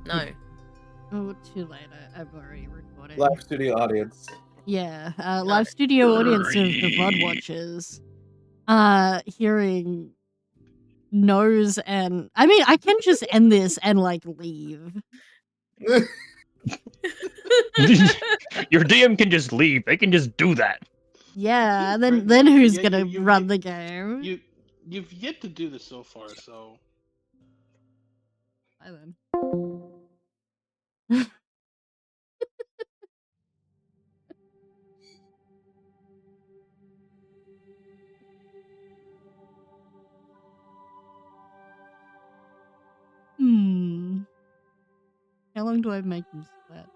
No. Oh, too late. I'm already recording. Live studio audience. Yeah, live studio audience of the VOD watchers. Hearing no's and... I mean, I can just end this and, like, leave. Your DM can just leave. They can just do that. Yeah, then who's gonna run the game? You've yet to do this so far, so... Bye then. How long do I make them sweat?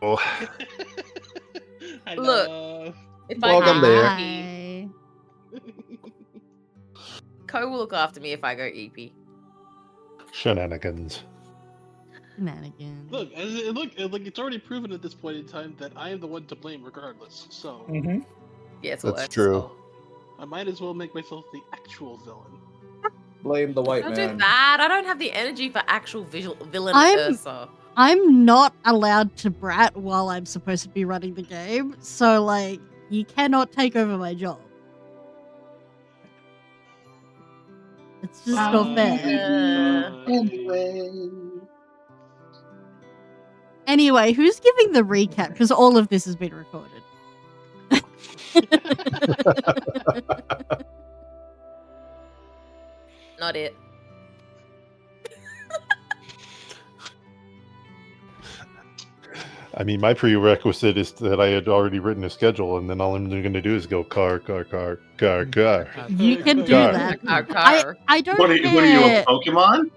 Oh. Look, if Welcome I there. Co will look after me if I go EP. Shenanigans. Shenanigans. Look, it's already proven at this point in time that I am the one to blame regardless, so... Mm-hmm. Yeah, it's That's true. I might as well make myself the actual villain. Blame the white Don't man. do that. I don't have the energy for actual villain Ursa. I'm not allowed to brat while I'm supposed to be running the game, so, like, you cannot take over my job. It's just not fair. Anyway, who's giving the recap? Because all of this has been recorded. Not it. I mean, my prerequisite is that I had already written a schedule, and then all I'm going to do is go car. You can do that. I don't What are you, a Pokemon?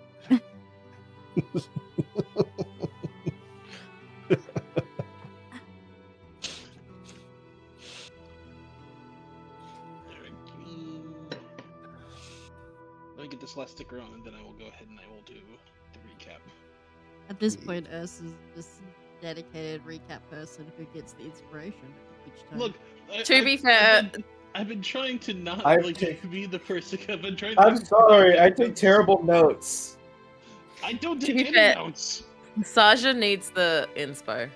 Let me get this last sticker on, and then I will go ahead and I will do the recap. At this point, Urs is just a dedicated recap person who gets the inspiration each time. Look, to be fair, I've been trying to not be the person. I've been trying. I'm sorry, I take terrible notes. I don't to take be any fair, notes. Saja needs the inspo.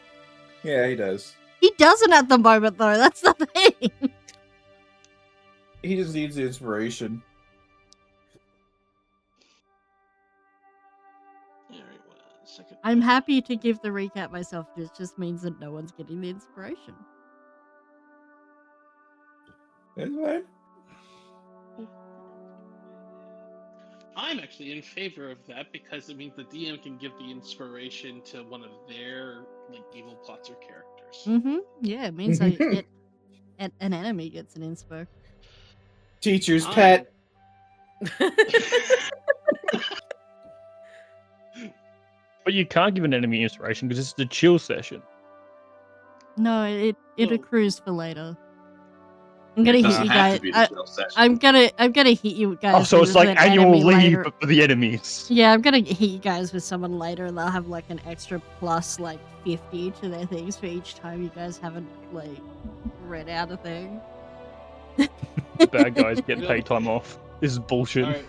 Yeah, he does. He doesn't at the moment, though. That's the thing. He just needs the inspiration. I'm happy to give the recap myself. It just means that no one's getting the inspiration. That's fine. I'm actually in favor of that because it means the DM can give the inspiration to one of their evil plots or characters. Mm-hmm. Yeah, it means that an enemy gets an inspo. Teacher's pet. But you can't give an enemy inspiration because it's the chill session. No, it accrues for later. I'm gonna hit you guys. I'm gonna hit you guys. Oh, so it's like annual leave later. for the enemies. Yeah, I'm gonna hit you guys with someone later, and they'll have like an extra plus 50 to their things for each time you guys haven't read out a thing. The bad guys get paid time off. This is bullshit.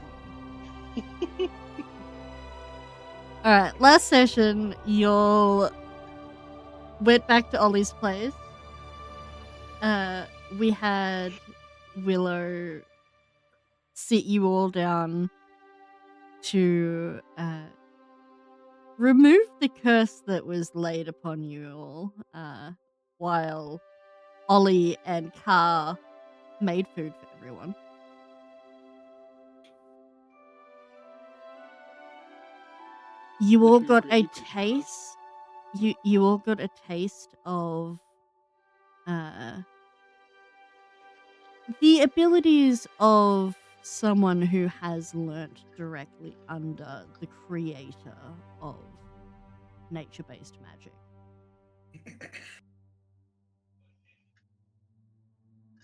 Alright, last session, you went back to Ollie's place. We had Willow sit you all down to remove the curse that was laid upon you all, while Ollie and Car made food for everyone. You all got a taste. You all got a taste of the abilities of someone who has learnt directly under the creator of nature-based magic.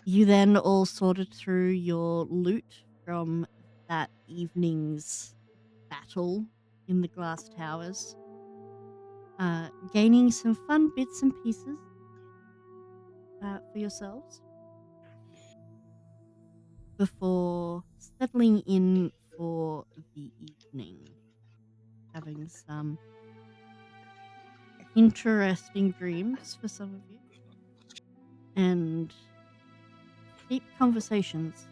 You then all sorted through your loot from that evening's battle in the glass towers, gaining some fun bits and pieces, for yourselves before settling in for the evening, having some interesting dreams for some of you, and deep conversations.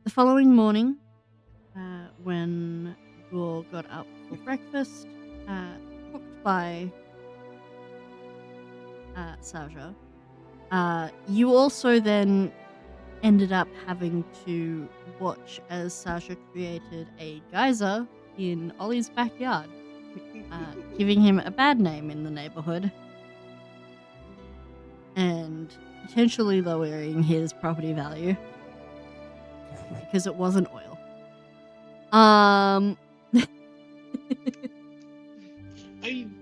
The following morning, when you all got up for breakfast, cooked by Saja, you also then ended up having to watch as Sasha created a geyser in Ollie's backyard, giving him a bad name in the neighborhood and potentially lowering his property value because it wasn't oil.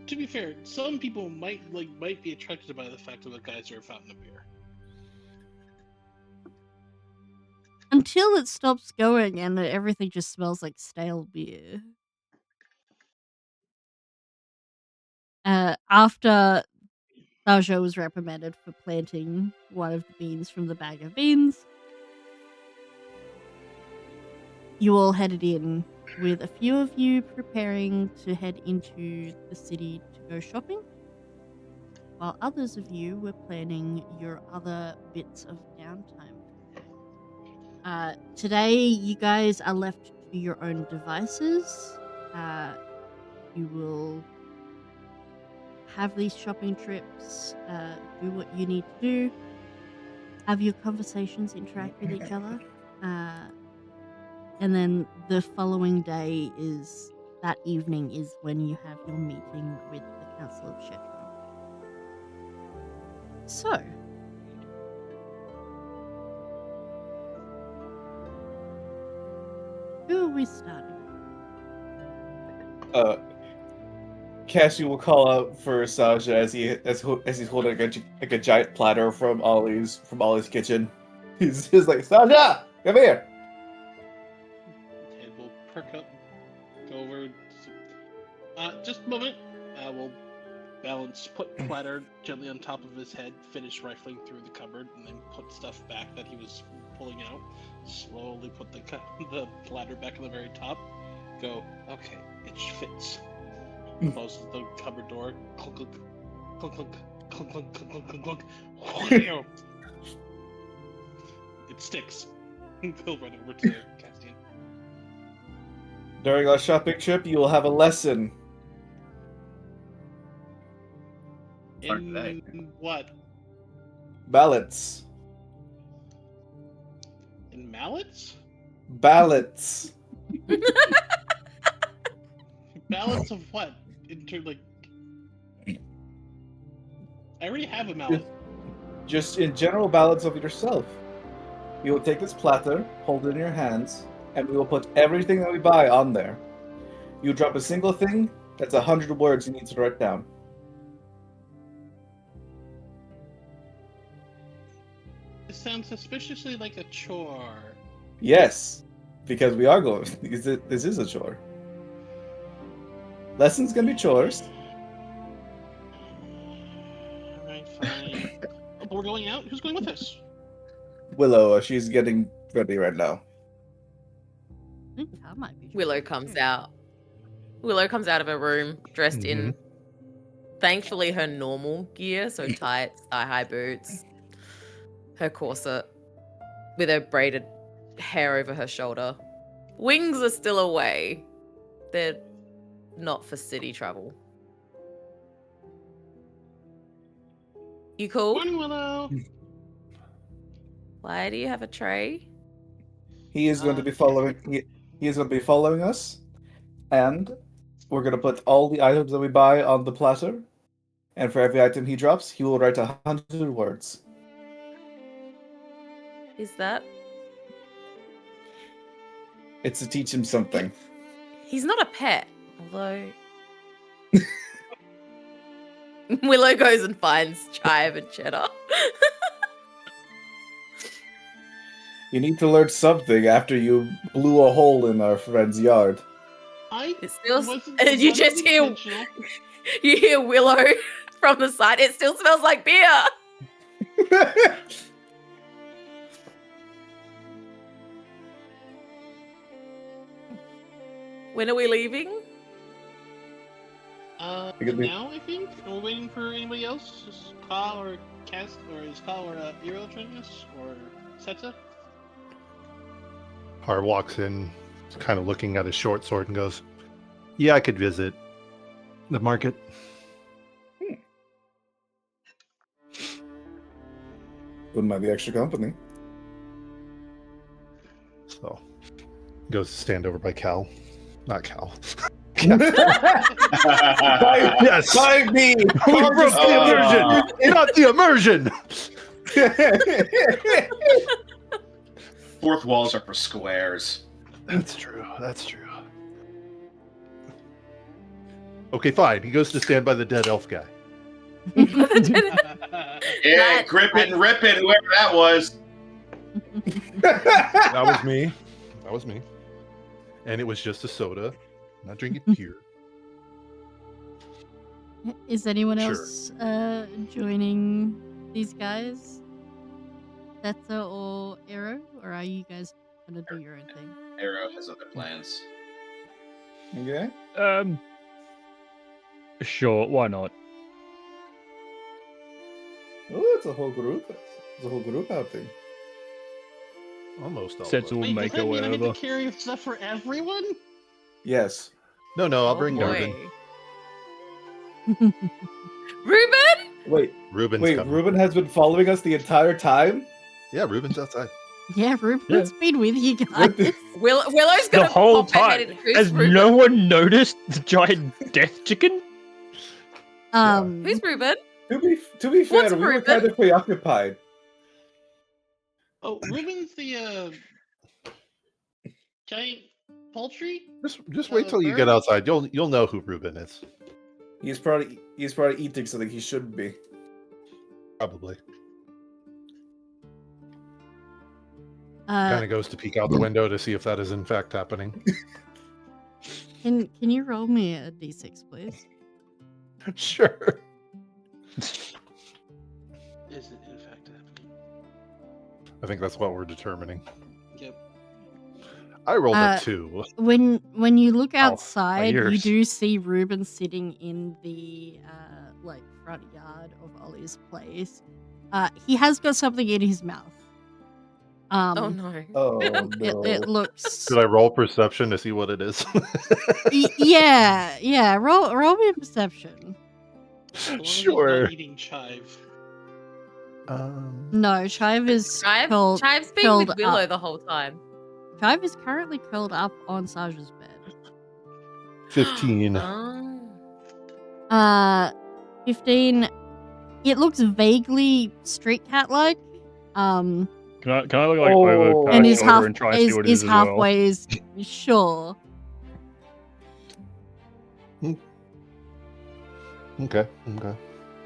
To be fair, some people might be attracted by the fact of a geyser or fountain of beer. Until it stops going and everything just smells like stale beer. After Saja was reprimanded for planting one of the beans from the bag of beans, you all headed in, with a few of you preparing to head into the city to go shopping, while others of you were planning your other bits of downtime. Today, you guys are left to your own devices. You will have these shopping trips, do what you need to do, have your conversations, interact with each other, and then the following day that evening is when you have your meeting with the Council of Shetron. So, who are we starting? Cassie will call out for Saja as he's holding a giant platter from Ollie's kitchen. He's like, Saja, come here. Okay, we'll perk up, go over. Just a moment. We'll put platter gently on top of his head, finish rifling through the cupboard, and then put stuff back that he was pulling out. Slowly put the platter back on the very top. Go, okay, it fits. Close the cupboard door. Clunk, clunk, clunk, clunk, clunk, clunk, clunk, clunk, clunk, clunk. It sticks. Go right over to Castian. During our shopping trip, you will have a lesson. In what? Balance. In mallets? Balance. Balance of what? I already have a mallet. Just in general balance of yourself. You will take this platter, hold it in your hands, and we will put everything that we buy on there. You drop a single thing, that's 100 words you need to write down. This sounds suspiciously like a chore. Yes, because we are going. Because this is a chore. Lessons can be chores. Alright, fine. But we're going out? Who's going with us? Willow, she's getting ready right now. I think that might be Willow comes out. Willow comes out of her room dressed in, thankfully, her normal gear, so tights, thigh-high boots, her corset, with her braided hair over her shoulder. Wings are still away. They're not for city travel. You cool? Morning, Willow. Why do you have a tray? He is going to be following. He is going to be following us, and we're going to put all the items that we buy on the platter. And for every item he drops, he will write 100 words. Is that? It's to teach him something. He's not a pet, although. Willow goes and finds chive and cheddar. You need to learn something after you blew a hole in our friend's yard. I It's still, wasn't and you just hear intentional. you hear Willow from the side. It still smells like beer. When are we leaving? Now I think. Are we waiting for anybody else? Is Ka or Kaz, or is Ka or Eero joining us, or Setsa? Har walks in, kind of looking at his short sword, and goes, "Yeah, I could visit the market." Wouldn't mind the extra company. So, goes to stand over by Cal. Not Cal. Yes! By me! We broke the immersion! Not the immersion! Fourth walls are for squares. That's true. That's true. Okay, fine. He goes to stand by the dead elf guy. Yeah, grip it and rip it, whoever that was. That was me. That was me. And it was just a soda. I'm not drinking beer. Is anyone Sure. else joining these guys? Setsa or Eero? Or are you guys gonna do your own thing? Eero has other plans. Okay. Sure, why not? Oh, it's a whole group. It's a whole group outing. Almost all. Sets of will us. Wait, make does that it mean I get whatever. to carry stuff for everyone? Yes. No, I'll bring boy. Ruben. Ruben? Wait, Ruben's wait. coming. Ruben has been following us the entire time. Yeah, Ruben's outside. Yeah, Ruben's been with you guys. Willow's The gonna whole pop her head time. in. Who's Has Ruben? no one noticed the giant death chicken? Who's Ruben? To be fair, What's we were Ruben? kind of preoccupied. Oh, Ruben's the giant poultry? Just wait till you get bird? outside. You'll know who Ruben is. He's probably eating something he shouldn't be. Probably. Uh, Kind of goes to peek out the window to see if that is in fact happening. can you roll me a d6, please? Sure. Is it in fact happening? I think that's what we're determining. Yep. I rolled Uh, a 2. When you look my outside, you ears. do see Ruben sitting in the front yard of Ollie's place. He has got something in his mouth. Oh no. Oh no! It looks. Should I roll perception to see what it is? Yeah. Roll me a perception. As long as he's Sure. not eating chive. No, Chive is curled. Chive's been curled with Willow up. the whole time. Chive is currently curled up on Saja's bed. 15. Oh. 15. It looks vaguely street cat like. Can I look like Oh. over And Kai's is shoulder half and try and see what it is is as well? halfway sure. Okay.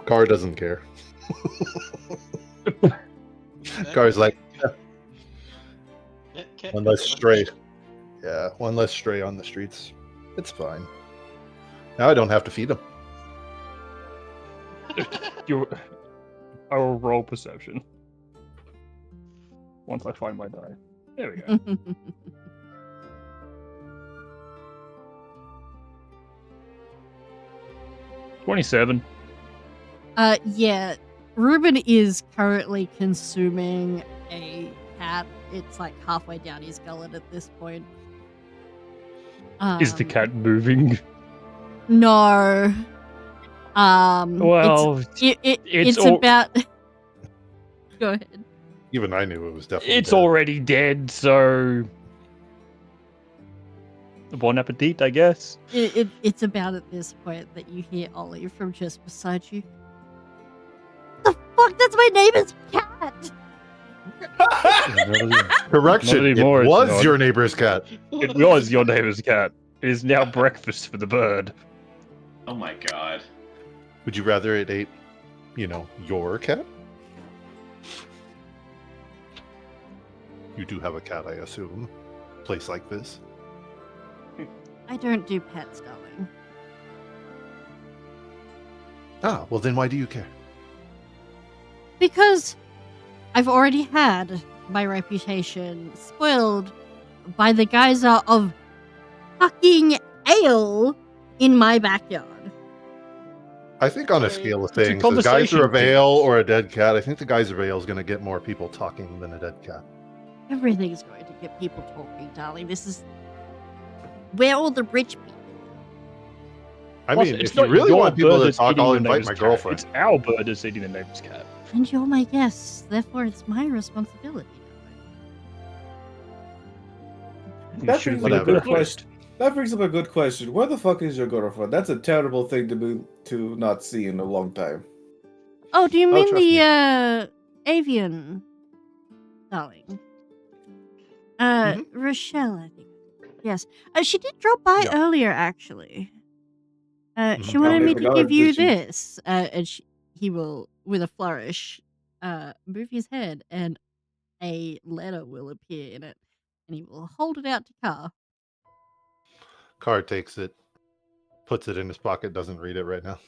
Car doesn't care. Car's like, one less stray. Yeah, one less stray on the streets. It's fine. Now I don't have to feed him. I will roll perception. Once I find my die. There we go. 27. Yeah. Ruben is currently consuming a cat. It's like halfway down his gullet at this point. Is the cat moving? No. Well, it's about. Go ahead. Even I knew it was definitely it's dead. already dead, so bon appetit, I guess. It's about at this point that you hear Ollie from just beside you. The fuck? That's my neighbor's cat. Correction, Not it anymore, it's was not. your neighbor's cat. It was your neighbor's cat. It is now breakfast for the bird. Oh my god. Would you rather it ate, your cat? You do have a cat, I assume. Place like this. I don't do pets, darling. Ah, well then why do you care? Because I've already had my reputation spoiled by the geyser of fucking ale in my backyard. I think on a Okay. scale of It's a things, the geyser conversation of ale piece. or a dead cat, I think the geyser of ale is going to get more people talking than a dead cat. Everything's going to get people talking, darling. This is where all the rich people. I Plus, mean, it's if you not really your want people bird to that's talk, eating I'll the invite neighbor's my cat. girlfriend. It's our bird that's eating the neighbor's cat. And you're my guest, therefore it's my responsibility. You That should brings have up been a a good bird. question. That brings up a good question. Where the fuck is your girlfriend? That's a terrible thing to not see in a long time. Oh, do you Oh, mean trust me. the avian, darling? Rochelle, I think. Yes. She did drop by Yeah. earlier, actually. She Mhm. wanted Okay, me but to now give you did she- this. And he will, with a flourish, move his head, and a letter will appear in it, and he will hold it out to Car. Car takes it, puts it in his pocket, doesn't read it right now.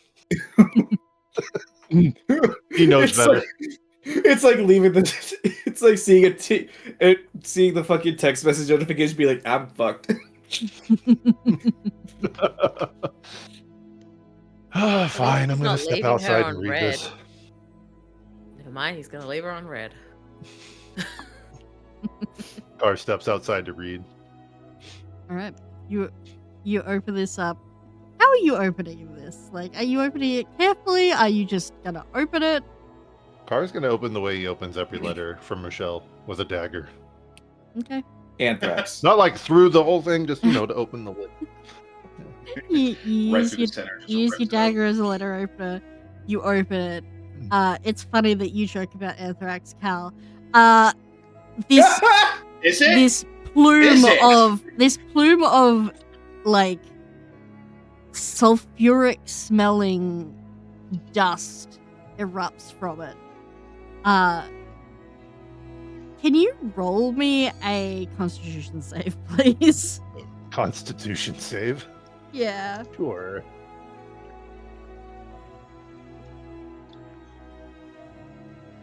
He knows it's better. Like, it's like leaving the. It's like seeing seeing the fucking text message notification, be like, I'm fucked. Fine, I'm he's gonna not step leaving her outside and on read red. this. Never mind, he's gonna leave her on red. Car steps outside to read. All right, you open this up. How are you opening this? Like, are you opening it carefully? Are you just gonna open it? Car's gonna open the way he opens every letter from Michelle, with a dagger. Okay. Anthrax. Not like through the whole thing, just to open the lid. You Right use through the your center. just you use rips your it out. dagger as a letter opener. You open it. It's funny that you joke about anthrax, Cal. This Is it? this plume Is it? of like sulfuric smelling dust erupts from it. Can you roll me a Constitution save, please? Constitution save. Yeah. Sure.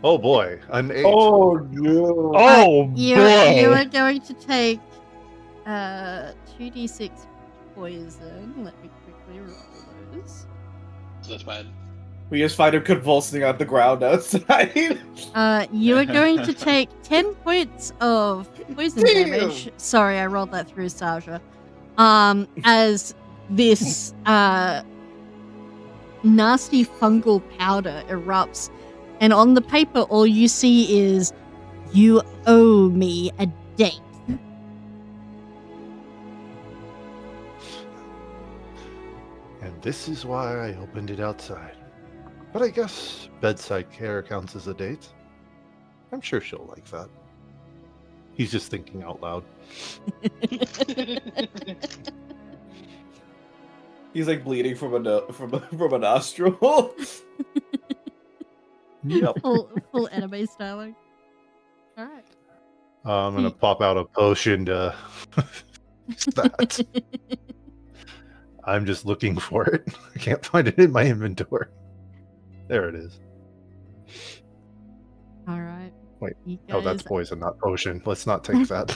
Oh boy, an 8. Oh no! Oh You boy! are going to take 2d6 poison. Let me quickly roll those. So that's bad. We just find him convulsing on the ground outside. You are going to take 10 points of poison Damn. damage. Sorry, I rolled that through Saja. As this nasty fungal powder erupts, and on the paper, all you see is, "You owe me a date." And this is why I opened it outside. But I guess bedside care counts as a date. I'm sure she'll like that. He's just thinking out loud. He's like bleeding from a nostril. Yep. full anime styling. All right. I'm gonna pop out a potion to that. I'm just looking for it. I can't find it in my inventory. There it is. All right. Wait. You Oh, that's guys- poison, not potion. Let's not take that.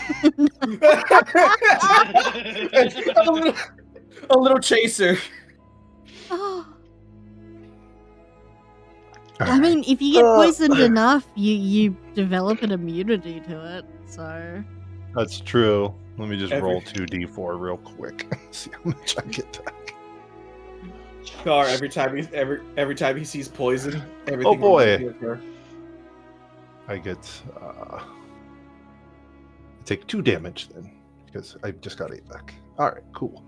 A little chaser. Oh. All I mean, if you get Uh, poisoned enough, you develop an immunity to it. So That's true. Let me just Every- roll 2d4 real quick. See how much I get back. Car every time he sees poison, everything. Oh, boy. reminds me of her. I get I take 2 damage then, because I just got 8 back. Alright, cool.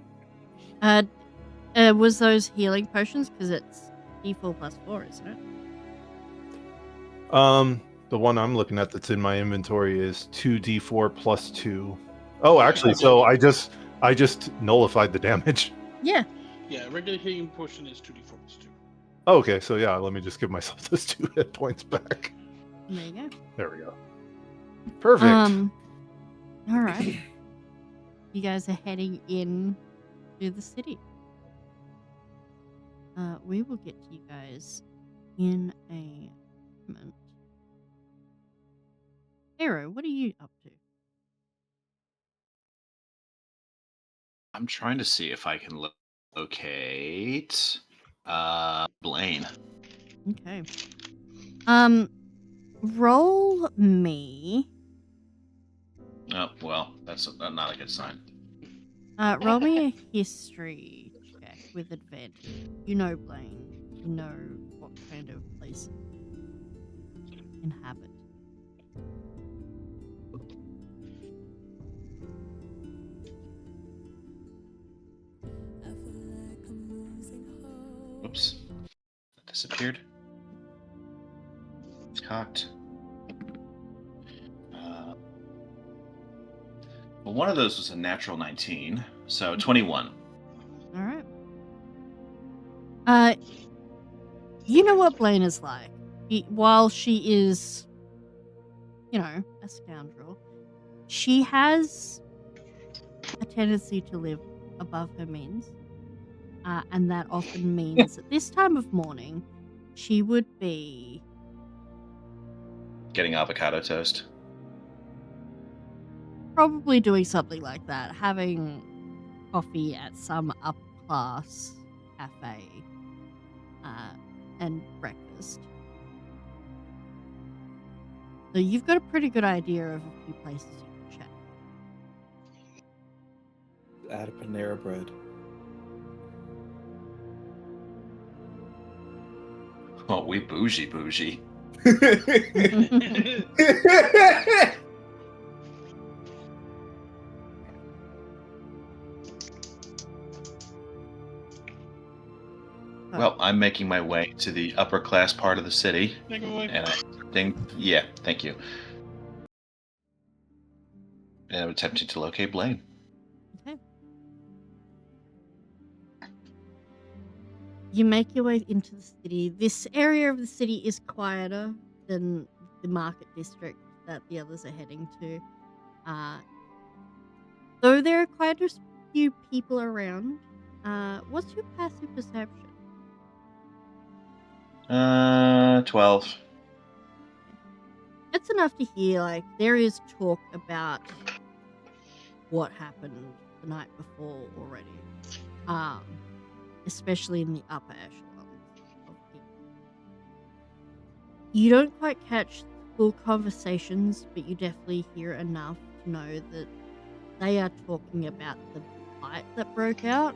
was those healing potions? Because it's D4 plus 4, isn't it? The one I'm looking at that's in my inventory is 2d4 plus 2. Oh, actually, so I just nullified the damage. Yeah. Yeah, regular healing potion is 2d4 plus 2. Oh, okay, so yeah, let me just give myself those 2 hit points back. There you go. There we go. Perfect. All right. You guys are heading in to the city. We will get to you guys in a moment. Arrow, what are you up to? I'm trying to see if I can locate Blaine. Okay. Roll me. Oh, well, that's not a good sign. Roll me a history check with advantage. You know Blaine. You know what kind of place it inhabit. Oops. That disappeared. It's cocked. Well, one of those was a natural 19, so 21. All right. You know what Blaine is like. While she is, a scoundrel, she has a tendency to live above her means. And that often means at this time of morning, she would be Getting avocado toast. probably doing something like that, having coffee at some upper-class cafe and breakfast. So you've got a pretty good idea of a few places you can check. Add a Panera Bread. Oh, we bougie. Well, I'm making my way to the upper class part of the city, Make a way. and yeah, thank you. And I'm attempting to locate Blaine. Okay. You make your way into the city. This area of the city is quieter than the market district that the others are heading to. Though there are quite a few people around, what's your passive perception? 12. It's enough to hear, there is talk about what happened the night before already. Especially in the upper echelons of people. You don't quite catch full conversations, but you definitely hear enough to know that they are talking about the fight that broke out,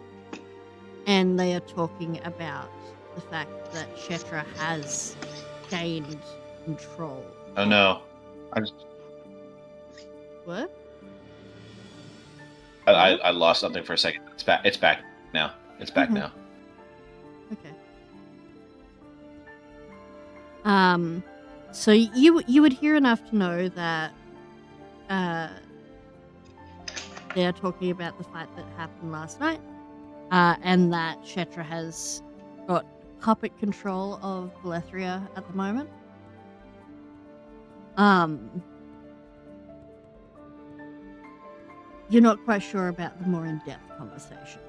and they are talking about the fact that Shetra has gained control. Oh no. What? I lost something for a second. It's back now. It's back now. Okay. So you would hear enough to know that they are talking about the fight that happened last night, and that Shetra has got puppet control of Belethria at the moment. You're not quite sure about the more in-depth conversation.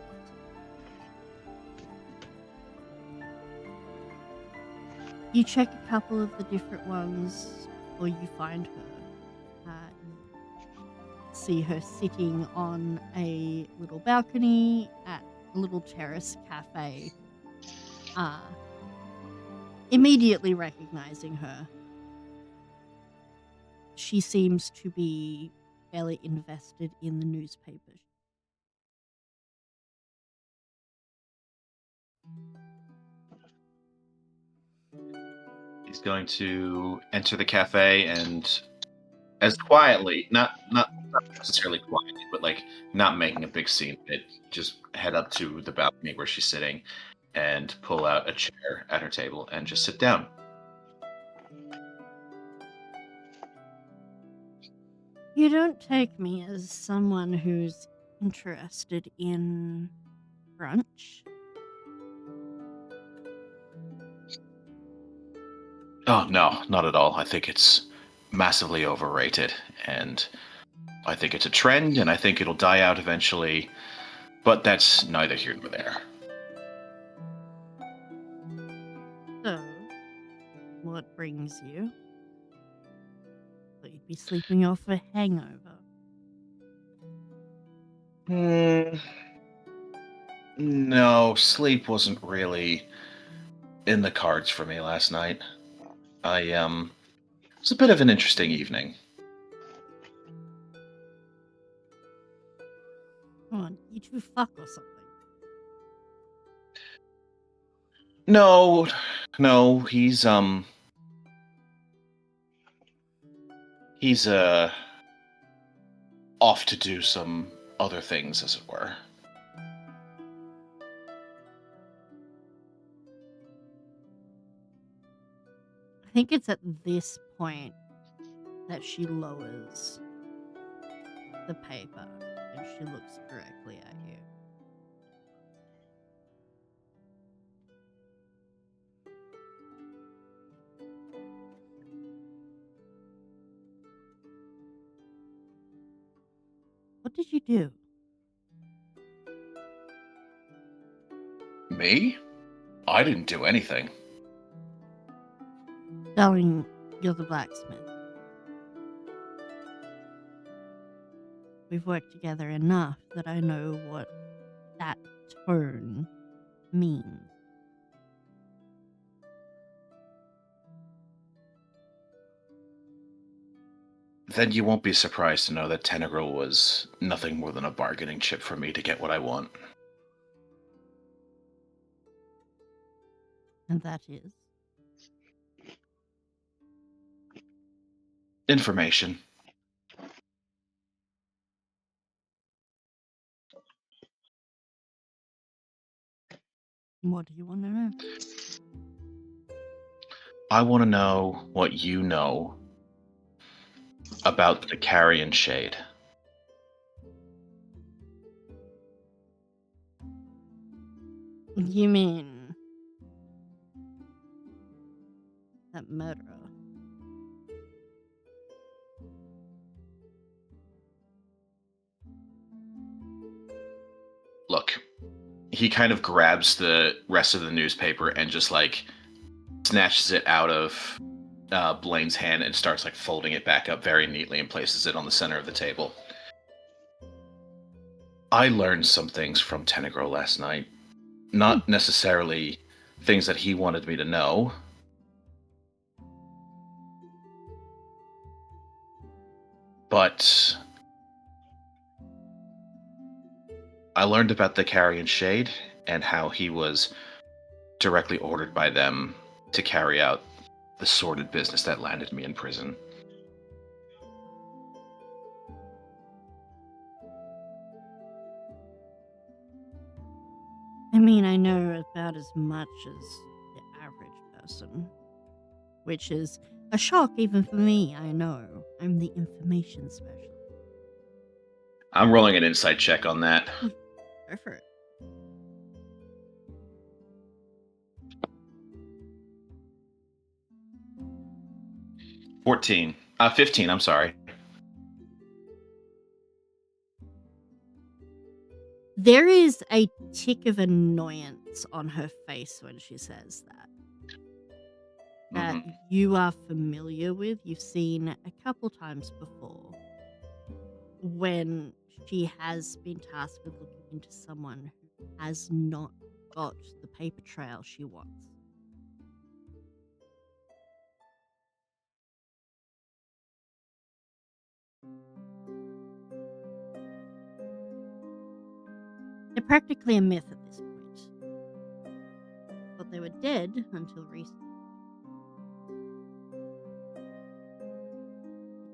You check a couple of the different ones, or you find her. See her sitting on a little balcony at a little terrace cafe. Immediately recognizing her. She seems to be fairly invested in the newspapers. He's going to enter the cafe and, as quietly, not necessarily quietly, but not making a big scene, just head up to the balcony where she's sitting and pull out a chair at her table and just sit down. You don't take me as someone who's interested in brunch. Oh, no, not at all. I think it's massively overrated, and I think it's a trend, and I think it'll die out eventually, but that's neither here nor there. what brings you. But you'd be sleeping off a hangover. No, sleep wasn't really in the cards for me last night. It was a bit of an interesting evening. Come on, you two fuck or something. No, he's off to do some other things, as it were. I think it's at this point that she lowers the paper and she looks directly at you. What did you do? Me? I didn't do anything. Darling, you're the blacksmith. We've worked together enough that I know what that tone means. Then you won't be surprised to know that Tenegral was nothing more than a bargaining chip for me to get what I want. And that is? Information. What do you want to know? I want to know what you know about the Carrion Shade. You mean that murderer? Look, he kind of grabs the rest of the newspaper and just like snatches it out of Blaine's hand and starts like folding it back up very neatly and places it on the center of the table. I learned some things from Tenegro last night. Not necessarily things that he wanted me to know. But I learned about the Carrion Shade and how he was directly ordered by them to carry out the sordid business that landed me in prison. I mean, I know about as much as the average person, which is a shock even for me. I know. I'm the information specialist. I'm rolling an insight check on that. Go for it. $14. 15, I'm sorry. There is a tick of annoyance on her face when she says that you are familiar with, you've seen a couple times before, when she has been tasked with looking into someone who has not got the paper trail she wants. They're practically a myth at this point. But they were dead until recently.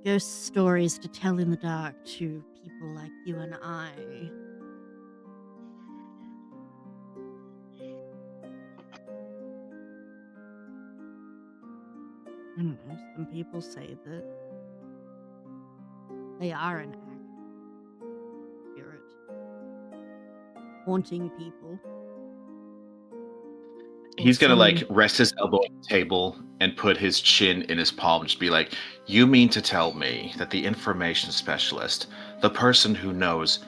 Ghost stories to tell in the dark to people like you and I. I don't know, some people say that they are an active spirit haunting people. He's gonna like rest his elbow on the table and put his chin in his palm and just be like, you mean to tell me that the information specialist, the person who knows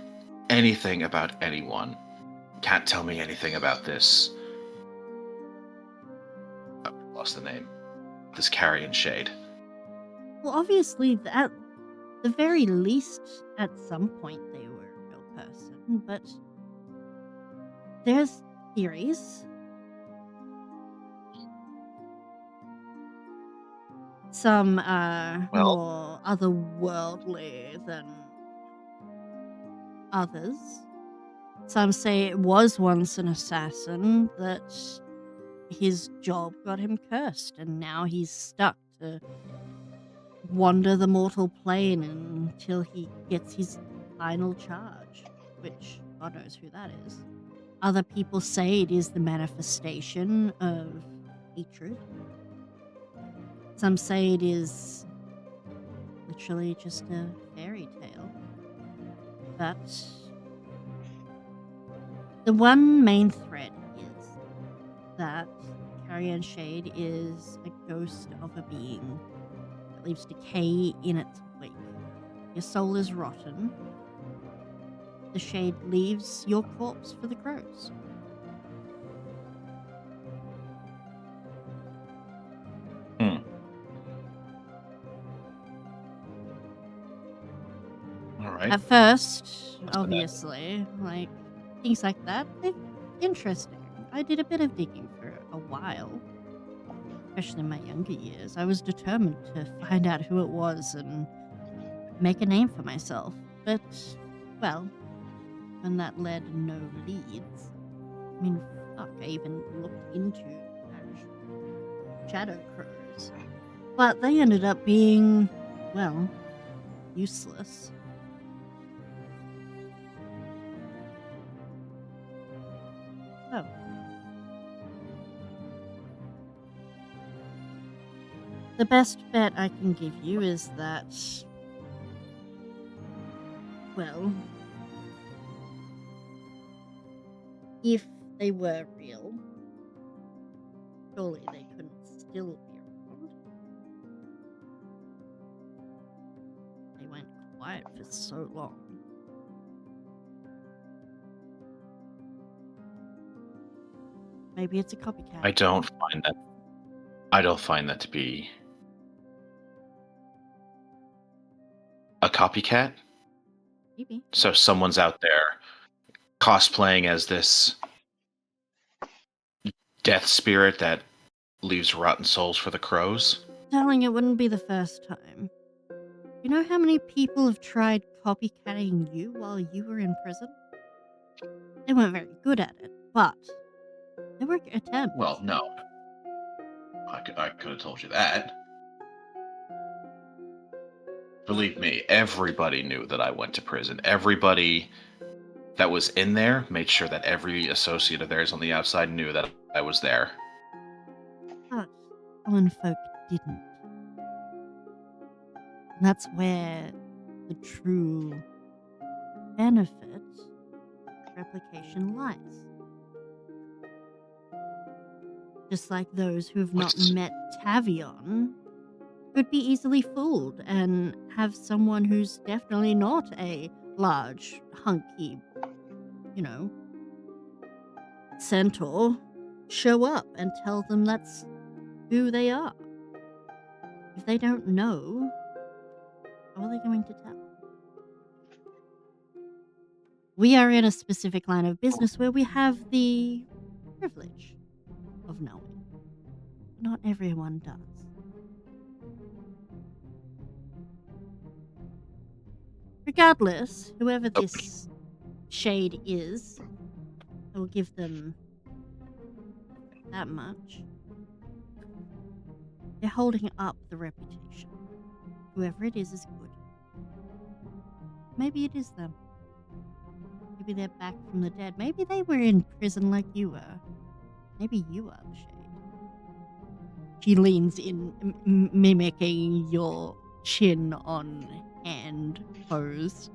anything about anyone, can't tell me anything about this? I lost the name. this Carrion Shade? Well, obviously, at the very least, at some point they were a real person, but there's theories. Some are more otherworldly than others. Some say it was once an assassin, that his job got him cursed, and now he's stuck to wander the mortal plane until he gets his final charge, which God knows who that is. Other people say it is the manifestation of hatred. Some say it is literally just a fairy tale. But the one main thread is that Carrion Shade is a ghost of a being that leaves decay in its wake. Your soul is rotten. The shade leaves your corpse for the crows. All right. At first, obviously, like, things like that, they're interesting. I did a bit of digging for a while, especially in my younger years. I was determined to find out who it was and make a name for myself. But, well, when that led no leads, I mean, fuck, I even looked into shadow crows. But they ended up being, well, useless. Oh. The best bet I can give you is that, well, if they were real, surely they couldn't still be around. They went quiet for so long. Maybe it's a copycat. I don't find that to be a copycat. Maybe. So someone's out there cosplaying as this death spirit that leaves rotten souls for the crows. Darling, it wouldn't be the first time. You know how many people have tried copycatting you while you were in prison? They weren't very good at it, but they were attempts. Well, no. I could have told you that. Believe me, everybody knew that I went to prison. Everybody that was in there made sure that every associate of theirs on the outside knew that I was there. But common folk didn't. And that's where the true benefit of replication lies. Just like those who have not met Tavion could be easily fooled and have someone who's definitely not a large, hunky, centaur show up and tell them that's who they are. If they don't know, how are they going to tell? We are in a specific line of business where we have the privilege of knowing. Not everyone does. Regardless, whoever this shade is, I will give them that much. They're holding up the reputation. Whoever it is good. Maybe it is them. Maybe they're back from the dead. Maybe they were in prison like you were. Maybe you are the shade. She leans in, mimicking your chin on hand pose.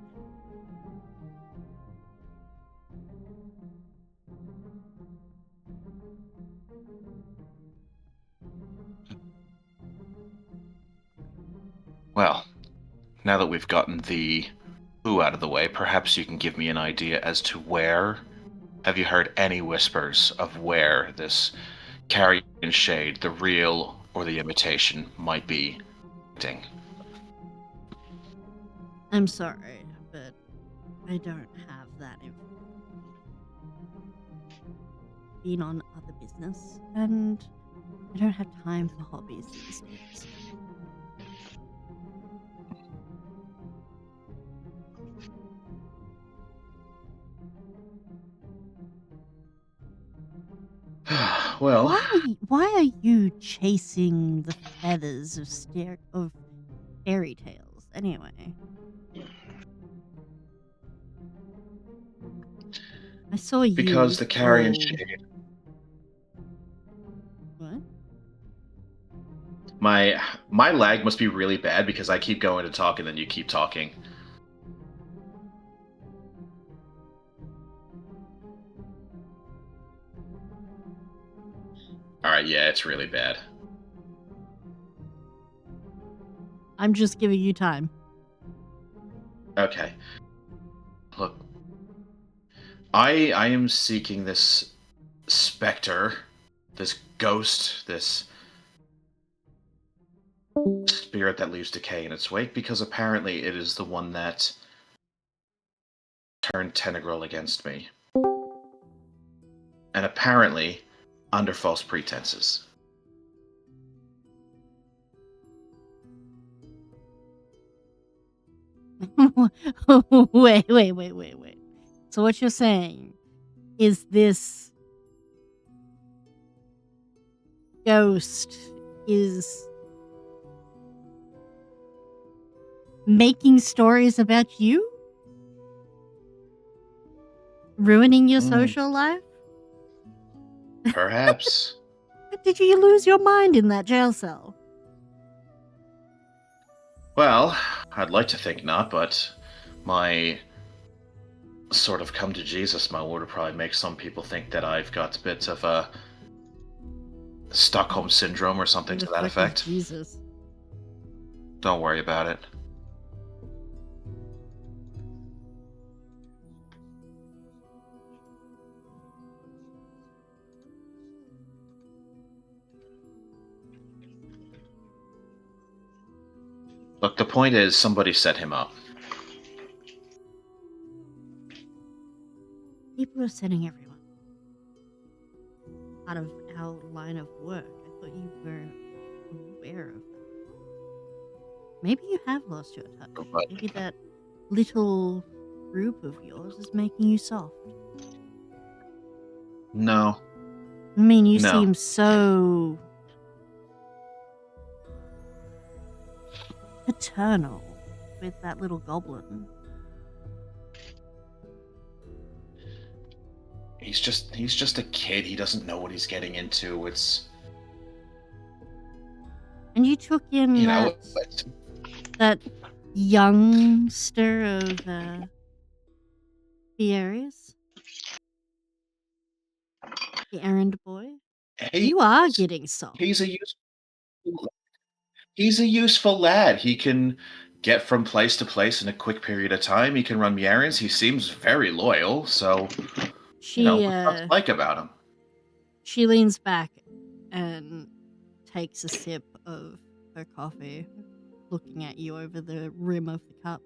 Well, now that we've gotten the who out of the way, perhaps you can give me an idea as to where. Have you heard any whispers of where this Carrion Shade, the real or the imitation might be acting. I'm sorry, but I don't have that information. Been on other business, and I don't have time for hobbies these days. Well, Why are you chasing the feathers of fairy tales anyway? I saw you. because the Carrion fall- Shade. What? My lag must be really bad because I keep going to talk and then you keep talking. Alright, yeah, it's really bad. I'm just giving you time. Okay. Look. I am seeking this specter, this ghost, this spirit that leaves decay in its wake, because apparently it is the one that turned Tenegral against me. And apparently under false pretenses. Wait. So what you're saying is this ghost is making stories about you? Ruining your social life? Perhaps. Did you lose your mind in that jail cell? Well, I'd like to think not, but my sort of come to Jesus moment would probably make some people think that I've got a bit of a Stockholm syndrome or something to that effect. Jesus. Don't worry about it. Look, the point is somebody set him up. People are setting everyone out of our line of work. I thought you were aware of that. Maybe you have lost your touch. But Maybe that little group of yours is making you soft. no. I mean, you No. seem so paternal with that little goblin. He's just a kid. He doesn't know what he's getting into. It's, And you took in you know, that youngster of the areas? The errand boy? You are getting soft. He's a useful lad. He can get from place to place in a quick period of time. He can run me errands. He seems very loyal, so She, you know, what's not like about him? She leans back and takes a sip of her coffee, looking at you over the rim of the cup.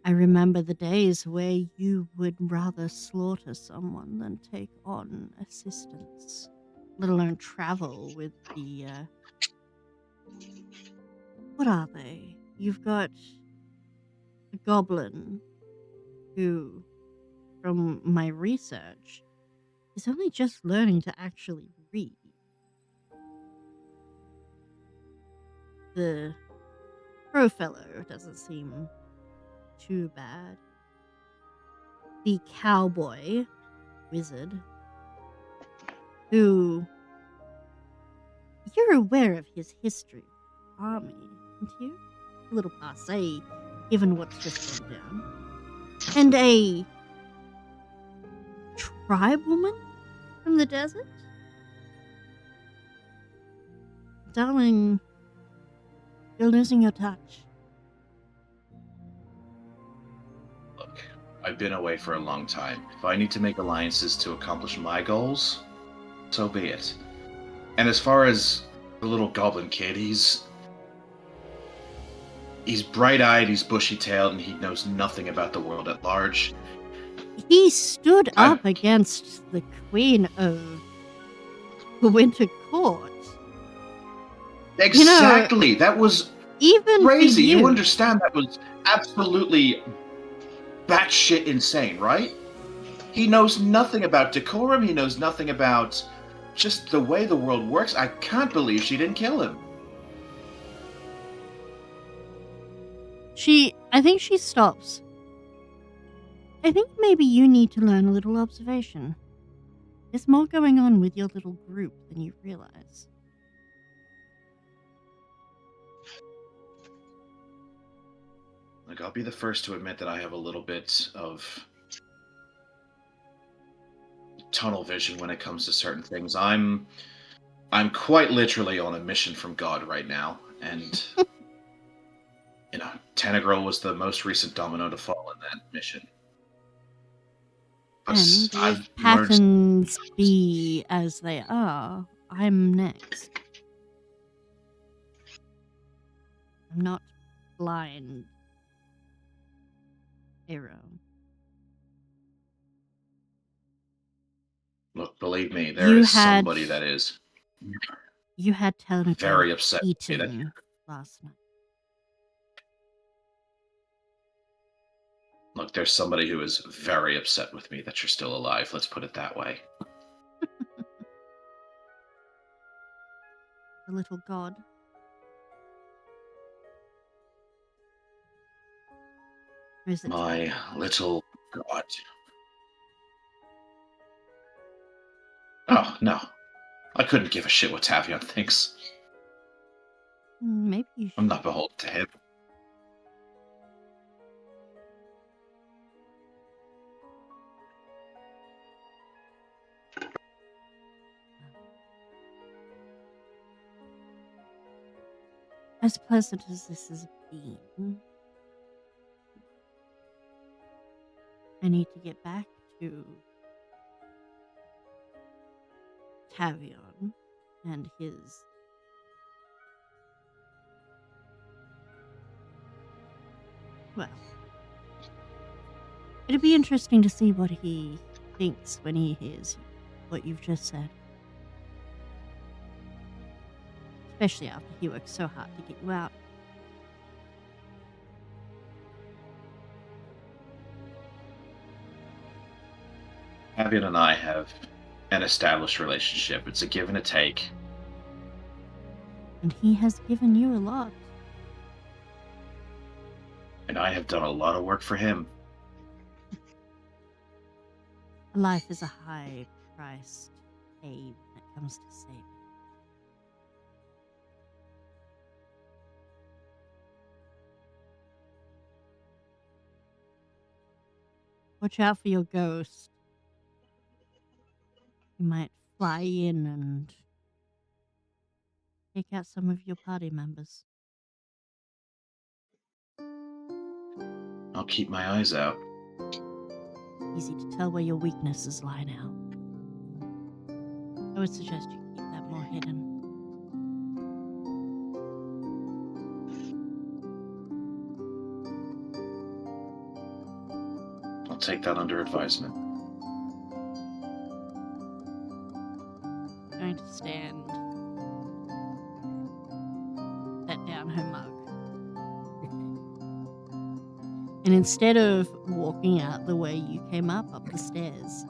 I remember the days where you would rather slaughter someone than take on assistance, let alone travel with the, what are they? You've got a goblin who, from my research, is only just learning to actually read. The crow fellow doesn't seem too bad. The cowboy wizard, who you're aware of his history, army, aren't you? A little passé, given what's just gone down. And a tribewoman from the desert? Darling, you're losing your touch. Look, I've been away for a long time. If I need to make alliances to accomplish my goals, so be it. And as far as little goblin kid. He's bright-eyed, he's bushy-tailed, and he knows nothing about the world at large. He stood up against the Queen of the Winter Court. Exactly. That was Even crazy. for you. You understand that was absolutely batshit insane, right? He knows nothing about decorum. He knows nothing about just the way the world works. I can't believe she didn't kill him. I think she stops. I think maybe you need to learn a little observation. There's more going on with your little group than you realize. Like, I'll be the first to admit that I have a little bit of tunnel vision when it comes to certain things. I'm quite literally on a mission from God right now, and Tanagrel was the most recent domino to fall in that mission. But And I've if learned patterns be as they are, I'm next. I'm not blind. EoM. Look, believe me, there is somebody that is You had Tanagrel very upset with me eaten last night. Look, there's somebody who is very upset with me that you're still alive. Let's put it that way. The little god. Or is it My little god. Oh, no. I couldn't give a shit what Tavion thinks. Maybe you should. I'm not beholden to him. As pleasant as this has been, I need to get back to Tavion and his well, it'd be interesting to see what he thinks when he hears what you've just said. Especially after he worked so hard to get you out. Tavion and I have an established relationship. It's a give and a take. And he has given you a lot. And I have done a lot of work for him. Life is a high price to pay when it comes to saving. Watch out for your ghost. He might fly in and take out some of your party members. I'll keep my eyes out. Easy to tell where your weaknesses lie now. I would suggest you keep that more hidden. I'll take that under advisement. Going to stand. Set down her mug. And instead of walking out the way you came up the stairs,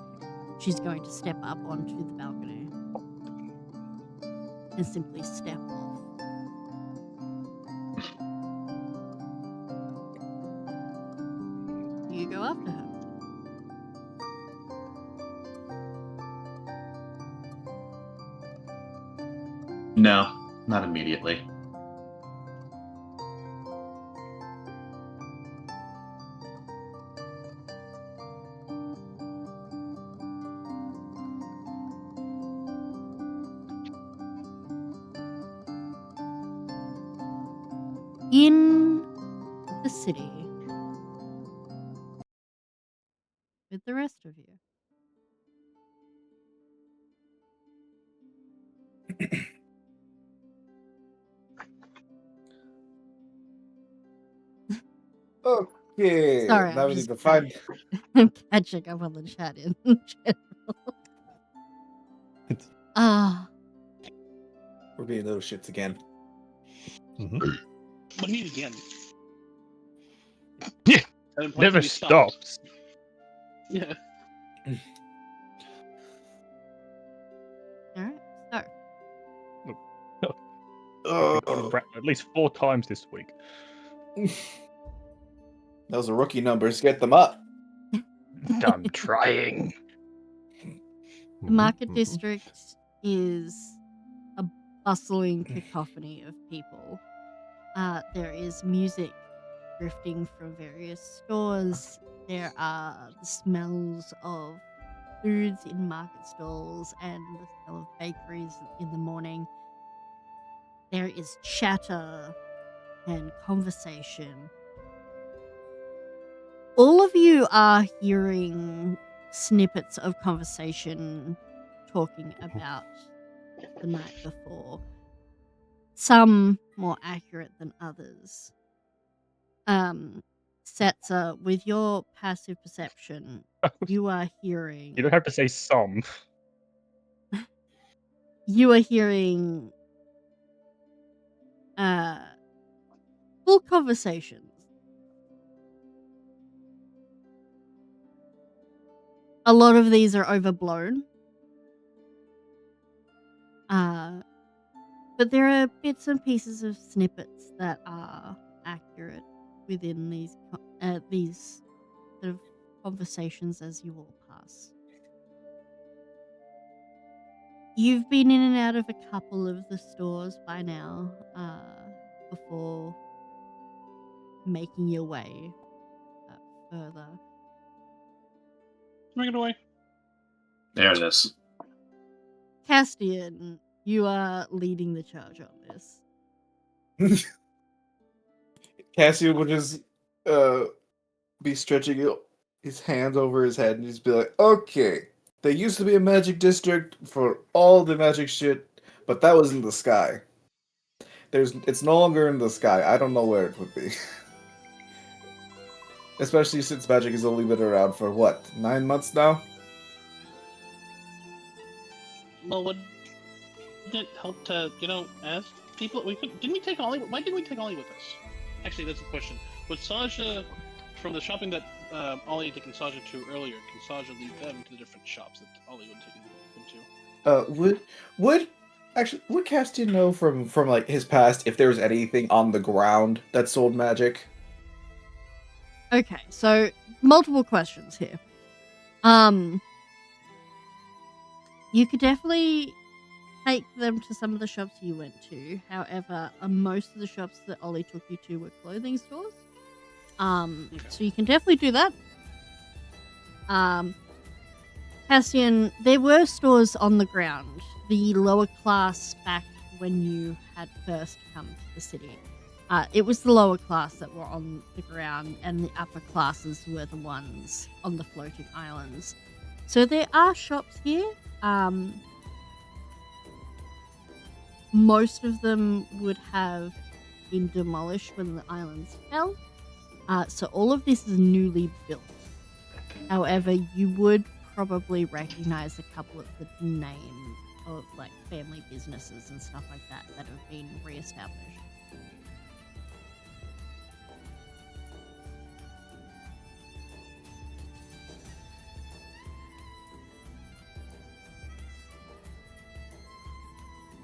she's going to step up onto the balcony and simply step off. You go after her. No, not immediately. In the city with the rest of you. Okay. Sorry, now I'm we need just to find. I'm catching up on the chat in general. Ah, We're being little shits again. But meet again. Yeah, That implies never that we stopped. stops. Yeah. all right. So, I've got him at least 4 times this week. Those are rookie numbers. Get them up. I'm trying. the market district is a bustling cacophony of people. There is music drifting from various stores. There are the smells of foods in market stalls and the smell of bakeries in the morning. There is chatter and conversation. All of you are hearing snippets of conversation talking about the night before. Some more accurate than others. Setzer, with your passive perception, you are hearing. You don't have to say some. You are hearing full conversations. A lot of these are overblown. But there are bits and pieces of snippets that are accurate within these sort of conversations as you all pass. You've been in and out of a couple of the stores by now, before making your way further. Bring it away. There it is. Castian, you are leading the charge on this. Cassian would just be stretching his hands over his head and just be like, okay, there used to be a magic district for all the magic shit, but that was in the sky. It's no longer in the sky. I don't know where it would be. Especially since magic has only been around for, what, 9 months now? Well, would it help to, ask people? Didn't we take Ollie? Why didn't we take Ollie with us? Actually, that's a question. Would Saja, from the shopping that Ollie had taken Saja to earlier, can Saja lead them to the different shops that Ollie would take them to? Would Castian know from like his past if there was anything on the ground that sold magic? Okay, so multiple questions here. You could definitely take them to some of the shops you went to. However, most of the shops that Ollie took you to were clothing stores. So you can definitely do that. Cassian, there were stores on the ground. The lower class back when you had first come to the city. It was the lower class that were on the ground, and the upper classes were the ones on the floating islands. So there are shops here. Most of them would have been demolished when the islands fell. So all of this is newly built. However, you would probably recognize a couple of the names of like family businesses and stuff like that that have been reestablished.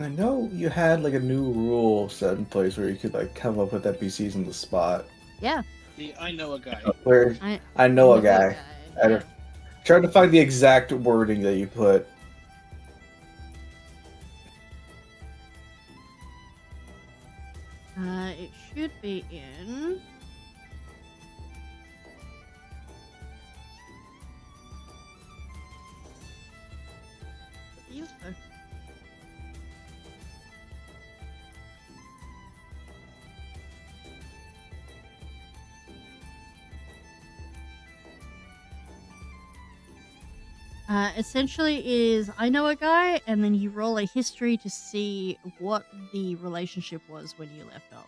I know you had like a new rule set in place where you could like come up with NPCs on the spot. Yeah. See, I know a guy. Where I know a guy. Yeah. Tried to find the exact wording that you put. It should be in. Essentially is I know a guy, and then you roll a history to see what the relationship was when you left off.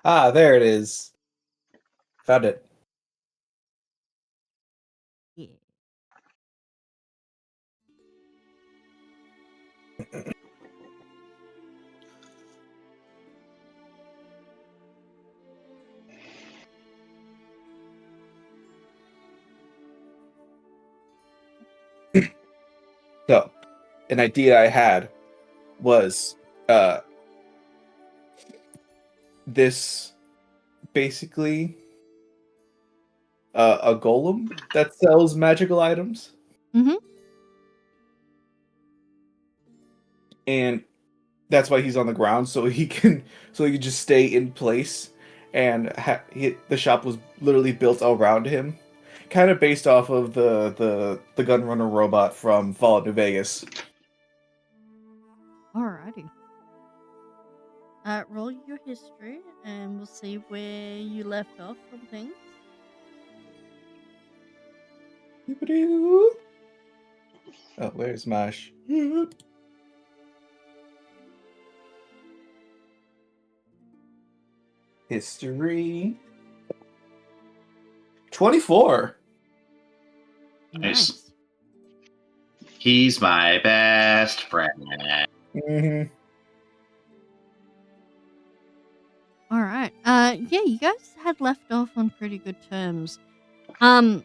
Ah, there it is. Found it. Yeah. So, an idea I had was this basically a golem that sells magical items. Mhm. And that's why he's on the ground, so he can just stay in place. And the shop was literally built around him, kind of based off of the gunrunner robot from Fallout New Vegas. Alrighty. Roll your history, and we'll see where you left off on things. Oh, where's my history? 24. Nice. He's my best friend. Mm-hmm. All right. Yeah, you guys had left off on pretty good terms. Did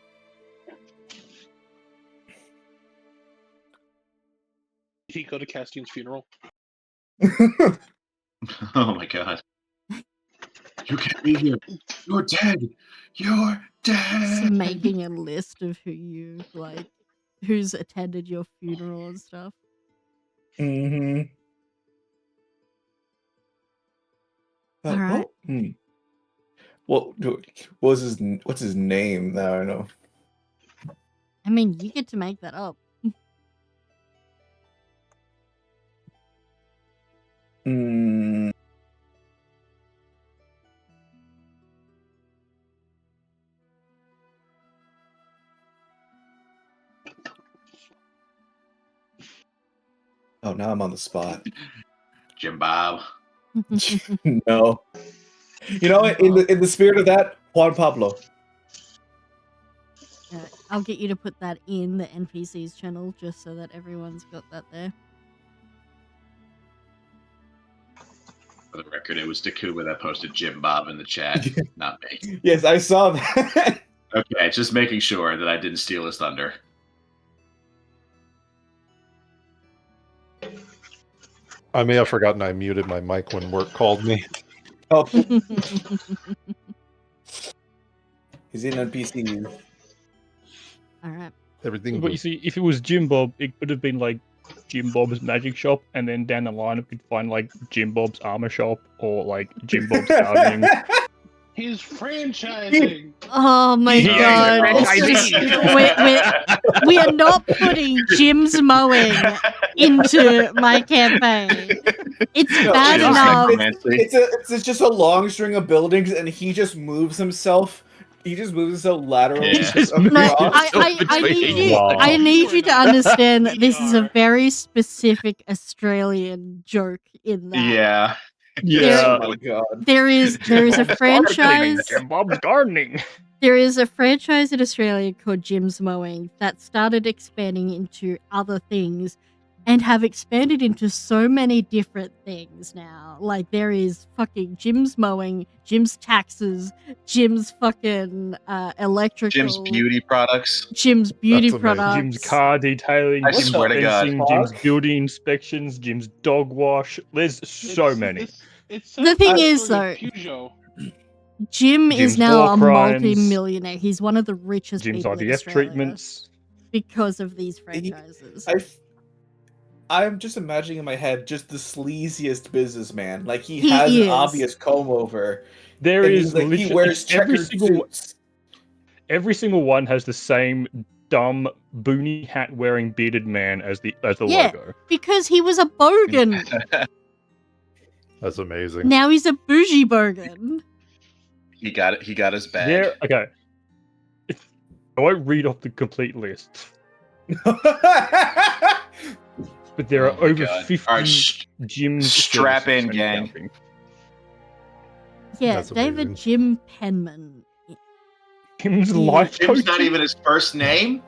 he go to Castian's funeral? Oh my god. You can't be here. You're dead. You're Just dead. making a list of who's attended your funeral and stuff. Mm-hmm. All right. What's his name? No, I don't know. I mean, you get to make that up. Mm. Oh, now I'm on the spot. Jim Bob. No. You know what? In the spirit of that, Juan Pablo. I'll get you to put that in the NPC's channel just so that everyone's got that there. For the record, it was Takuba that posted Jim Bob in the chat, not me. Yes, I saw that. Okay, just making sure that I didn't steal his thunder. I may have forgotten I muted my mic when work called me. Oh. He's in NPC. All right. Everything. But you see, if it was Jim Bob, it could have been like Jim Bob's magic shop, and then down the line, it could find like Jim Bob's armor shop or like Jim Bob's gardening. He's franchising. Oh my god! We are not putting Jim's mowing into my campaign. It's bad enough. It's just a long string of buildings, and he just moves himself. He just moves himself laterally. Yeah. I need you to understand that this is a very specific Australian joke in that. Yeah. Yeah. Oh my god. There is a franchise. Jim Bob's gardening. There is a franchise in Australia called Jim's Mowing that started expanding into other things and have expanded into so many different things now. Like, there is fucking Jim's Mowing, Jim's Taxes, Jim's fucking electrical... Jim's Beauty Products. Jim's Beauty Products. Jim's car detailing, I Jim's swear to God. fencing, Jim's building inspections, Jim's dog wash. There's so many. The thing is, though... Jim Jim's is now war a crimes. multi-millionaire. He's one of the richest Jim's people in IVF Australia treatments. because of these franchises. I'm just imagining in my head just the sleaziest businessman. Like he He has is. an obvious comb over. There and is he literally wears checkered suits. every single one has the same dumb boonie hat wearing bearded man as the Yeah. logo. Because he was a bogan. That's amazing. Now he's a bougie bogan. He got it. He got his bag. There, okay. I won't read off the complete list, but there are Oh my over God. 50 All right, gyms. strap in, services, gang. counting. Yeah, That's David amazing. Jim Penman. Jim's Yeah. life Jim's coach. not even his first name.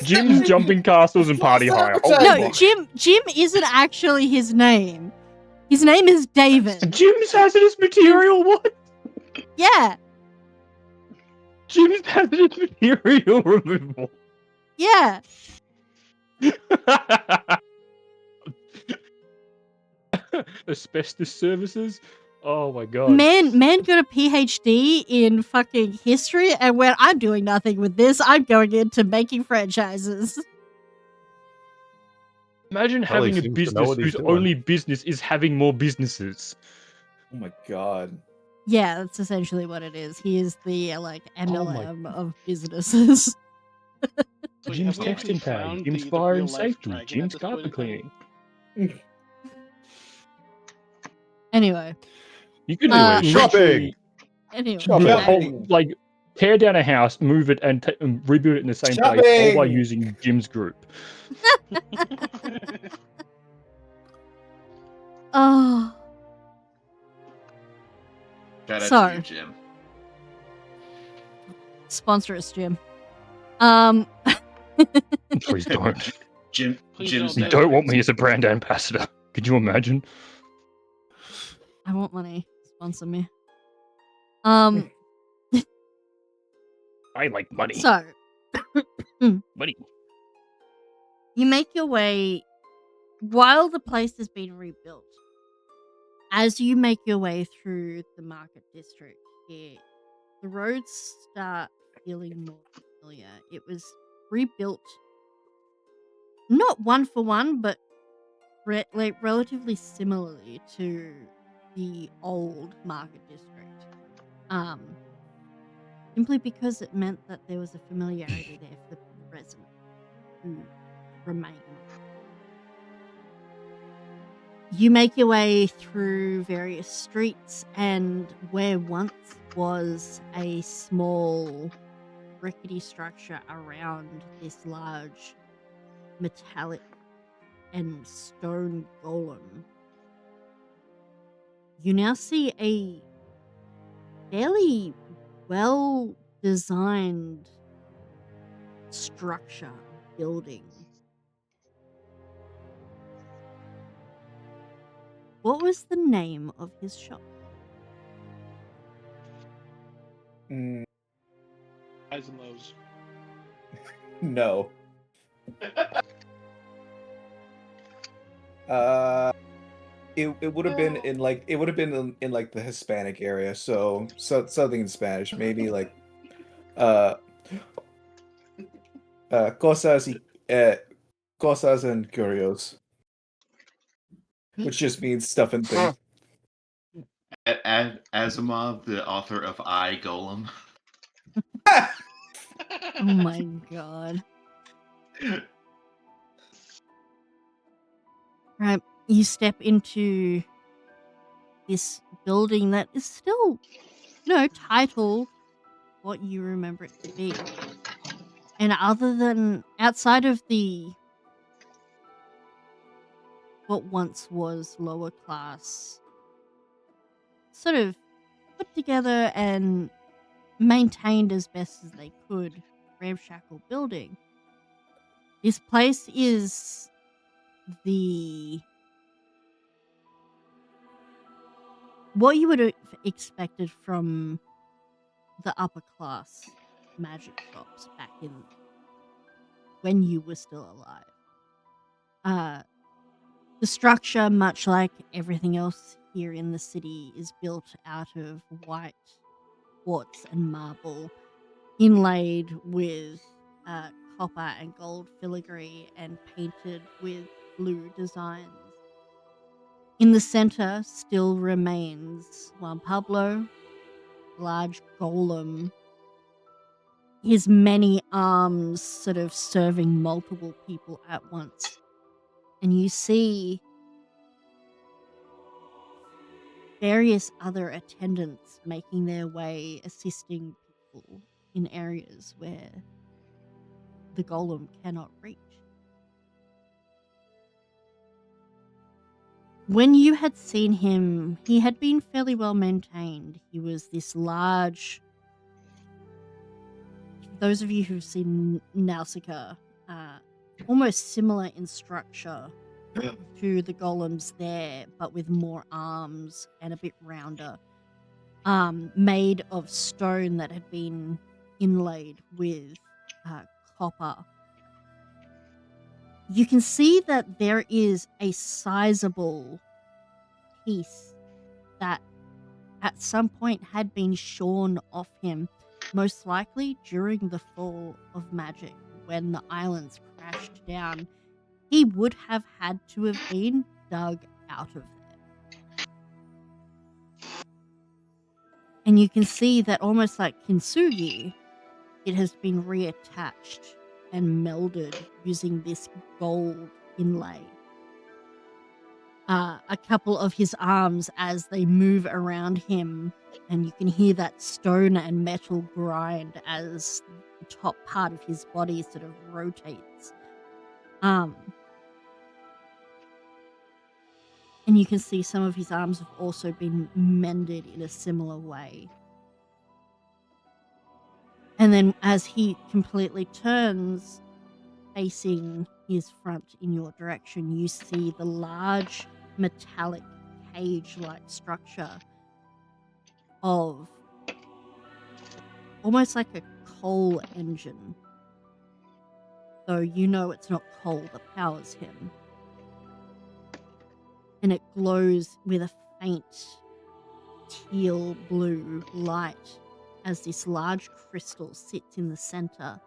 Jim's jumping castles and party False hire. advertising. No, Jim isn't actually his name. His name is David. Jim's hazardous material. What? Yeah, Jim's hazardous material removal. yeah. Asbestos services. Oh my god. Man got a PhD in fucking history and went, I'm doing nothing with this. I'm going into making franchises. Imagine Well, he having a seems to know business what he's whose doing. only business is having more businesses. Oh my god. Yeah, that's essentially what it is. He is the like Oh my- MLM of businesses. Wait, Jim's have we actually texting tag. found Jim's the fire and real-life safety. dragon at Jim's this point carpet in cleaning. Anyway. You could Anyway, shopping! Anyway. Shopping. Shopping. like tear down a house, move it, and rebuild it in the same place, all by Shopping! using Jim's group. Oh. Shout out So. to you, Jim. Sponsor us, Jim. Please don't. Jim. Please Jim's don't You next. don't want me as a brand ambassador. Could you imagine? I want money. Sponsor me. I like money. So Money. you make your way while the place has been rebuilt. As you make your way through the market district here, the roads start feeling more familiar. It was rebuilt, not one for one, but relatively similarly to the old market district. Simply because it meant that there was a familiarity there for the resident who remained. You make your way through various streets, and where once was a small rickety structure around this large metallic and stone golem, you now see a fairly well designed structure building. What was the name of his shop? Mm, Highs and lows. no. It would have been in like the Hispanic area, so something in Spanish, maybe like cosas cosas and curios, which just means stuff and things. Asimov, the author of I, Golem. Oh my god. Right, you step into this building that is still, titled what you remember it to be. And other than outside of what once was lower class, sort of put together and maintained as best as they could, ramshackle building, this place is what you would have expected from the upper class magic shops back in when you were still alive. The structure, much like everything else here in the city, is built out of white quartz and marble, inlaid with copper and gold filigree and painted with blue designs. In the center still remains Juan Pablo, large golem, his many arms sort of serving multiple people at once. And you see various other attendants making their way, assisting people in areas where the golem cannot reach. when you had seen him, he had been fairly well maintained. He was this large. Those of you who've seen Nausicaa, almost similar in structure to the golems there, but with more arms and a bit rounder. Made of stone that had been inlaid with copper. You can see that there is a sizable piece that at some point had been shorn off him, most likely during the fall of magic when the islands crashed down. He would have had to have been dug out of there. And you can see that almost like kintsugi, it has been reattached and melded using this gold inlay. A couple of his arms, as they move around him, and you can hear that stone and metal grind as the top part of his body sort of rotates. And you can see some of his arms have also been mended in a similar way. And then as he completely turns, facing his front in your direction, you see the large metallic cage-like structure of almost like a coal engine. Though you know it's not coal that powers him. And it glows with a faint teal blue light as this large crystal sits in the center,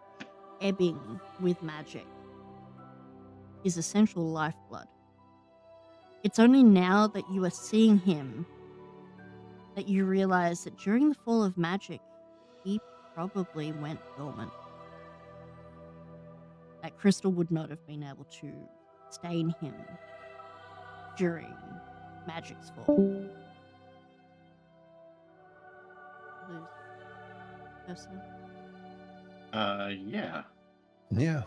ebbing with magic. His essential lifeblood. It's only now that you are seeing him that you realize that during the fall of magic, he probably went dormant. That crystal would not have been able to sustain him during magic's fall. Lose person. Yeah. Yeah.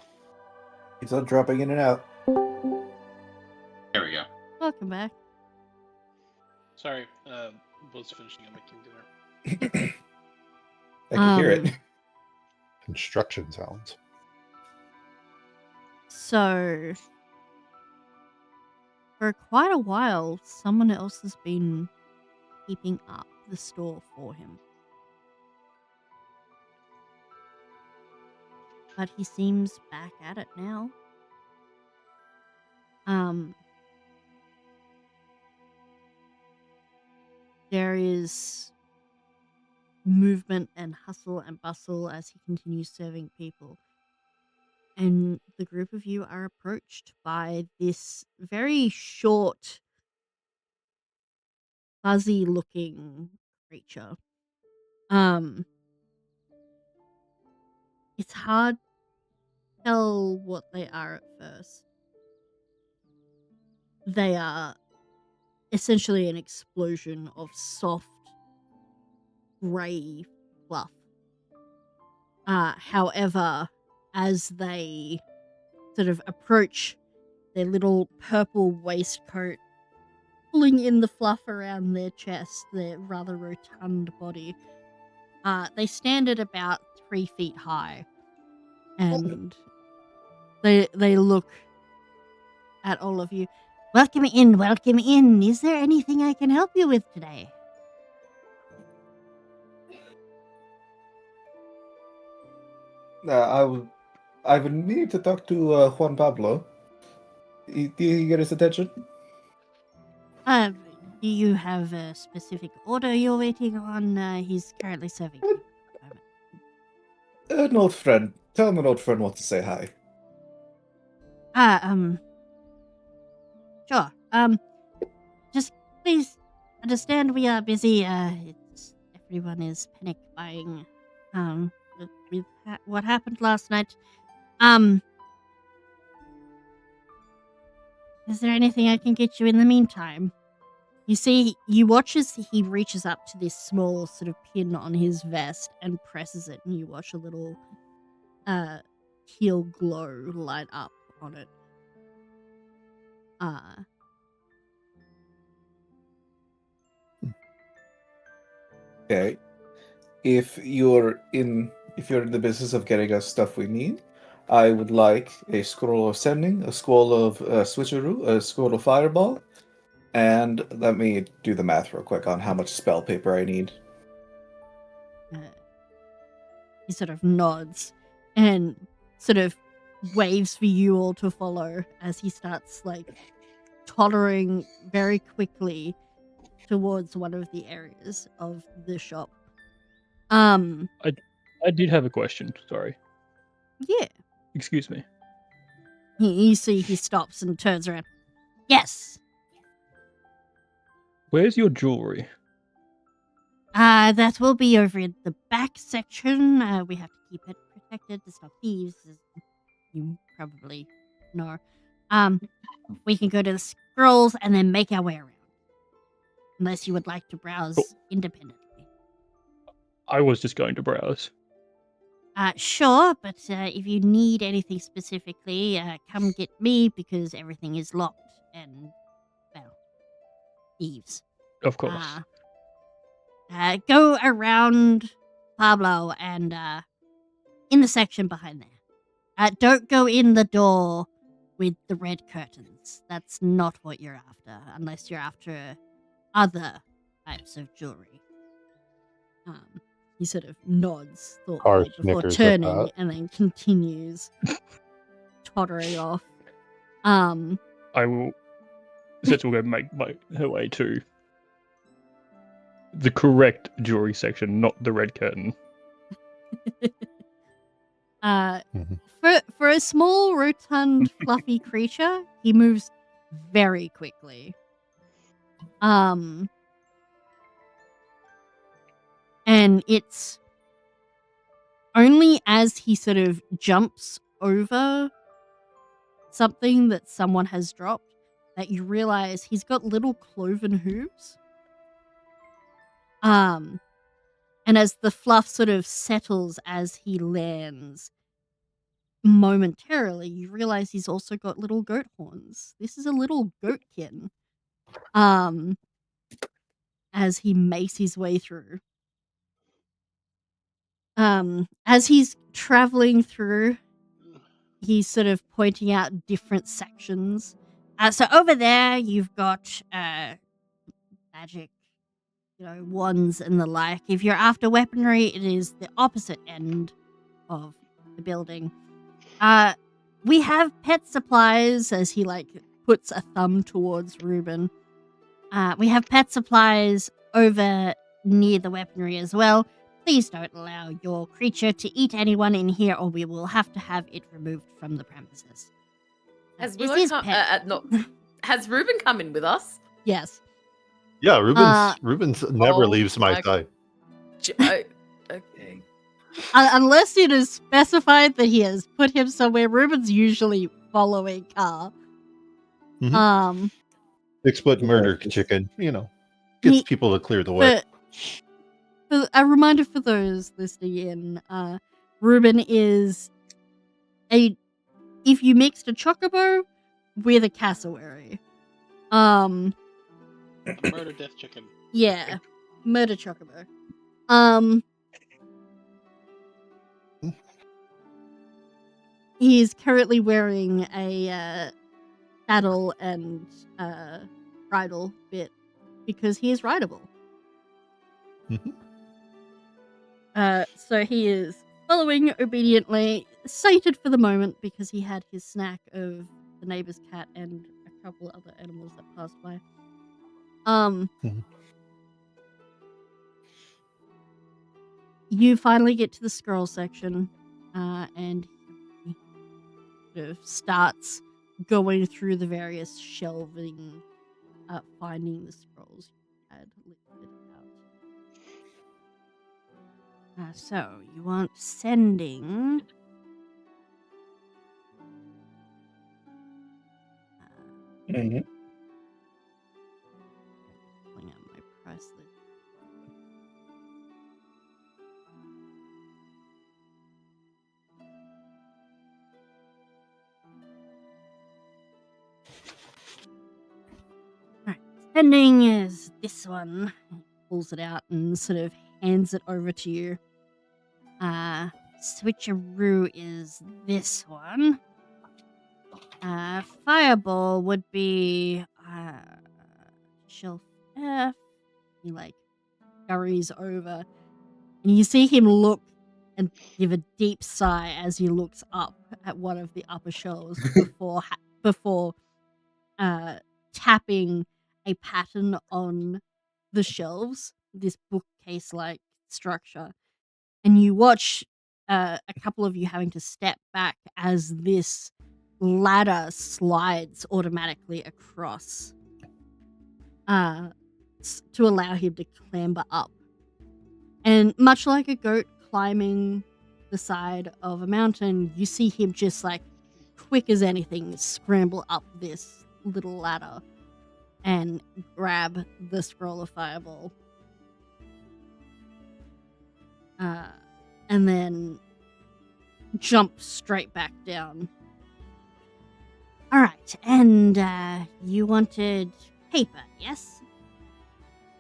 He's not dropping in and out. There we go. Welcome back. Sorry, was finishing up making dinner. I can hear it. Construction sounds. So, for quite a while, someone else has been keeping up the store for him. But he seems back at it now. There is movement and hustle and bustle as he continues serving people. And the group of you are approached by this very short, fuzzy-looking creature. It's hard to tell what they are at first. They are essentially an explosion of soft, grey fluff. However, as they sort of approach their little purple waistcoat, pulling in the fluff around their chest, their rather rotund body, they stand at about 3 feet high. And they look at all of you. Welcome in, welcome in. Is there anything I can help you with today? I would need to talk to Juan Pablo. Do you get his attention? Do you have a specific order you're waiting on? He's currently serving people at the moment. An old friend. Tell him an old friend wants to say hi. Sure. Just please understand we are busy. Everyone is panic buying. With what happened last night. Is there anything I can get you in the meantime? You see, you watch as he reaches up to this small sort of pin on his vest and presses it, and you watch a little teal glow light up on it. Okay. If you're in the business of getting us stuff we need, I would like a scroll of sending, a scroll of switcheroo, a scroll of fireball, and let me do the math real quick on how much spell paper I need. He sort of nods and sort of waves for you all to follow as he starts like tottering very quickly towards one of the areas of the shop. I did have a question. Sorry. Yeah. Excuse me. You see he stops and turns around. Yes. Where's your jewelry? That will be over in the back section. We have to keep it protected to stop thieves, as you probably know. We can go to the scrolls and then make our way around. Unless you would like to browse Cool. independently. I was just going to browse. Sure, but if you need anything specifically, come get me because everything is locked and, well, thieves. Of course. Go around Pablo and in the section behind there. Don't go in the door with the red curtains. That's not what you're after, unless you're after other types of jewelry. He sort of nods thoughtfully before snickers at turning that. and then continues tottering off. I will. Setch will go make her way to the correct jewelry section, not the red curtain. For a small, rotund, fluffy creature, he moves very quickly. And it's only as he sort of jumps over something that someone has dropped that you realize he's got little cloven hooves. And as the fluff sort of settles as he lands, momentarily you realize he's also got little goat horns. This is a little goatkin. As he makes his way through. As he's traveling through, he's sort of pointing out different sections. So over there, you've got magic, wands and the like. If you're after weaponry, it is the opposite end of the building. We have pet supplies, as he puts a thumb towards Reuben. We have pet supplies over near the weaponry as well. Please don't allow your creature to eat anyone in here, or we will have to have it removed from the premises. Has This Willow is come? pet. Has Reuben come in with us? Yes. Yeah, Reuben's never leaves my side. Okay. Unless it is specified that he has put him somewhere, Reuben's usually following Car. Mm-hmm. 6-foot murder chicken, gets people to clear the way. A reminder for those listening in, Reuben is if you mixed a chocobo with a cassowary. Murder death chicken. Yeah. Murder chocobo. He is currently wearing a saddle and bridle bit because he is rideable. Mm-hmm. So he is following obediently, sated for the moment because he had his snack of the neighbor's cat and a couple other animals that passed by. You finally get to the scroll section, and he sort of starts going through the various shelving, finding the scrolls you had listed out. So you want sending. Mm-hmm. Pulling out my price list. Alright, sending is this one. He pulls it out and sort of hands it over to you. Switcheroo is this one. Fireball would be shelf F. He like scurries over, and you see him look and give a deep sigh as he looks up at one of the upper shelves before tapping a pattern on the shelves, this bookcase-like structure, and you watch a couple of you having to step back as this ladder slides automatically across to allow him to clamber up. And much like a goat climbing the side of a mountain, you see him just like quick as anything scramble up this little ladder and grab the scroll of Fireball. And then jump straight back down. All right, and you wanted paper, yes?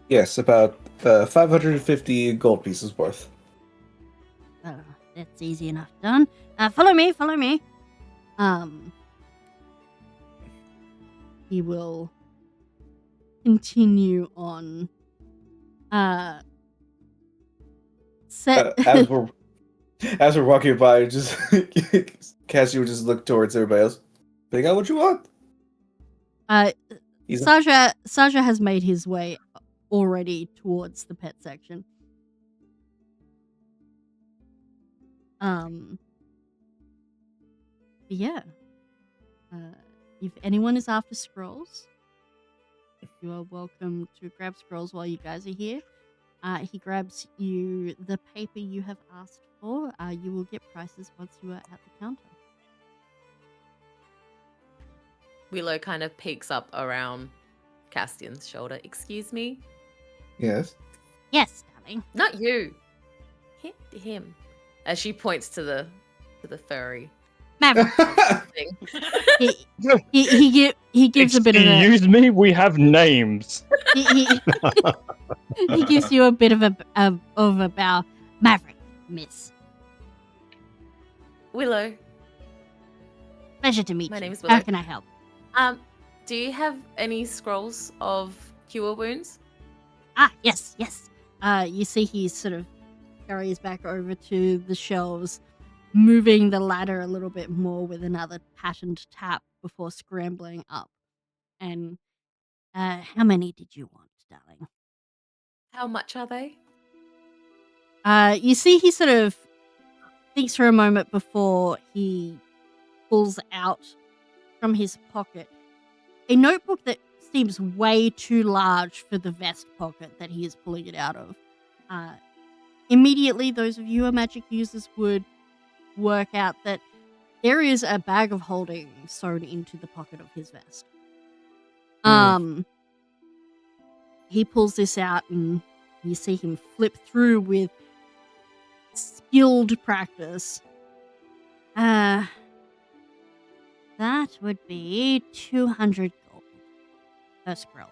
Yes, about 550 gold pieces worth. That's easy enough done. Follow me. He will continue on. As we're walking by, just Cassie would just look towards everybody else. Pick out what you want. Saja has made his way already towards the pet section. Yeah. If anyone is after scrolls, you are welcome to grab scrolls while you guys are here. He grabs you the paper you have asked for. You will get prices once you are at the counter. Willow kind of peeks up around Castian's shoulder. Excuse me? Yes. Yes, darling. Not you. Him. As she points to the furry Maverick. thing. he gives a bit of a... Excuse me, we have names. He gives you a bit of a bow. Maverick, miss. Willow. Pleasure to meet My you. name is Willow. How can I help? Do you have any scrolls of cure wounds? Yes. You see he sort of carries back over to the shelves, moving the ladder a little bit more with another patterned tap before scrambling up. And how many did you want, darling? How much are they? You see he sort of thinks for a moment before he pulls out from his pocket a notebook that seems way too large for the vest pocket that he is pulling it out of. Immediately, those of you who are magic users would work out that there is a bag of holding sewn into the pocket of his vest. He pulls this out and you see him flip through with skilled practice. That would be 200 gold per scroll.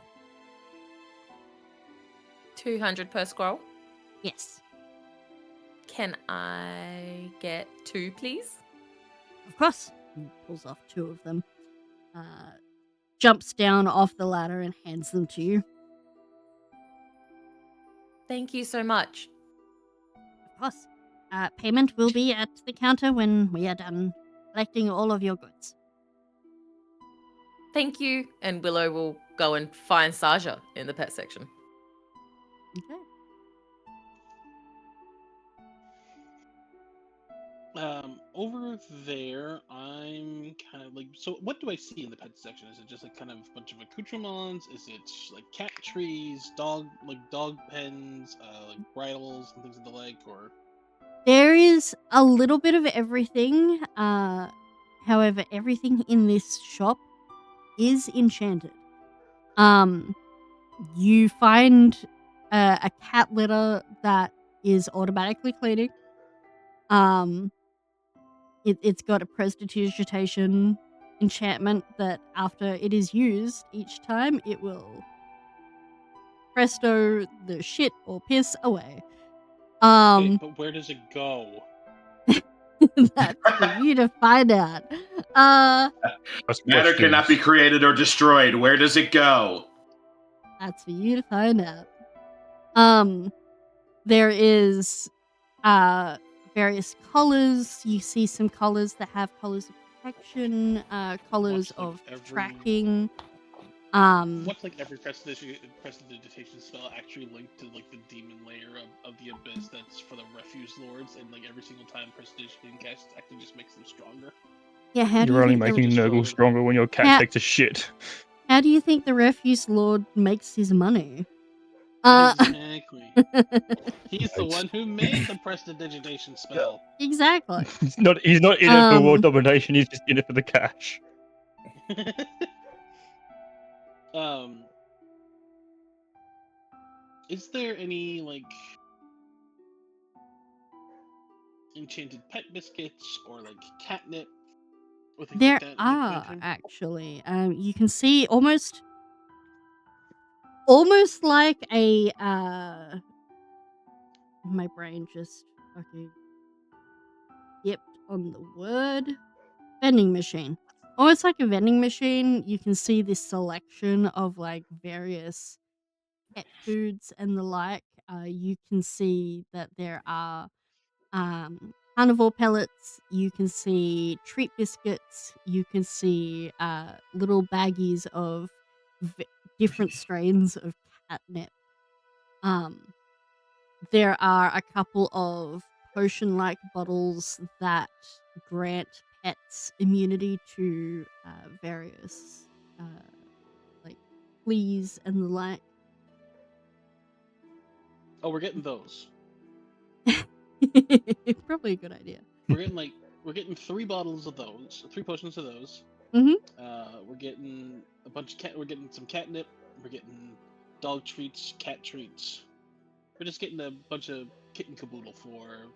200 per scroll? Yes. Can I get 2, please? Of course. He pulls off 2 of them. Jumps down off the ladder and hands them to you. Thank you so much. Of course. Payment will be at the counter when we are done collecting all of your goods. Thank you. And Willow will go and find Saja in the pet section. Okay. Over there, I'm kind of like, so what do I see in the pet section? Is it just like kind of a bunch of accoutrements? Is it like cat trees, dog pens, like bridles and things of the like, or? There is a little bit of everything. However, everything in this shop is enchanted. You find a cat litter that is automatically cleaning. It's got a prestidigitation enchantment that after it is used each time, it will presto the shit or piss away. Okay, but where does it go? That's for you to find out. Matter cannot be created or destroyed. Where does it go? That's for you to find out. There is various colors. You see some colors that have colors of protection, colors What's, like, of every- tracking. What's like every prestidigitation spell actually linked to like the demon layer of the abyss that's for the refuse lords, and like every single time prestidigitation casts actually just makes them stronger. Yeah, how do You're you only think making the, Nurgle stronger when your cat Yeah. takes a shit. how do you think the refuse lord makes his money? Exactly. He's the Right. one who made the prestidigitation spell. Exactly. He's not in it for world domination, he's just in it for the cash. Is there any like enchanted pet biscuits or like catnip or things There like that? in the are planetary? actually. You can see almost like a my brain just fucking yipped on the word vending machine. Almost like a vending machine. You can see this selection of like various pet foods and the like. You can see that there are carnivore pellets. You can see treat biscuits. You can see little baggies of different strains of catnip. There are a couple of potion-like bottles that grant pets immunity to various like fleas and the like. Oh, we're getting those. Probably a good idea. We're getting 3 bottles of those, 3 potions of those. Mhm. We're getting a bunch of cat. We're getting some catnip. We're getting dog treats, cat treats. We're just getting a bunch of kit and caboodle for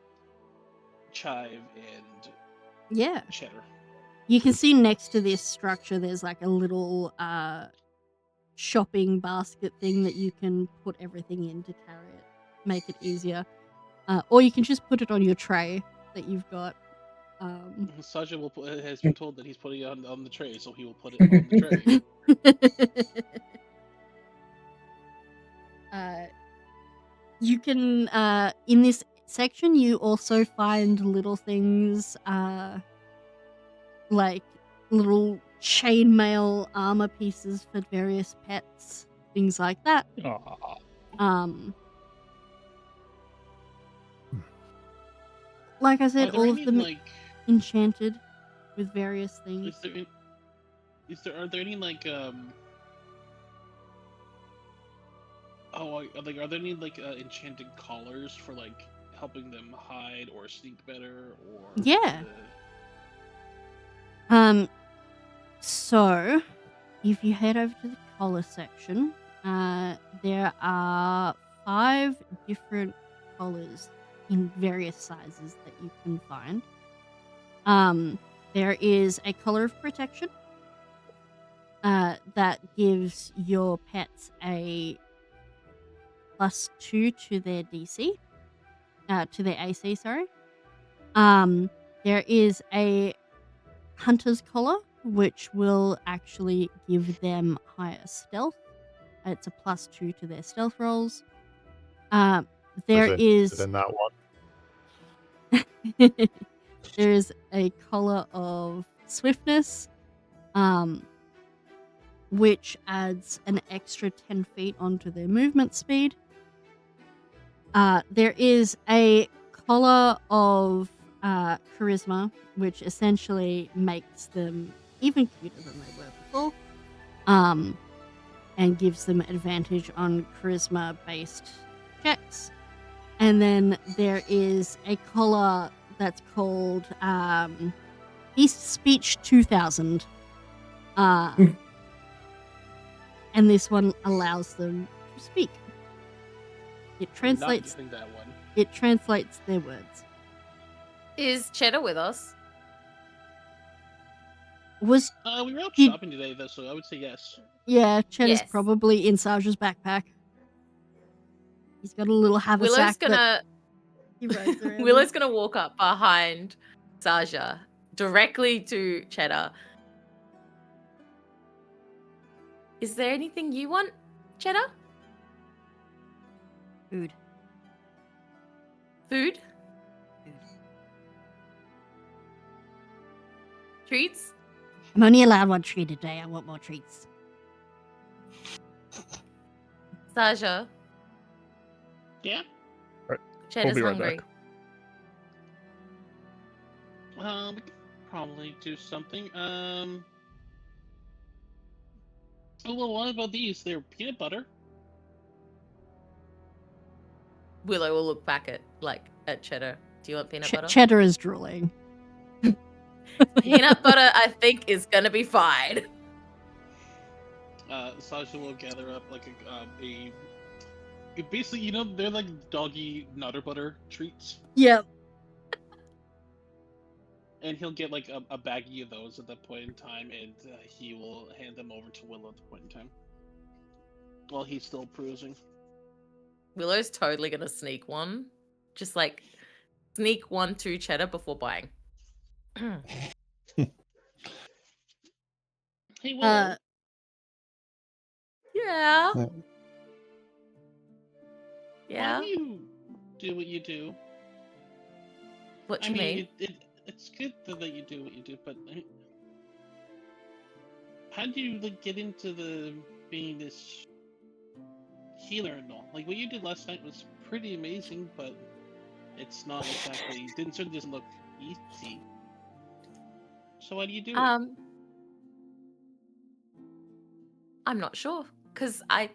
Chive and Yeah. Cheddar. You can see next to this structure there's like a little shopping basket thing that you can put everything in to carry it, make it easier. Or you can just put it on your tray that you've got. Saja has been told that he's putting it on the tray, so he will put it on the tray. You can in this section you also find little things like little chainmail armor pieces for various pets, things like that. Aww. Like I said, Are there all any, of them like, enchanted with various things. Are there any like are there any like enchanted collars for like helping them hide or sneak better or Yeah. So if you head over to the collar section, there are 5 different collars in various sizes that you can find. There is a collar of protection that gives your pets a +2 to their DC, to their AC, sorry. There is a hunter's collar, which will actually give them higher stealth. It's a +2 to their stealth rolls. There is in that one. there is a collar of swiftness, which adds an extra 10 feet onto their movement speed. There is a collar of charisma, which essentially makes them even cuter than they were before, and gives them advantage on charisma-based checks. And then there is a collar that's called Beast Speech 2000. And this one allows them to speak. It translates. Not using that one. It translates their words. Is Cheddar with us? Was We were out shopping today, though, so I would say yes. Yeah, Cheddar's Yes. probably in Saja's backpack. He's got a little haversack. Willow's gonna He runs around. Willow's gonna walk up behind Saja, directly to Cheddar. Is there anything you want, Cheddar? Food. Food? Food. Treats? I'm only allowed one treat a day. I want more treats. Saja, Yeah. Cheddar's be right hungry. back. We could probably do something. Oh well, what about these? They're peanut butter. Willow will look back at Cheddar. Do you want peanut butter? Cheddar is drooling. Peanut butter, I think, is gonna be fine. Sasha will gather up like basically, you know, they're like doggy Nutter Butter treats, Yep. and he'll get like a baggie of those at that point in time, and he will hand them over to Willow at the point in time while he's still perusing. Willow's totally gonna sneak one. Just like sneak one to Cheddar before buying. Hey, Willow. Yeah. Yeah. Yeah. Why do you do what you do? What do I you mean, mean? it's good that you do what you do, but how do you like get into the being this healer and all? Like what you did last night was pretty amazing, but it's not exactly certainly doesn't look easy. So why do you do it? I'm not sure, because I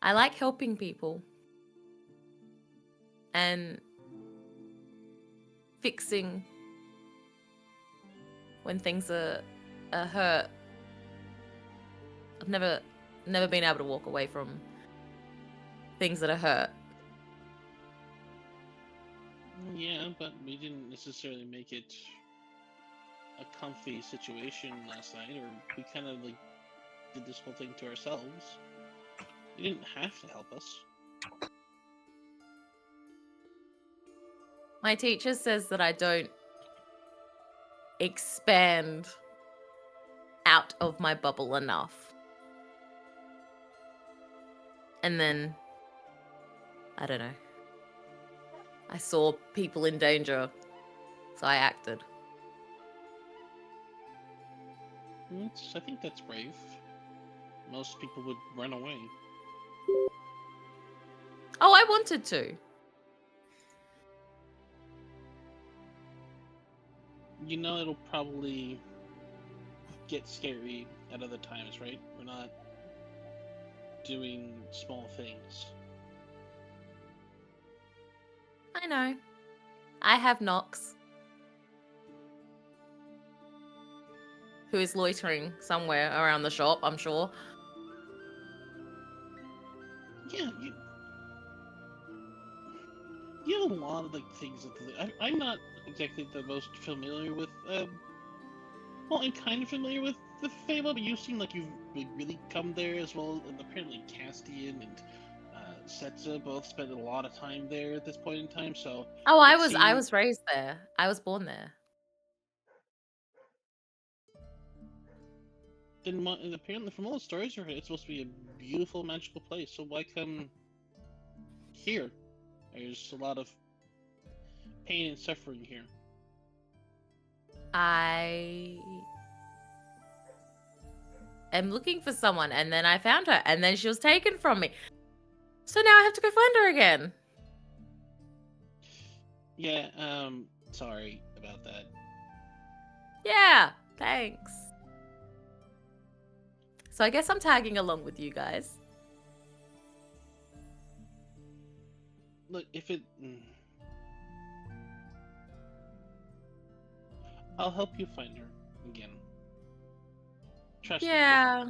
like helping people and fixing when things are hurt. I've never been able to walk away from things that are hurt. Yeah, but we didn't necessarily make it a comfy situation last night, or we kind of like did this whole thing to ourselves. You didn't have to help us. My teacher says that I don't expand out of my bubble enough. And then, I don't know. I saw people in danger, so I acted. I think that's brave. Most people would run away. Oh, I wanted to. You know, it'll probably get scary at other times, right? We're not doing small things. I know. I have Nox, who is loitering somewhere around the shop, I'm sure. Yeah, you have a lot of like things that I'm not exactly the most familiar with. Well, I'm kind of familiar with the Fable, but you seem like you've really come there as well. And apparently, Castian and Setza both spent a lot of time there at this point in time. So Oh, I seemed- was raised there. I was born there. then apparently, from all the stories you heard, it's supposed to be a beautiful, magical place. So why come here? There's a lot of pain and suffering here. I am looking for someone, and then I found her, and then she was taken from me. So now I have to go find her again. Yeah, sorry about that. Yeah, thanks. So I guess I'm tagging along with you guys. Look, if it... I'll help you find her again. Trust me. Yeah,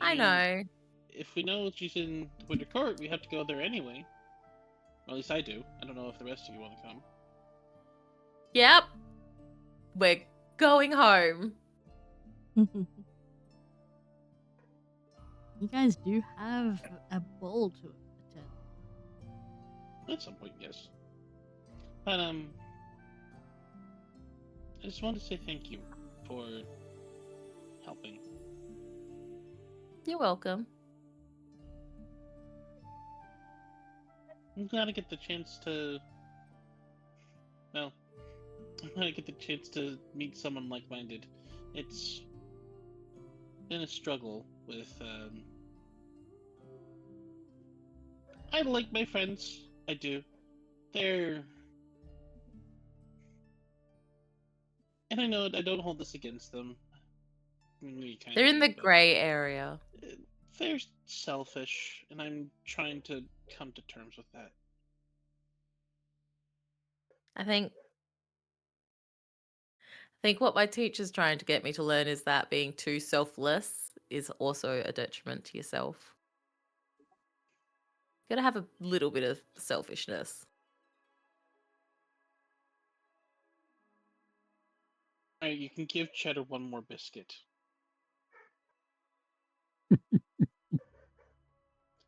I mean, know. If we know she's in the Winter Court, we have to go there anyway. Or at least I do. I don't know if the rest of you want to come. Yep. We're going home. You guys do have a ball to attend. At some point, yes. But I just wanted to say thank you for helping. You're welcome. I'm glad I get the chance to. Well, I'm glad I get the chance to meet someone like-minded. It's been a struggle with. I like my friends. I do. They're. And I know I don't hold this against them. We kinda They're in the do, but grey area. they're selfish, and I'm trying to come to terms with that. I think what my teacher's trying to get me to learn is that being too selfless is also a detriment to yourself. You gotta have a little bit of selfishness. Alright, you can give Cheddar one more biscuit.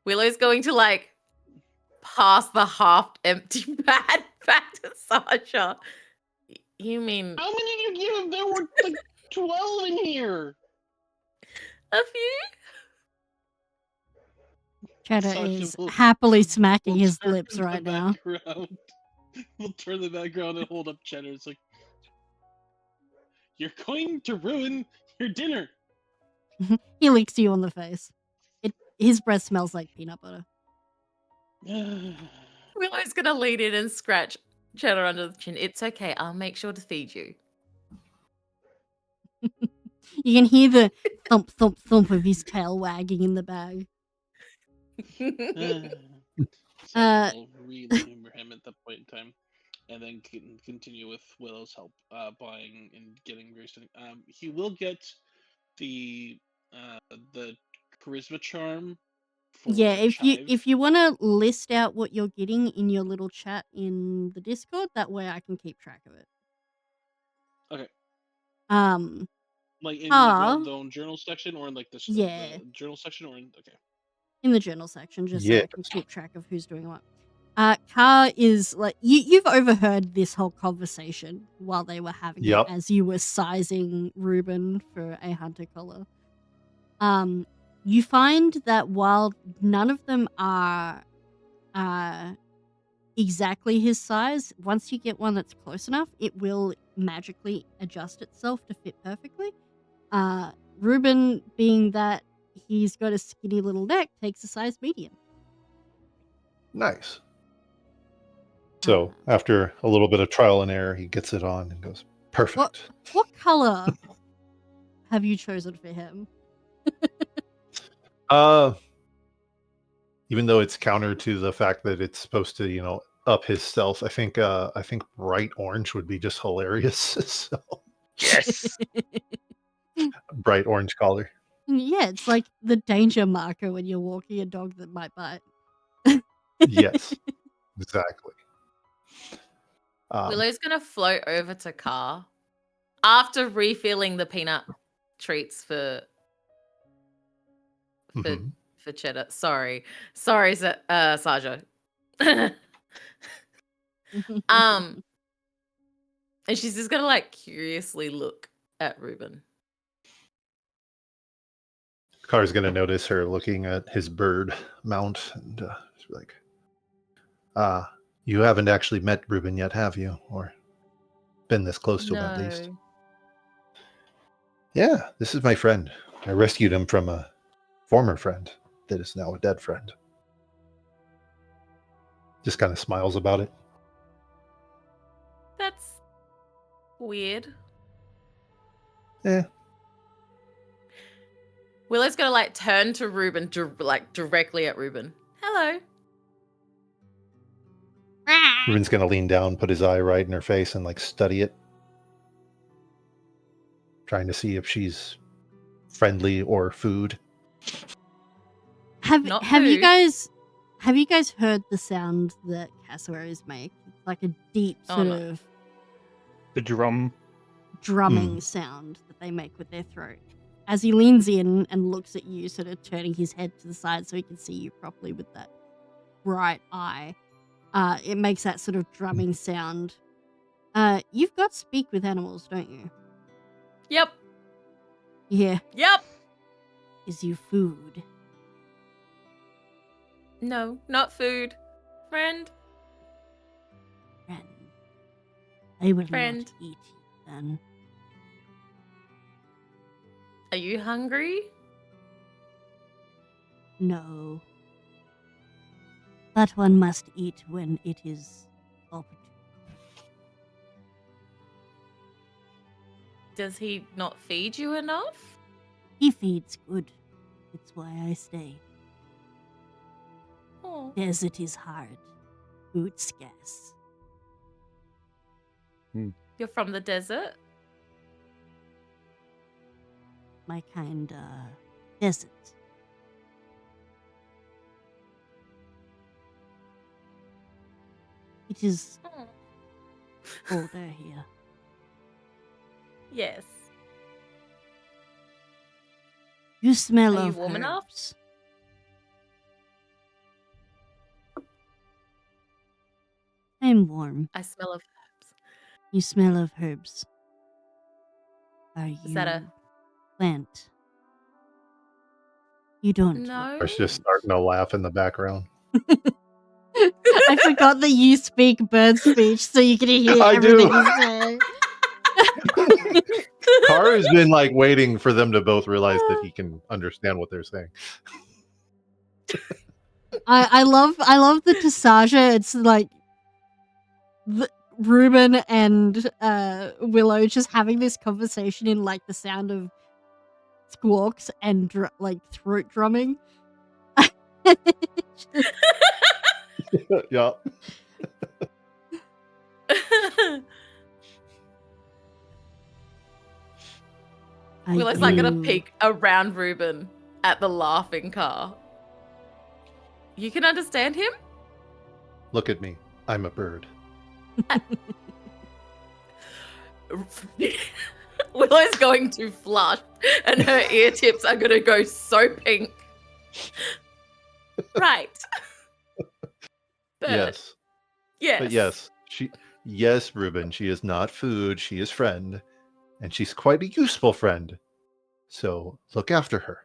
Willow's going to like pass the half empty pad back to Sasha. You mean How many did you give him? There were like 12 in here! a few? Cheddar Sasha is will- happily smacking We'll his turn lips the right now. background. We'll turn the background and hold up Cheddar. It's like, you're going to ruin your dinner. He licks you on the face. His breath smells like peanut butter. Willow's gonna lean in and scratch Cheddar under the chin. It's okay. I'll make sure to feed you. You can hear the thump, thump, thump of his tail wagging in the bag. Sasha will really humor him at that point in time, and then continue with Willow's help, buying and getting various. He will get the charisma charm. For Yeah, Chive. if you want to list out what you're getting in your little chat in the Discord, that way I can keep track of it. Okay. Like in the own journal section, or in like the journal section, or in in the journal section, just so Yeah. I can keep track of who's doing what. Car is like you've overheard this whole conversation while they were having it as you were sizing Reuben for a hunter collar. You find that while none of them are exactly his size, once you get one that's close enough, it will magically adjust itself to fit perfectly. Reuben, being that he's got a skinny little neck, takes a size medium. Nice. So after a little bit of trial and error, he gets it on and goes, perfect. What color have you chosen for him? Even though it's counter to the fact that it's supposed to, up his stealth, I think bright orange would be just hilarious. So Yes. bright orange collar. Yeah, it's like the danger marker when you're walking a dog that might bite. Yes, exactly. Willow's gonna float over to Car after refilling the peanut treats for Cheddar. Sorry, Saja. And she's just gonna like curiously look at Reuben. Car's gonna notice her looking at his bird mount and she's like, you haven't actually met Reuben yet, have you? Or been this close to him at least? Yeah, this is my friend. I rescued him from a former friend that is now a dead friend. Just kind of smiles about it. That's weird. Yeah. Willow's gonna like turn to Reuben, directly at Reuben. Hello. Reuben's gonna lean down, put his eye right in her face, and like study it, trying to see if she's friendly or food. Have you guys heard the sound that cassowaries make? It's like a deep sort of the drumming sound that they make with their throat. as he leans in and looks at you, sort of turning his head to the side so he can see you properly with that bright eye, it makes that sort of drumming sound. You've got speak with animals, don't you? Yep. Yeah. Yep. Is you food? No, not food. Friend. Friend. I will Friend. not eat you then. Are you hungry? No. But one must eat when it is opportune. Does he not feed you enough? He feeds good. It's why I stay. Oh. Desert is hard. Food scarce. You're from the desert? My kind, desert. It is Oh. colder here. Yes. You smell Are you of warm enough? herbs. I'm warm. I smell of herbs. You smell of herbs. Are you Is that a plant? You don't. no? I was just starting to laugh in the background. I forgot that you speak bird speech, so you can hear I everything do. you say. Kara's been like waiting for them to both realize that he can understand what they're saying. I love the Tassaja. It's like Ruben and Willow just having this conversation in like the sound of squawks and like throat drumming. Just- Yeah. Willow's like gonna do. peek around Ruben at the laughing car. You can understand him? Look at me. I'm a bird. Willow's going to flush and her ear tips are gonna go so pink. Right. Bird. Yes. Yes. But yes, Ruben, she is not food, she is friend, and she's quite a useful friend. So look after her.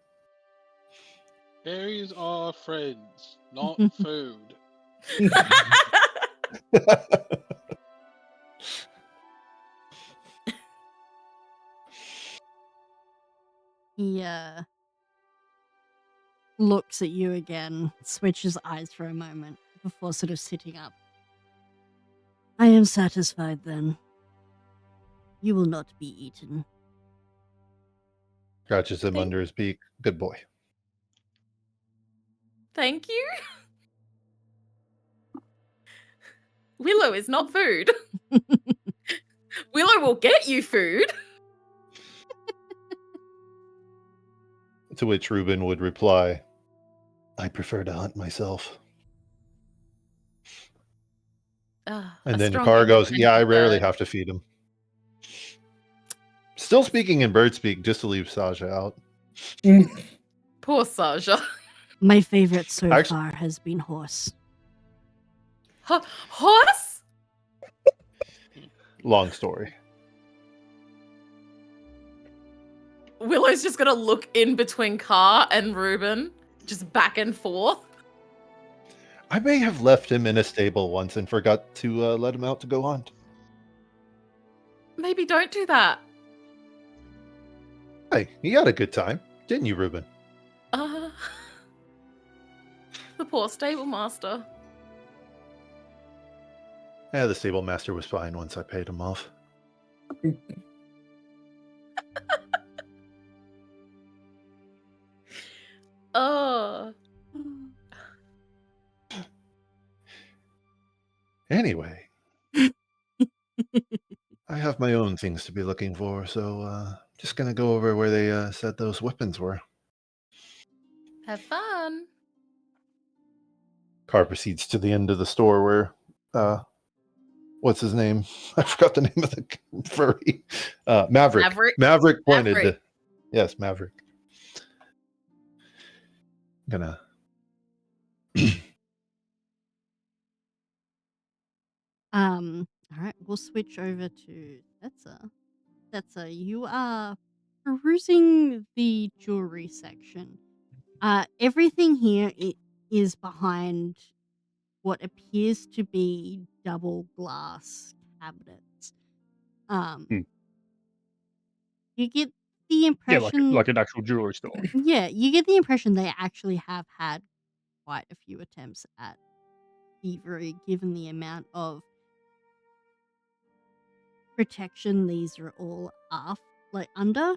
Berries are friends, not food. He looks at you again, switches eyes for a moment before sort of sitting up. I am satisfied then. You will not be eaten. Scratches him under his beak. Good boy. Thank you. Willow is not food. Willow will get you food. To which Ruben would reply, I prefer to hunt myself. And then Kara goes, yeah, I rarely have to feed him. Still speaking in bird speak, just to leave Saja out. Poor Saja. My favorite so far has been horse. Horse? Long story. Willow's just gonna look in between Car and Ruben, just back and forth. I may have left him in a stable once and forgot to let him out to go hunt. Maybe don't do that. Hey, you had a good time, didn't you, Ruben? The poor stable master. Yeah, the stable master was fine once I paid him off. Oh. Anyway, I have my own things to be looking for, so just gonna go over where they said those weapons were. Have fun. Car proceeds to the end of the store where, what's his name? I forgot the name of the furry. Maverick. Maverick pointed. Maverick. Yes, Maverick. Gonna. All right, we'll switch over to Setsa. Setsa, you are perusing the jewelry section. Everything here is behind what appears to be double glass cabinets. Hmm. You get the Yeah, impression, like an actual jewelry store. yeah, you get the impression they actually have had quite a few attempts at thievery, given the amount of protection these are all under.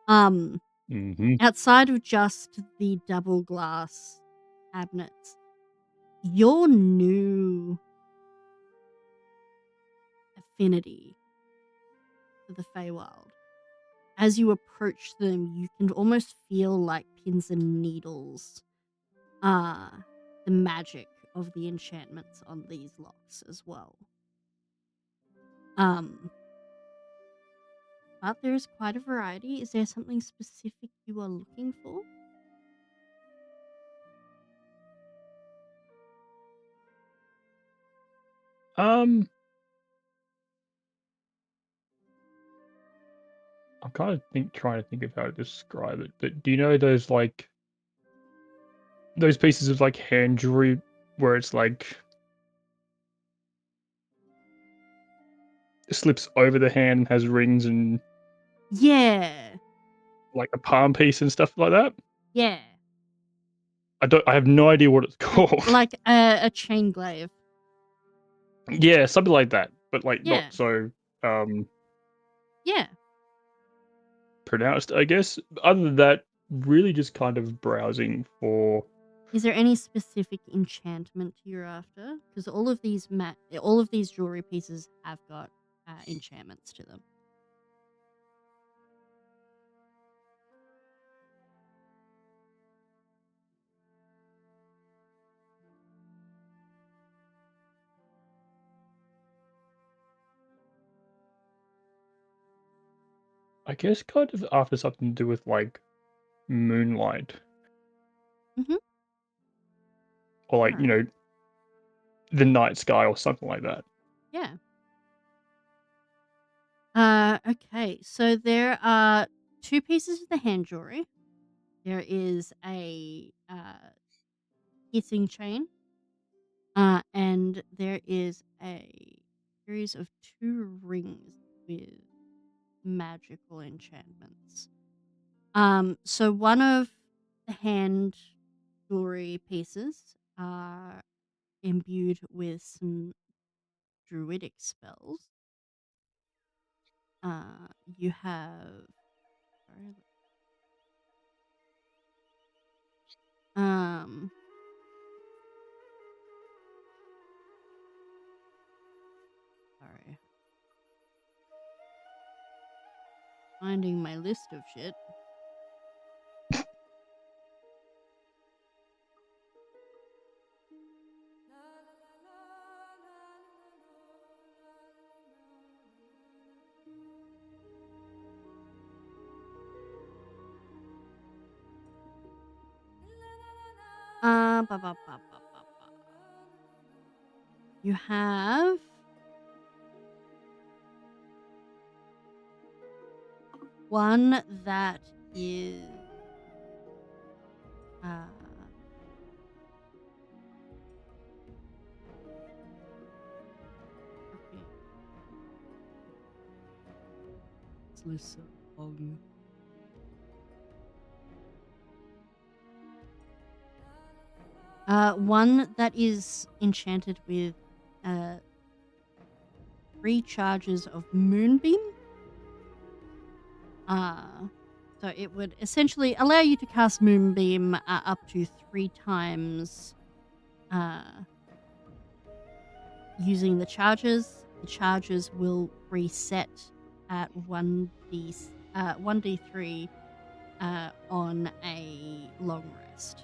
Mm-hmm. Outside of just the double glass cabinets, your new affinity for the Feywild, as you approach them, you can almost feel like pins and needles. The magic of the enchantments on these locks as well. But there is quite a variety. Is there something specific you are looking for? I'm kind of trying to think of how to describe it, but do you know those those pieces of hand jewelry where it's it slips over the hand and has rings and Yeah. a palm piece and stuff like that? Yeah. I have no idea what it's called. Like a chain glaive. Yeah, something like that, but Yeah. not so Yeah. pronounced, I guess. Other than that, really just kind of browsing for. Is there any specific enchantment you're after? Because all of these jewelry pieces have got enchantments to them. I guess kind of after something to do with moonlight. Mhm. Or Alright. the night sky or something like that. Yeah. Okay, so there are two pieces of the hand jewelry. There is a kissing chain, and there is a series of two rings with magical enchantments. So one of the hand jewelry pieces are imbued with some druidic spells. You have sorry. Finding my list of shit. You have one that is okay. Let's listen. One that is enchanted with 3 charges of moonbeam. So it would essentially allow you to cast moonbeam up to 3 times using the charges. The charges will reset at 1d3 on a long rest.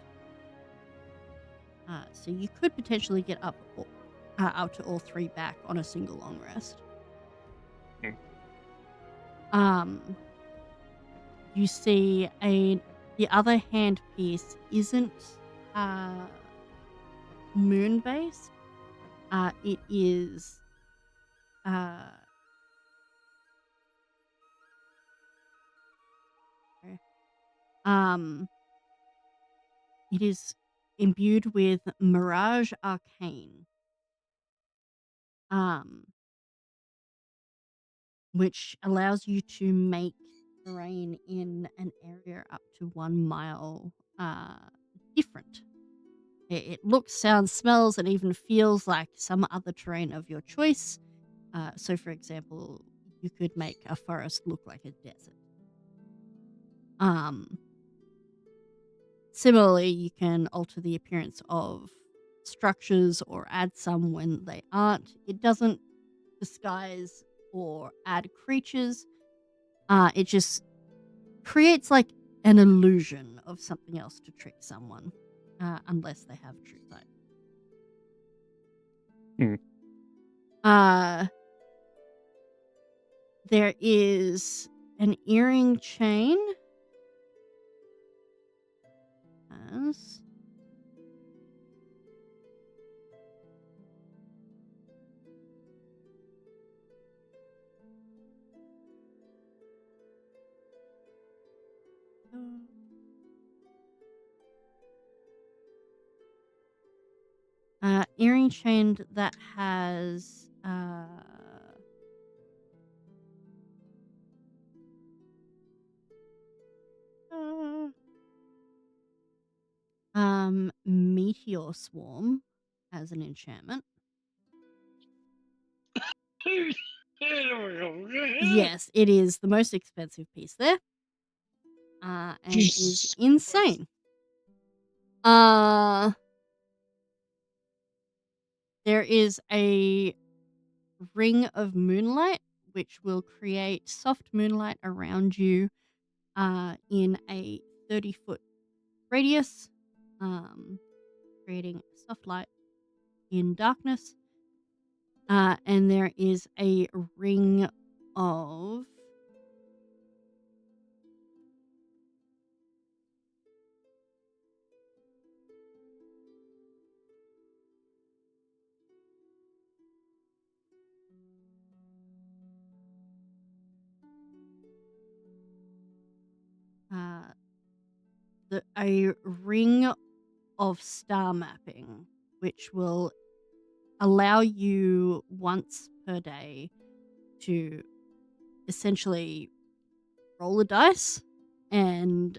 So you could potentially get up to all 3 back on a single long rest. you see the other handpiece isn't moon based. It is it is imbued with Mirage Arcane, which allows you to make terrain in an area up to 1 mile different. It looks, sounds, smells, and even feels like some other terrain of your choice. So, for example, you could make a forest look like a desert. Similarly, you can alter the appearance of structures or add some when they aren't. It doesn't disguise or add creatures. It just creates like an illusion of something else to trick someone, unless they have true sight. There is an earring chain. Yes. Earring chain that has Meteor Swarm as an enchantment. Yes, it is the most expensive piece there. And is insane. There is a ring of moonlight, which will create soft moonlight around you in a 30-foot radius, creating soft light in darkness. And there is a ring of a ring of star mapping, which will allow you once per day to essentially roll a dice, and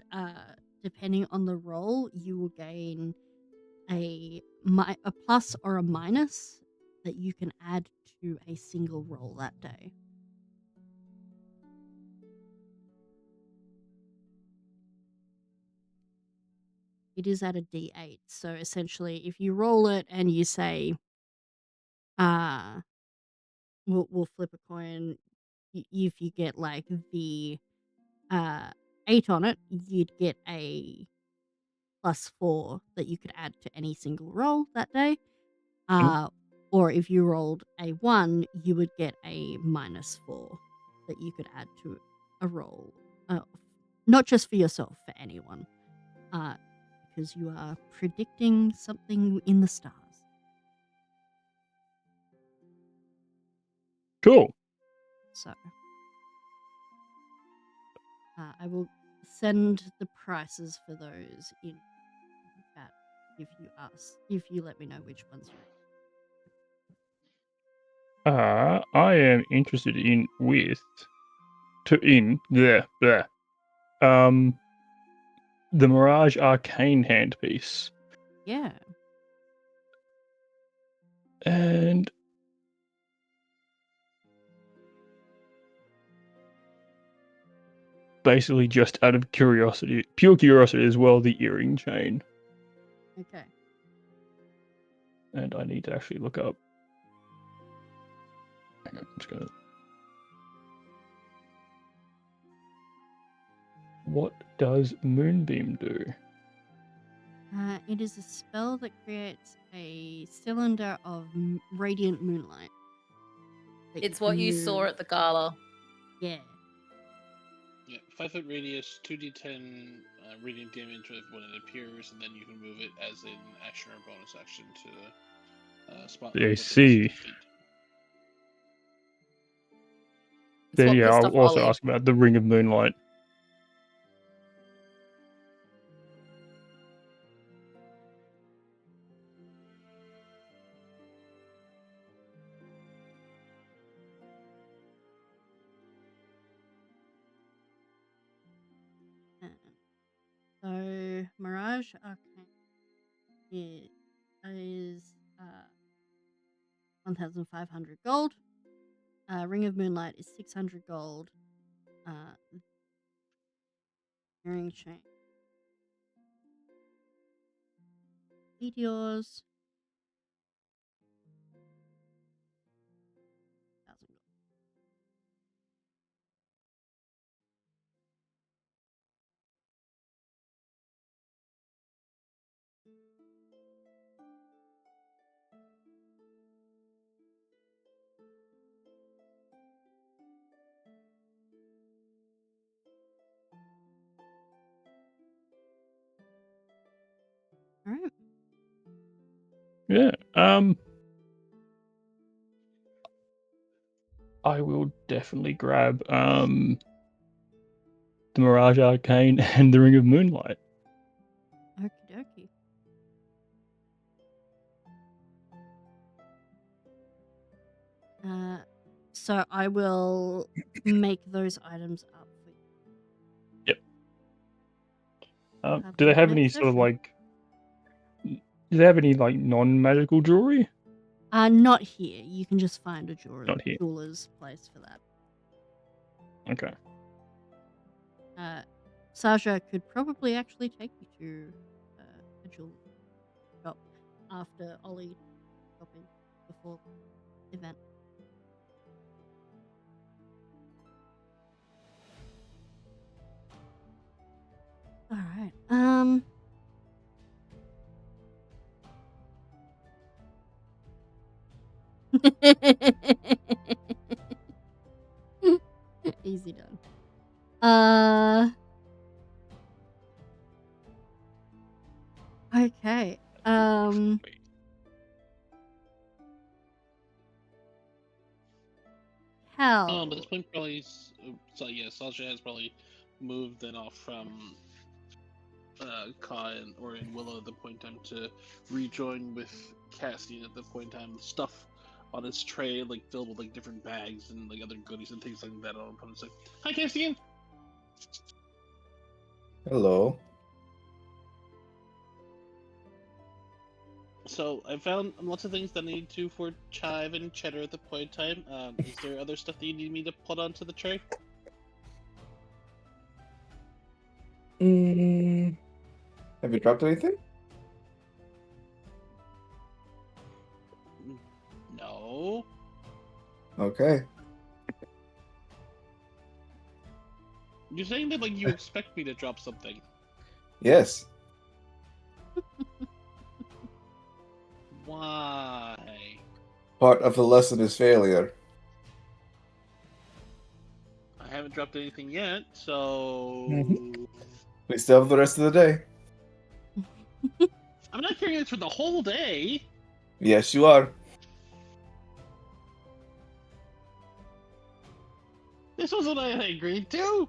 depending on the roll, you will gain a plus or a minus that you can add to a single roll that day. It is at a D8, so essentially, if you roll it and you say, we'll flip a coin. If you get like the 8 on it, you'd get a +4 that you could add to any single roll that day. Or if you rolled a 1, you would get a -4 that you could add to a roll. Not just for yourself, for anyone. Because you are predicting something in the stars. Cool. So, I will send the prices for those in chat if you let me know which ones you I am interested in the Mirage Arcane handpiece. Yeah. And basically just out of curiosity, pure curiosity as well, the earring chain. Okay. And I need to actually look up. Hang on, I'm just gonna. What does Moonbeam do? It is a spell that creates a cylinder of radiant moonlight. It's what you saw at the gala. Yeah. Yeah, 5-foot radius, 2d10 radiant damage when it appears, and then you can move it as an action or bonus action to spot I within see. 60 feet. It's Then what yeah, pissed I'll off also Ollie. ask about the Ring of Moonlight. So Mirage Arcane is 1,500 gold. Ring of Moonlight is 600 gold. Carrion Shade. Meteors. 1,000 gold. All right. Yeah. I will definitely grab the Mirage Arcane and the Ring of Moonlight. Okie dokie. So I will make those items up for you. Do they have any next sort of session. like? Do they have any like non-magical jewelry? Not here. You can just find a Not here. jeweler's place for that. Okay. Sasha could probably actually take you to a jewel shop after Ollie shopping before event. All right. Easy done. Okay. Hell. But this point probably, so yeah, Sasha has probably moved then off from Kai or in Willow at the point in time to rejoin with Cassian at the point in time. Stuff on his tray, like filled with like different bags and like other goodies and things like that. On opponent's like, "Hi, Cassian." Hello. So I found lots of things that I need to for Chive and Cheddar at the point in time. Is there other stuff that you need me to put onto the tray? Have you dropped anything? No. Okay. You're saying that like you expect me to drop something. Yes. Why? Part of the lesson is failure. I haven't dropped anything yet, so We still have the rest of the day. I'm not carrying this for the whole day. Yes, you are. This wasn't what I agreed to.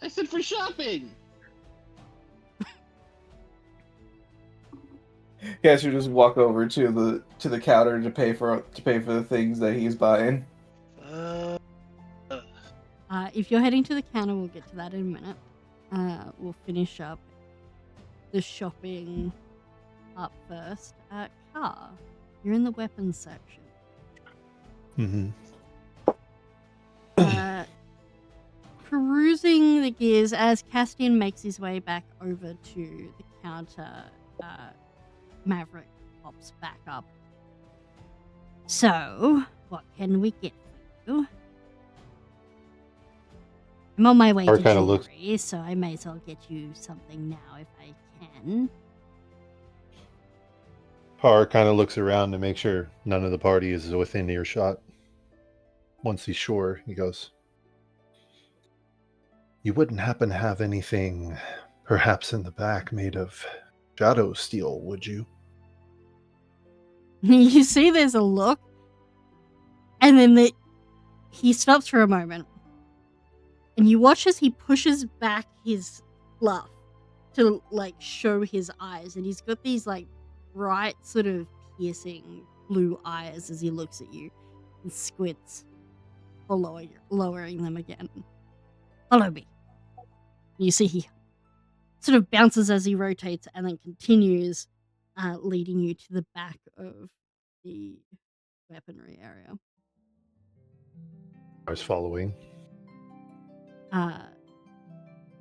I said for shopping. Yes, you just walk over to the counter to pay for the things that he's buying. If you're heading to the counter, we'll get to that in a minute. We'll finish up the shopping up first. Car, you're in the weapons section. Perusing the gears as Castian makes his way back over to the counter, Maverick pops back up. So, what can we get for you? I'm on my way to jewelry, so I may as well get you something now if I can. Par kind of looks around to make sure none of the party is within earshot. once he's sure, he goes, "You wouldn't happen to have anything, perhaps in the back, made of shadow steel, would you?" You see there's a look, and then he stops for a moment, and you watch as he pushes back his fluff to, like, show his eyes, and he's got these, like, bright, sort of piercing blue eyes as he looks at you and squints, lowering them again. "Follow me." You see he sort of bounces as he rotates and then continues, leading you to the back of the weaponry area. I was following.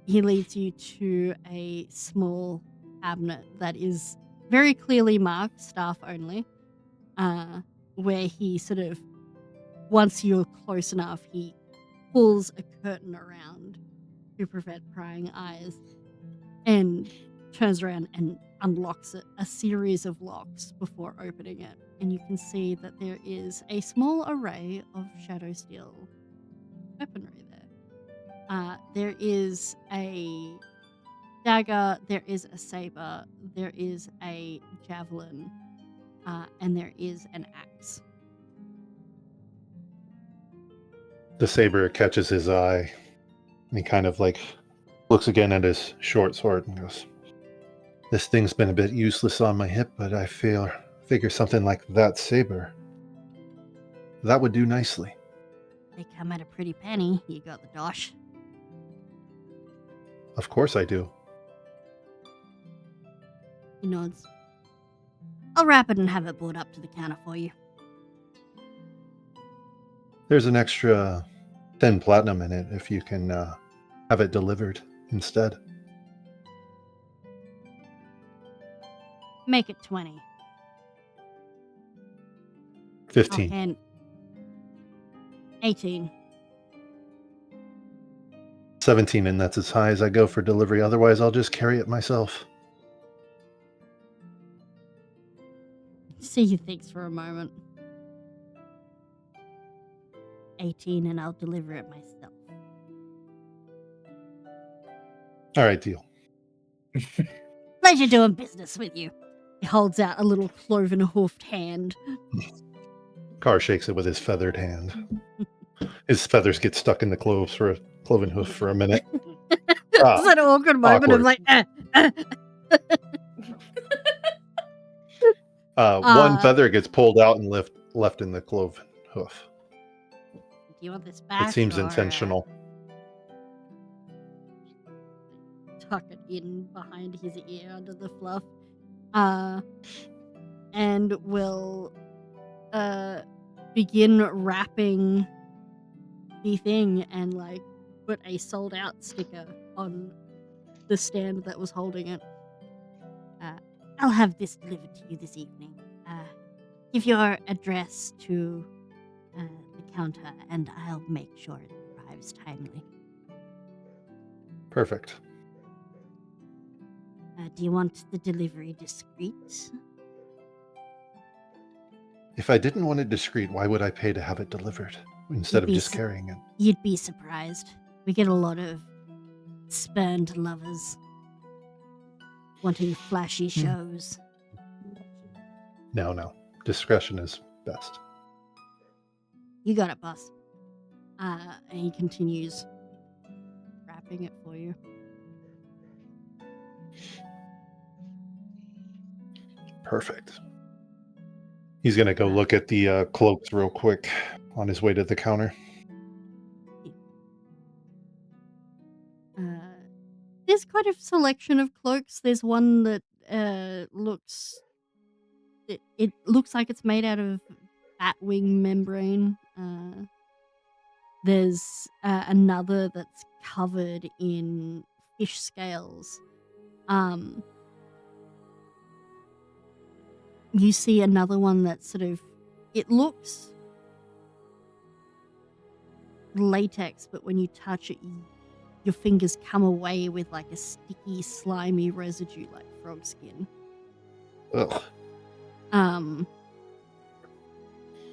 He leads you to a small cabinet that is very clearly marked staff only, where he sort of, once you're close enough, he pulls a curtain around to prevent prying eyes and turns around and unlocks a series of locks before opening it. And you can see that there is a small array of shadow steel weaponry there. There is a dagger, there is a saber, there is a javelin, and there is an axe. The saber catches his eye, and he kind of like looks again at his short sword and goes, "This thing's been a bit useless on my hip, but I figure something like that saber, that would do nicely." They come at a pretty penny. You got the dosh. "Of course I do." He nods. "I'll wrap it and have it brought up to the counter for you." "There's an extra 10 platinum in it if you can have it delivered instead." Make it 20. 15. And 18. 17, and that's as high as I go for delivery. Otherwise, I'll just carry it myself. See, he thinks for a moment. 18, and I'll deliver it myself. All right, deal. Pleasure doing business with you. He holds out a little cloven hoofed hand. Carr shakes it with his feathered hand. His feathers get stuck in the cloven hoof for a minute. It's that awkward moment of like, One feather gets pulled out and left in the cloven hoof. Do you want this back? It seems or, intentional. Tuck it in behind his ear under the fluff. And will begin wrapping the thing and like put a sold out sticker on the stand that was holding it. I'll have this delivered to you this evening. Give your address to the counter and I'll make sure it arrives timely. Perfect. Do you want the delivery discreet? If I didn't want it discreet, why would I pay to have it delivered instead of just carrying it? You'd be surprised. We get a lot of spurned lovers wanting flashy shows. No. Discretion is best. You got it, boss. And he continues wrapping it for you. Perfect. He's going to go look at the cloaks real quick on his way to the counter. There's quite a selection of cloaks. There's one that looks... It looks like it's made out of batwing membrane. There's another that's covered in fish scales. You see another one that's sort of... It looks latex, but when you touch it, your fingers come away with like a sticky, slimy residue like frog skin. Ugh.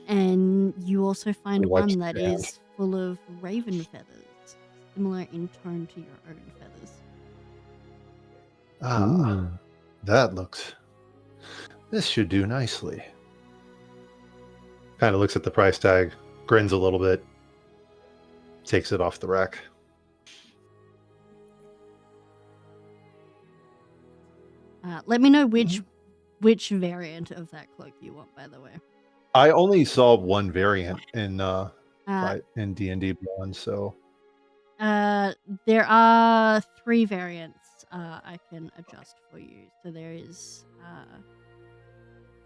And you you also find Wipes one that his hand. is full of raven feathers, similar in tone to your own feathers. Ah, that looks. This should do nicely. Kind of looks at the price tag, grins a little bit, takes it off the rack. Let me know which variant of that cloak you want, by the way. I only saw one variant in Uh, D&D Beyond, so there are 3 variants I can adjust for you. So there is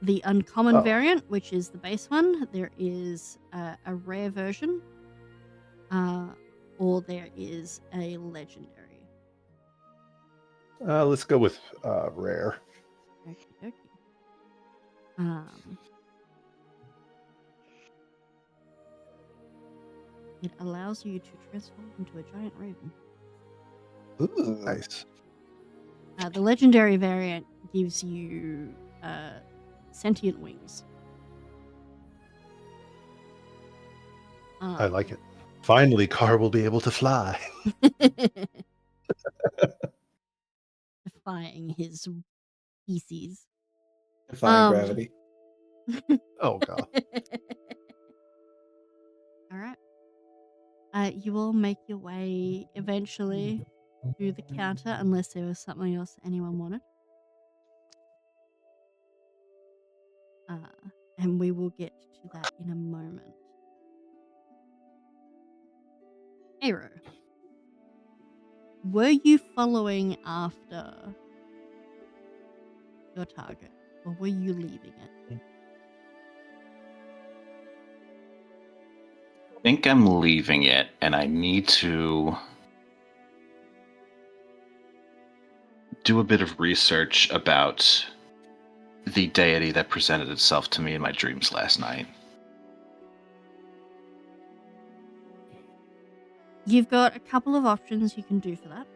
the uncommon Oh. variant, which is the base one. There is a rare version, or there is a legendary. let's go with rare. Okie dokie. It allows you to transform into a giant raven. Ooh. Nice. The legendary variant gives you sentient wings. I like it. Finally, Car will be able to fly. Defying his species. Defying gravity. Oh, God. All right. You will make your way eventually to the counter, unless there was something else anyone wanted. And we will get to that in a moment. Aero, were you following after your target, or were you leaving it? I think I'm leaving it, and I need to do a bit of research about the deity that presented itself to me in my dreams last night. You've got a couple of options you can do for that.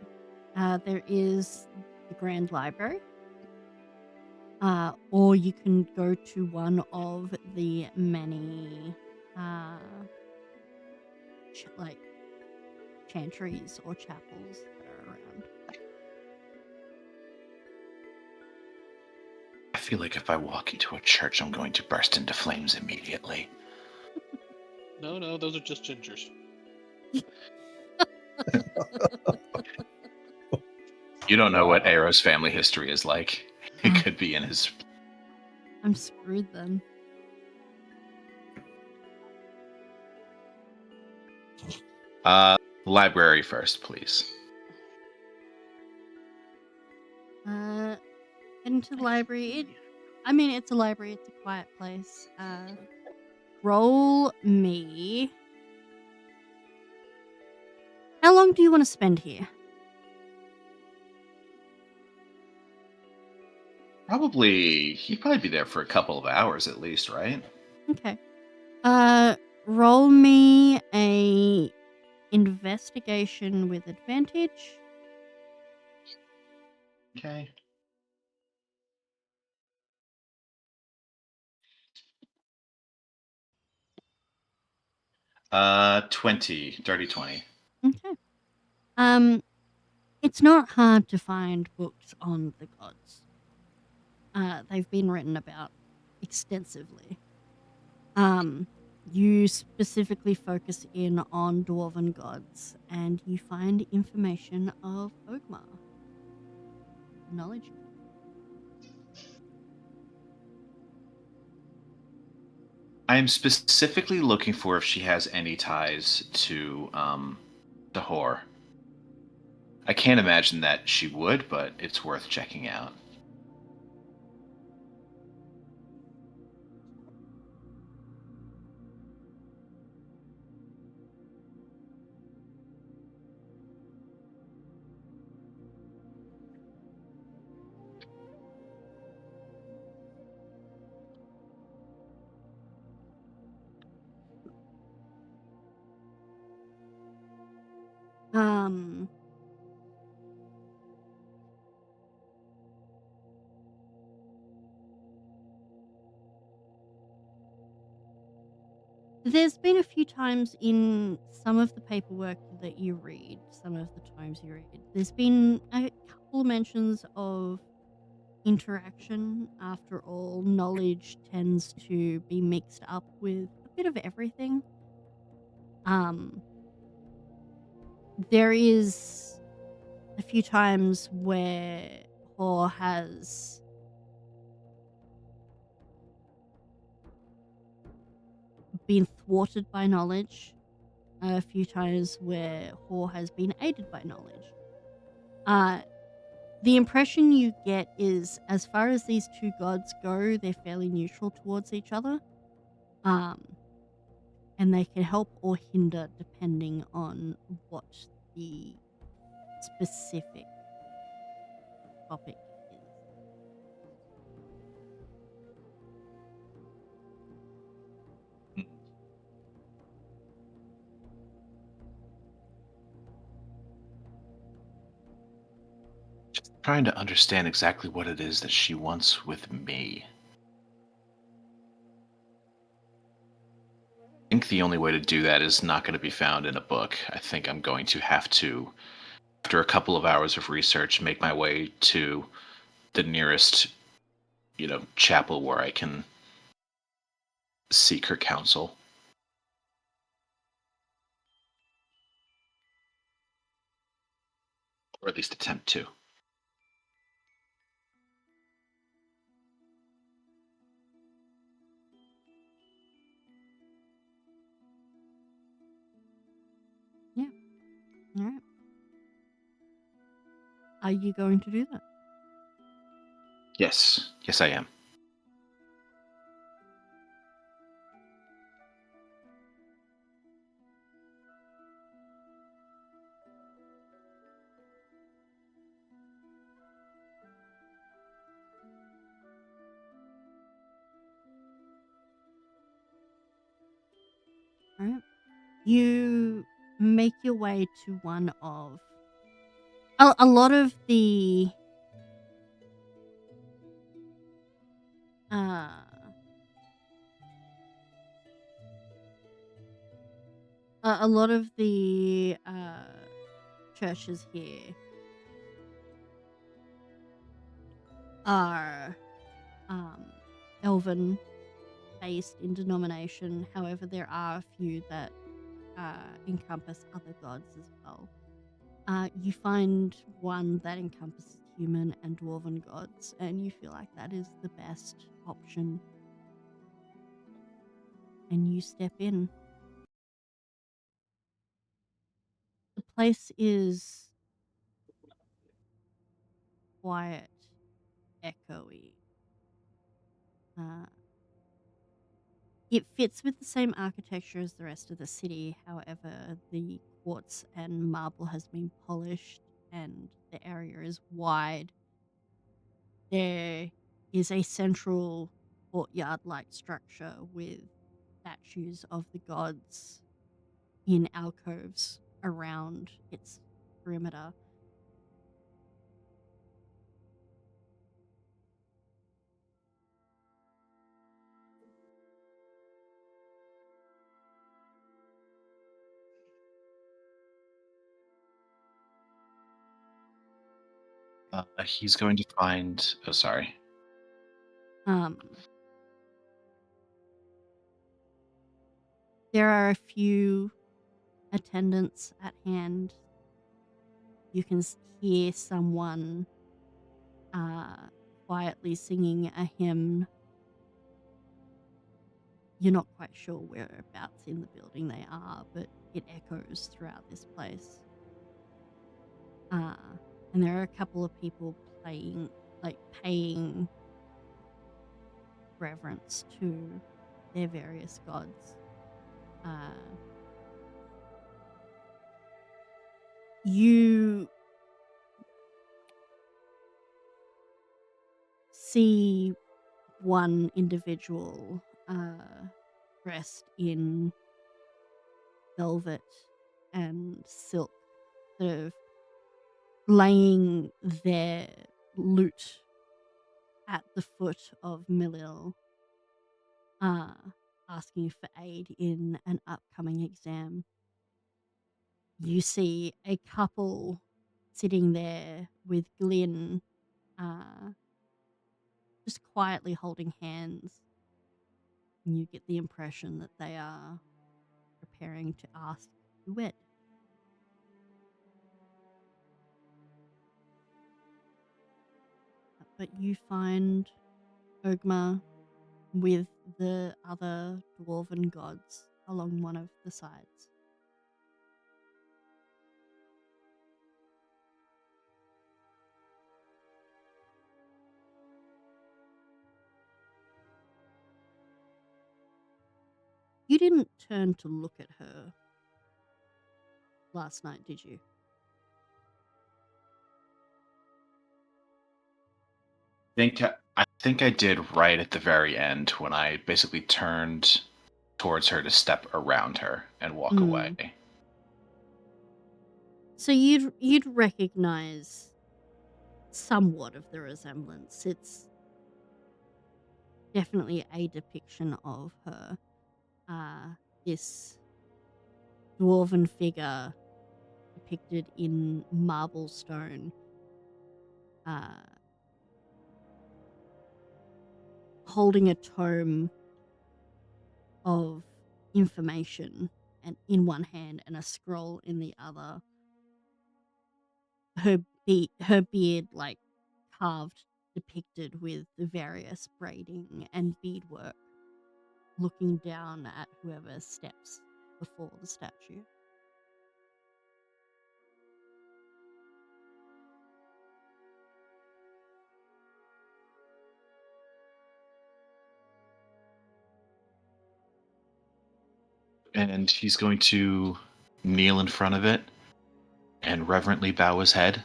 There is the Grand Library, or you can go to one of the many chantries or chapels that are around. I feel like if I walk into a church, I'm going to burst into flames immediately. No, those are just gingers. You don't know what Aero's family history is like. It could be in his... I'm screwed then. Library first, please. Into the library. It's a library. It's a quiet place. Roll me. How long do you want to spend here? He'd probably be there for a couple of hours at least, right? Okay. Roll me a investigation with advantage. Okay. Dirty 20. Okay. It's not hard to find books on the gods. They've been written about extensively. You specifically focus in on dwarven gods, and you find information of Ogmar. Knowledge. I am specifically looking for if she has any ties to Dahor. I can't imagine that she would, but it's worth checking out. There's been a few times in some of the paperwork that you read, some of the times you read, there's been a couple of mentions of interaction. After all, knowledge tends to be mixed up with a bit of everything. There is a few times where Hor has been thwarted by knowledge, a few times where Hor has been aided by knowledge. The impression you get is, as far as these two gods go, they're fairly neutral towards each other. And they can help or hinder depending on what the specific topic is. Just trying to understand exactly what it is that she wants with me. I think the only way to do that is not going to be found in a book. I think I'm going to have to, after a couple of hours of research, make my way to the nearest, chapel where I can seek her counsel. Or at least attempt to. Yeah. All right. Are you going to do that? Yes. Yes, I am. All right. You make your way to one of a lot of the a lot of the churches here are elven based in denomination. However, there are a few that encompass other gods as well. You find one that encompasses human and dwarven gods, and you feel like that is the best option. And you step in. The place is quiet, echoey. It fits with the same architecture as the rest of the city. However, the quartz and marble has been polished and the area is wide. There is a central courtyard-like structure with statues of the gods in alcoves around its perimeter. He's going to find. Oh, sorry. There are a few attendants at hand. You can hear someone quietly singing a hymn. You're not quite sure whereabouts in the building they are, but it echoes throughout this place. And there are a couple of people paying reverence to their various gods. You see one individual dressed in velvet and silk, sort of laying their lute at the foot of Milil. asking for aid in an upcoming exam. You see a couple sitting there with Glyn, just quietly holding hands. And you get the impression that they are preparing to ask to wed. But you find Ogma with the other dwarven gods along one of the sides. You didn't turn to look at her last night, did you? I think I did right at the very end when I basically turned towards her to step around her and walk away. So you'd recognize somewhat of the resemblance. It's definitely a depiction of her. This dwarven figure depicted in marble stone, holding a tome of information and in one hand and a scroll in the other. Her beard like carved, depicted with the various braiding and beadwork, looking down at whoever steps before the statue. And he's going to kneel in front of it and reverently bow his head.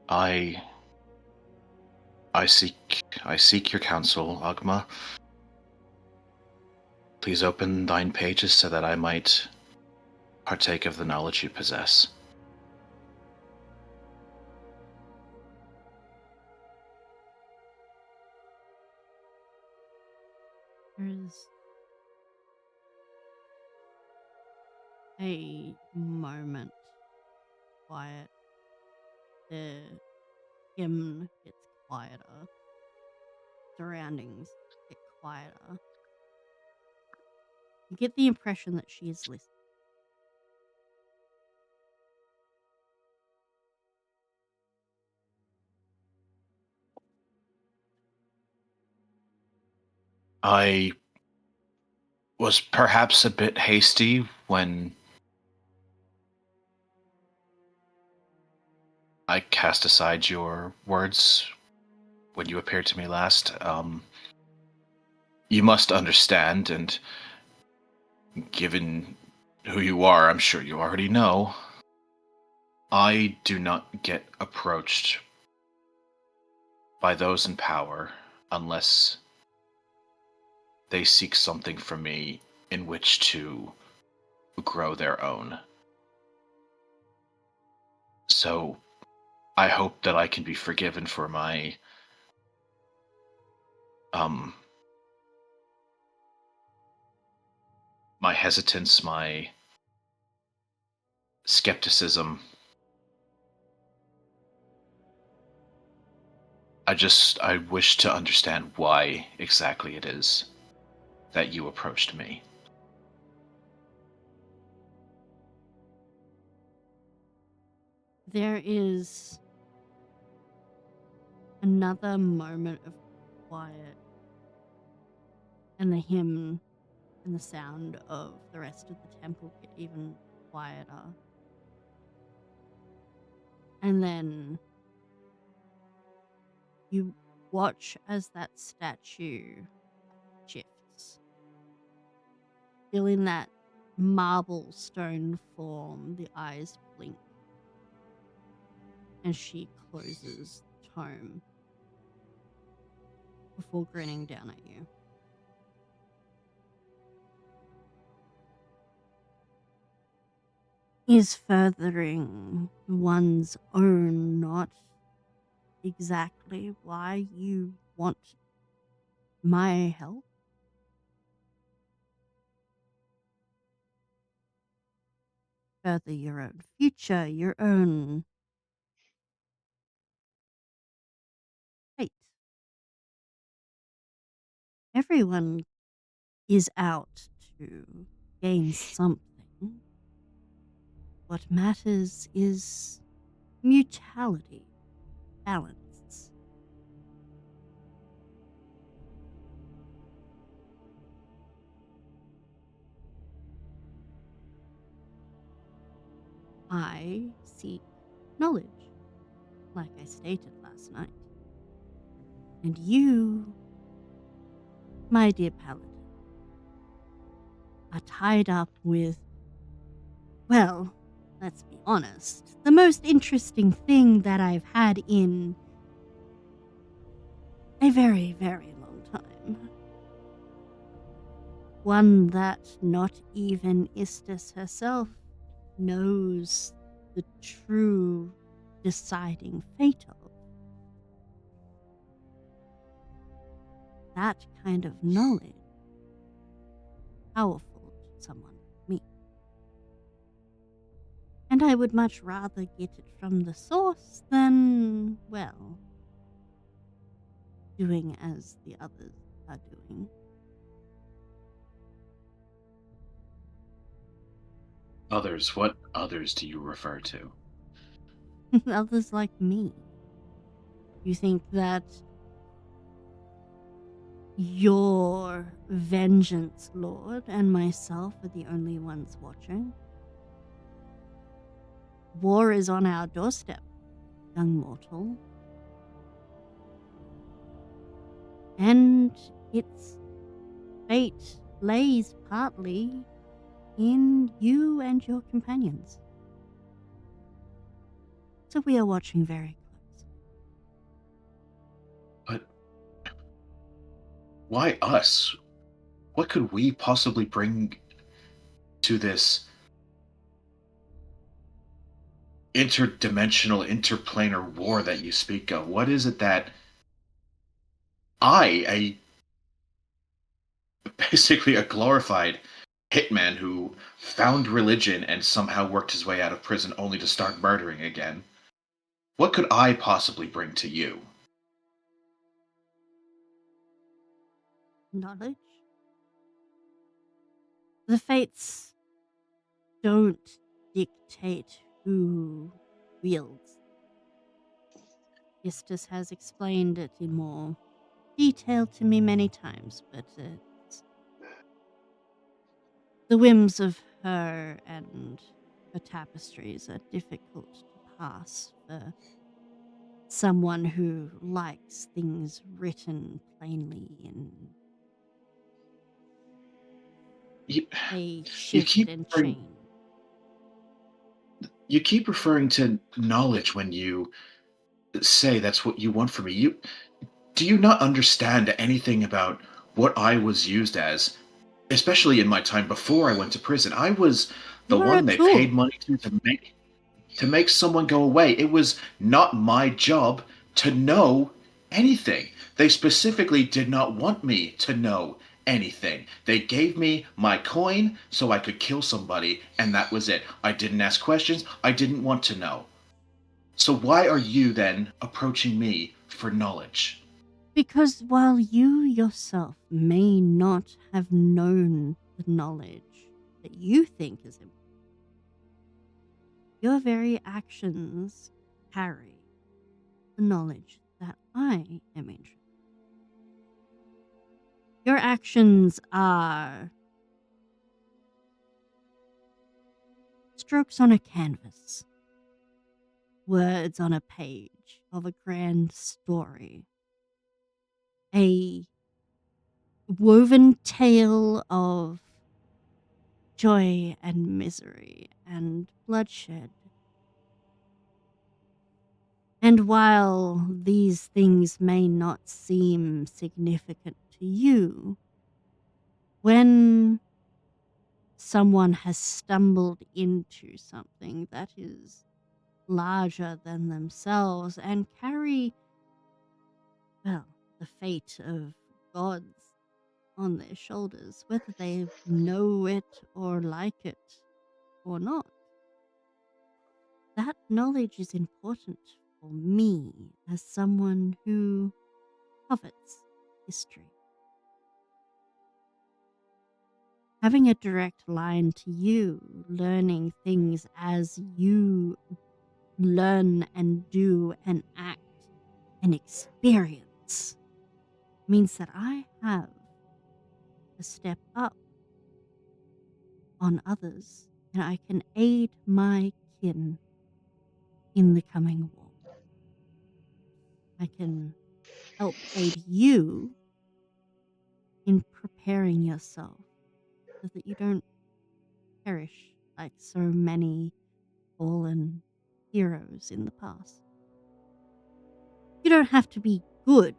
I seek your counsel, Agma. Please open thine pages so that I might partake of the knowledge you possess. There's a moment quiet. The hymn gets quieter. Surroundings get quieter. You get the impression that she is listening. I was perhaps a bit hasty when I cast aside your words when you appeared to me last. You must understand, and given who you are, I'm sure you already know, I do not get approached by those in power unless they seek something from me in which to grow their own. So I hope that I can be forgiven for my my hesitance, my skepticism. I wish to understand why exactly it is that you approached me. There is another moment of quiet, and the hymn and the sound of the rest of the temple get even quieter. And then you watch as that statue shifts. Still in that marble stone form, the eyes blink. And she closes the tome before grinning down at you. is furthering one's own, not exactly why you want my help. Further your own future, your own fate. Everyone is out to gain something. What matters is mutuality, balance. I seek knowledge, like I stated last night. And you, my dear paladin, are tied up with, well, let's be honest, the most interesting thing that I've had in a very, very long time. One that not even Istis herself knows the true deciding fate of. That kind of knowledge, powerful to someone like me. And I would much rather get it from the source than, well, doing as the others are doing. Others? What others do you refer to? Others like me. You think that your vengeance lord and myself are the only ones watching? War is on our doorstep, young mortal. And its fate lays partly in you and your companions. So we are watching very close. But why us? What could we possibly bring to this interdimensional, interplanar war that you speak of? What is it that basically a glorified hitman who found religion and somehow worked his way out of prison only to start murdering again, what could I possibly bring to you? Knowledge? The fates don't dictate who wields. Istis has explained it in more detail to me many times, but the whims of her and her tapestries are difficult to pass for someone who likes things written plainly in a shift and chain. You keep referring to knowledge when you say that's what you want from me. Do you not understand anything about what I was used as? Especially in my time before I went to prison. I was the You are a one they tool. paid money to make someone go away. It was not my job to know anything. They specifically did not want me to know anything. They gave me my coin so I could kill somebody, and that was it. I didn't ask questions. I didn't want to know. So why are you then approaching me for knowledge? Because while you yourself may not have known the knowledge that you think is important, your very actions carry the knowledge that I am interested in. Your actions are strokes on a canvas, words on a page of a grand story, a woven tale of joy and misery and bloodshed. And while these things may not seem significant to you, when someone has stumbled into something that is larger than themselves and carry, well, the fate of gods on their shoulders, whether they know it or like it or not. That knowledge is important for me as someone who covets history. Having a direct line to you, learning things as you learn and do and act and experience, means that I have a step up on others and I can aid my kin in the coming war. I can help aid you in preparing yourself so that you don't perish like so many fallen heroes in the past. You don't have to be good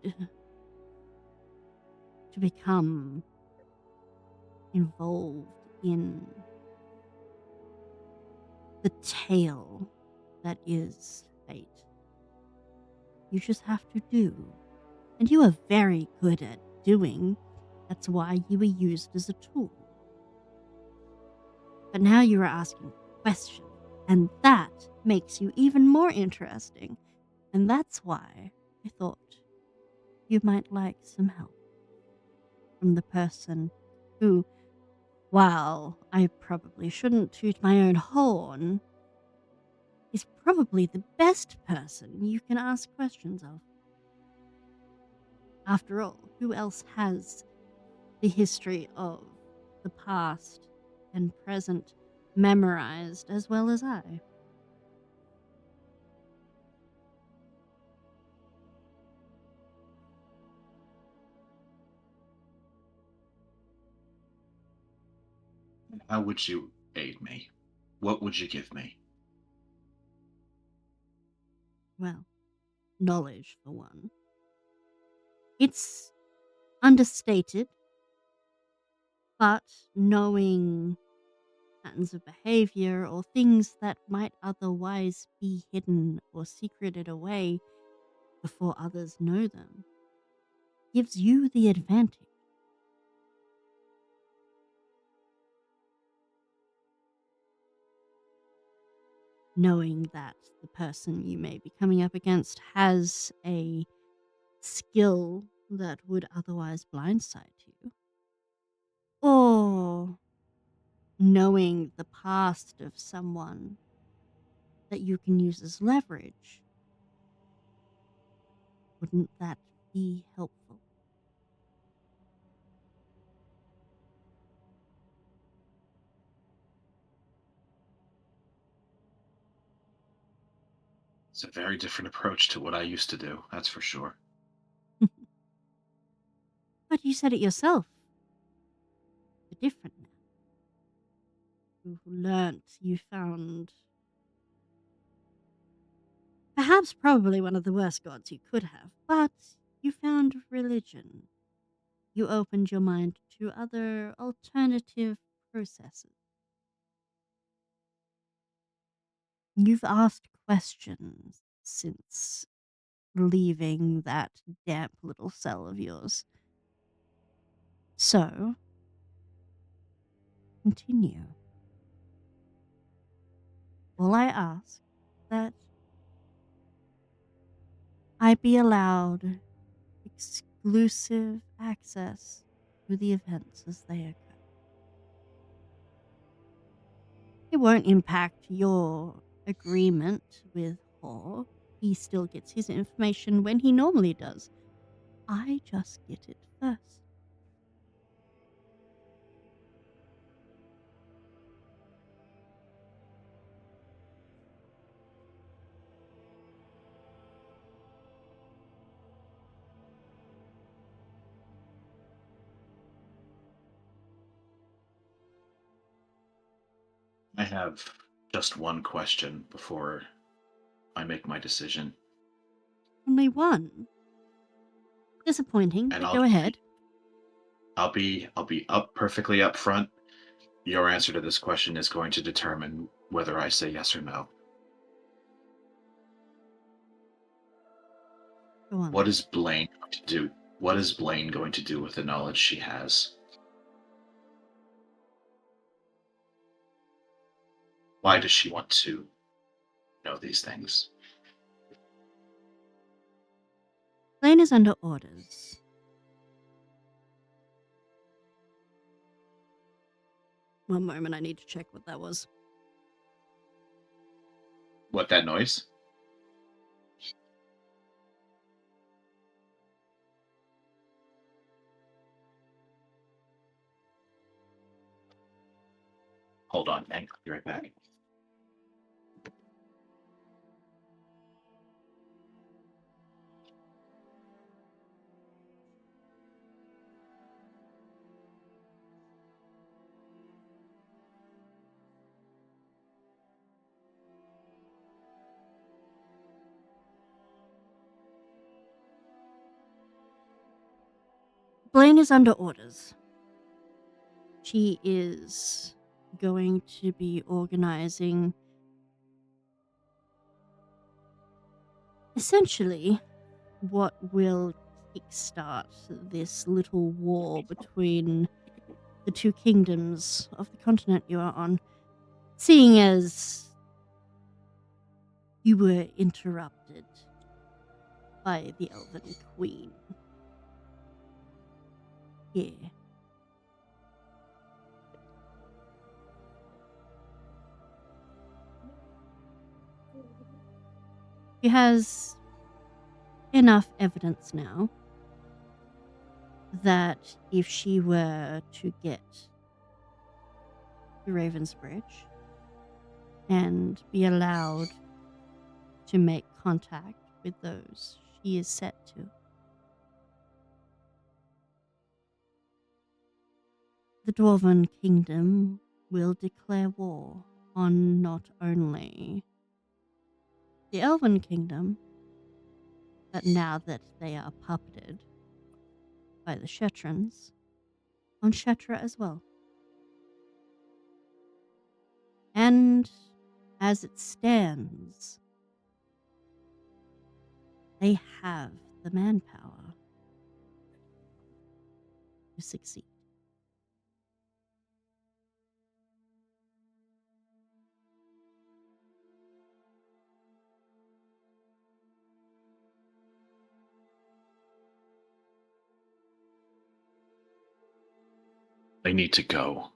to become involved in the tale that is fate. You just have to do. And you are very good at doing. That's why you were used as a tool. But now you are asking questions, and that makes you even more interesting. And that's why I thought you might like some help from the person who, while I probably shouldn't toot my own horn, is probably the best person you can ask questions of. After all, who else has the history of the past and present memorized as well as I? How would you aid me? What would you give me? Well, knowledge for one. It's understated, but knowing patterns of behavior or things that might otherwise be hidden or secreted away before others know them gives you the advantage. Knowing that the person you may be coming up against has a skill that would otherwise blindside you. Or knowing the past of someone that you can use as leverage. Wouldn't that be helpful? It's a very different approach to what I used to do, that's for sure. But you said it yourself. You're different now. You learnt, you found perhaps probably one of the worst gods you could have, but you found religion. You opened your mind to other alternative processes. You've asked questions since leaving that damp little cell of yours. So, continue. All I ask that I be allowed exclusive access to the events as they occur. It won't impact your agreement with Hor. He still gets his information when he normally does. I just get it first. I have just one question before I make my decision. Only one. Disappointing, And but go ahead. I'll be up perfectly up front. Your answer to this question is going to determine whether I say yes or no. Go on. What is Blaine going to do? What is Blaine going to do with the knowledge she has? Why does she want to know these things? Blaine is under orders. One moment, I need to check what that was. What, that noise? Hold on, Hank. I'll be right back. Blaine is under orders. She is going to be organizing essentially what will kickstart this little war between the two kingdoms of the continent you are on, seeing as you were interrupted by the Elven Queen. Yeah. She has enough evidence now that if she were to get to Raven's Bridge and be allowed to make contact with those she is set to, the Dwarven Kingdom will declare war on not only the Elven Kingdom, but now that they are puppeted by the Shetrans, on Shetra as well. And as it stands, they have the manpower to succeed. I need to go.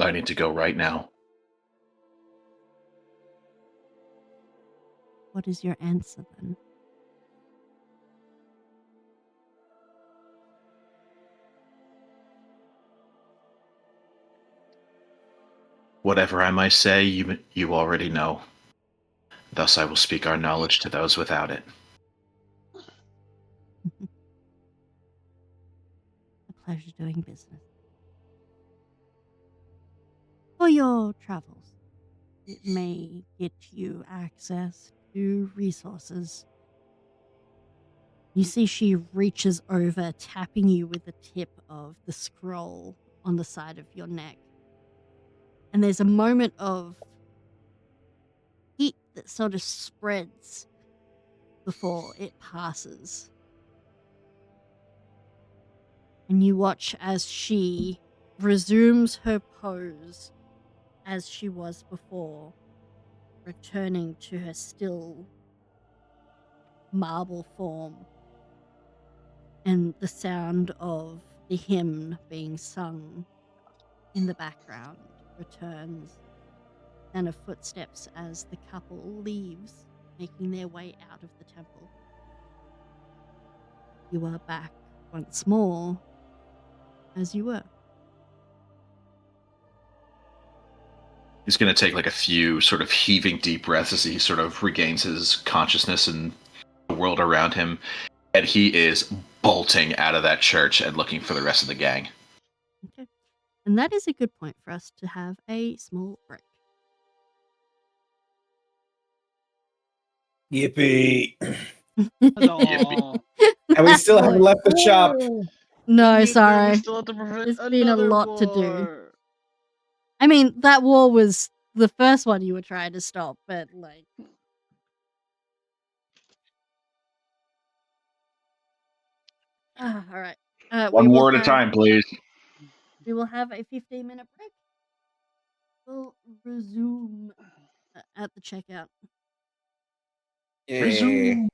I need to go right now. What is your answer then? Whatever I might say, you already know. Thus I will speak our knowledge to those without it. A pleasure doing business. For your travels, it may get you access to resources. You see she reaches over, tapping you with the tip of the scroll on the side of your neck. And there's a moment of heat that sort of spreads before it passes. And you watch as she resumes her pose as she was before, returning to her still marble form, and the sound of the hymn being sung in the background returns, and of footsteps as the couple leaves, making their way out of the temple. You are back once more as you were. He's going to take like a few sort of heaving deep breaths as he sort of regains his consciousness and the world around him. And he is bolting out of that church and looking for the rest of the gang. Okay. And that is a good point for us to have a small break. Yippee! Huzzah. And we still haven't left the shop. No, We sorry. still have to prevent There's been a another lot to do. war. I mean, that war was the first one you were trying to stop, but like. All right. One We will war at a have- time, please. We will have a 15-minute break. We'll resume at the checkout. Yeah.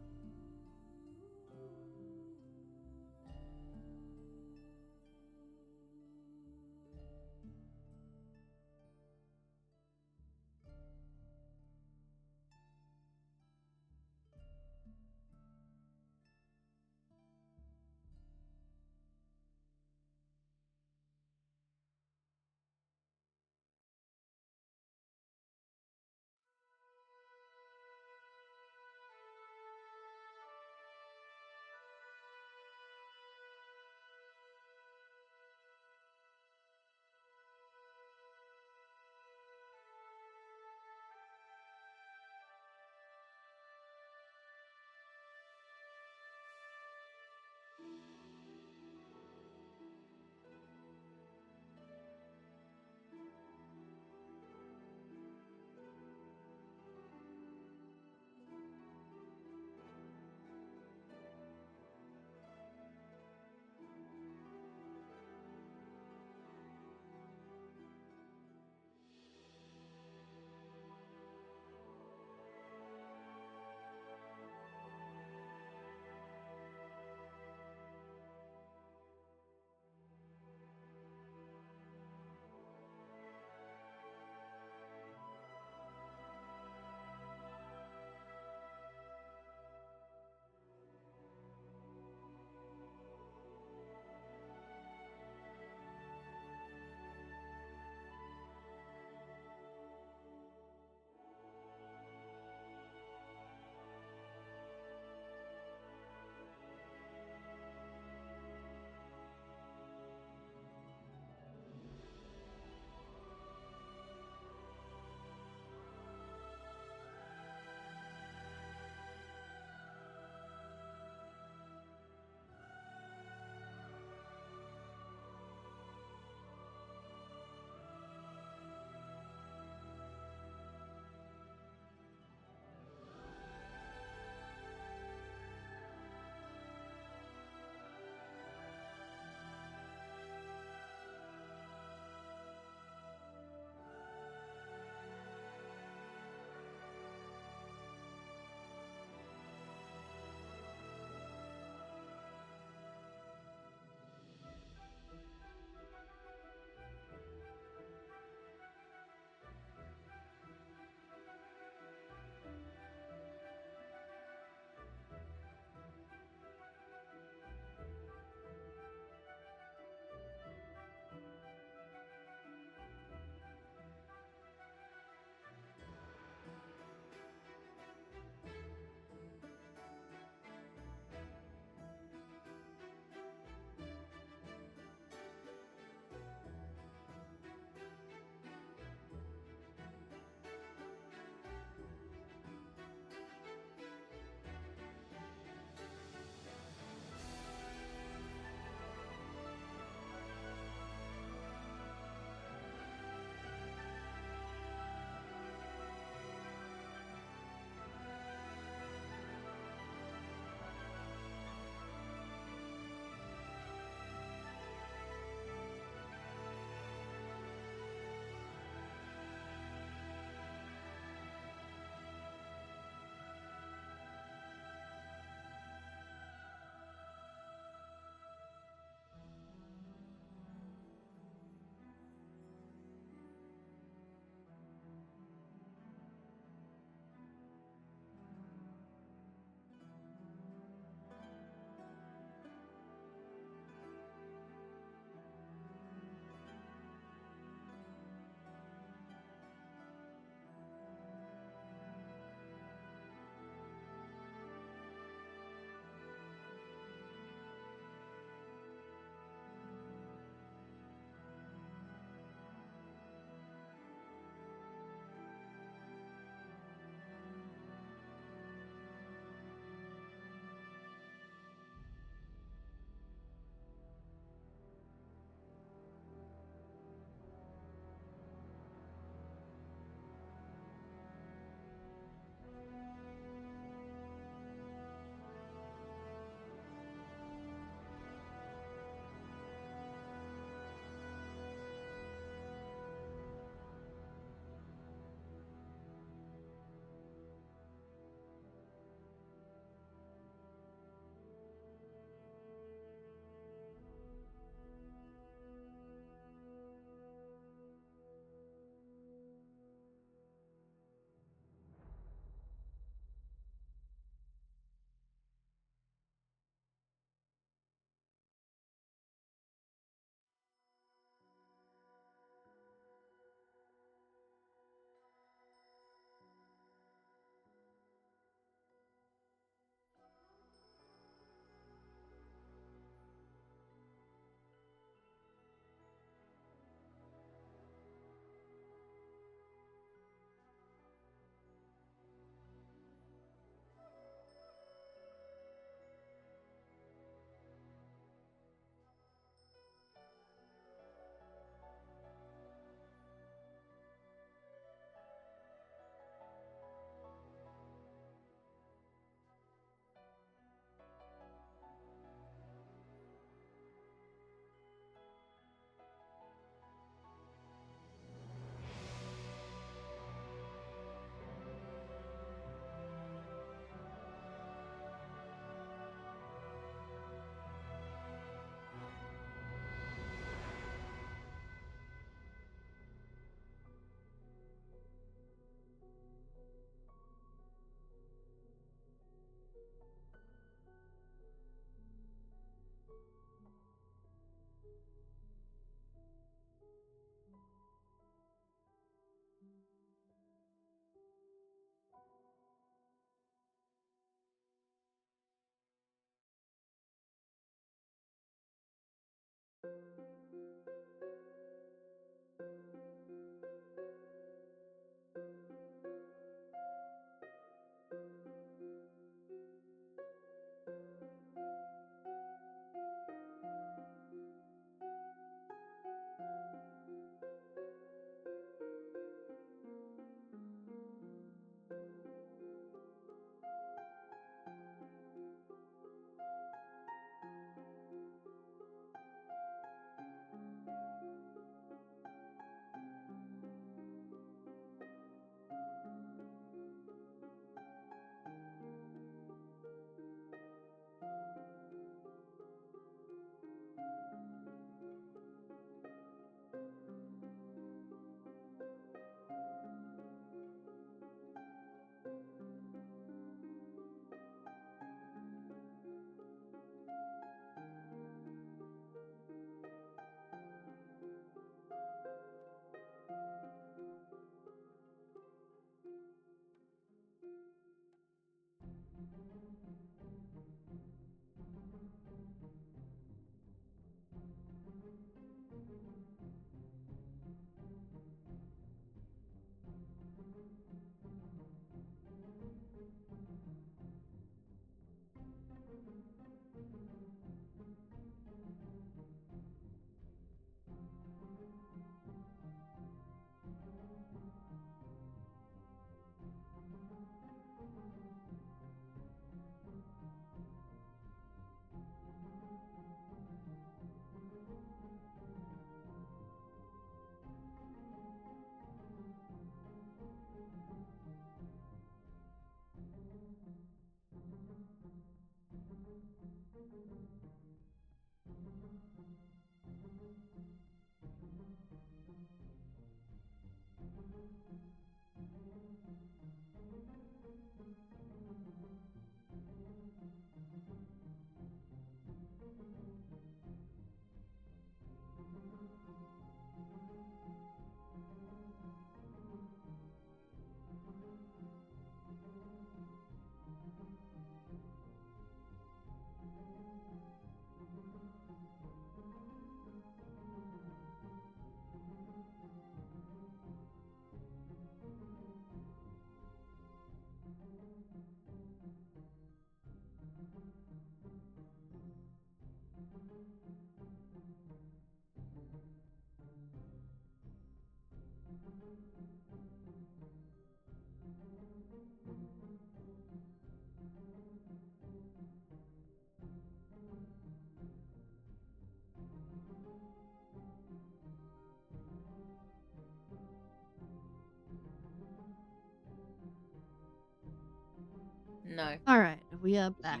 No. All right, we are back.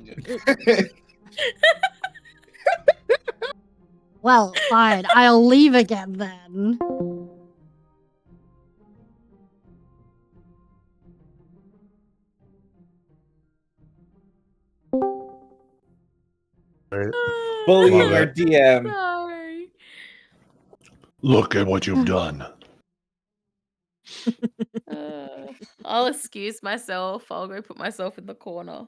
Well, fine. I'll leave again then. Bullying Love our it. DM. Sorry. Look at what you've done. I'll excuse myself. I'll go put myself in the corner.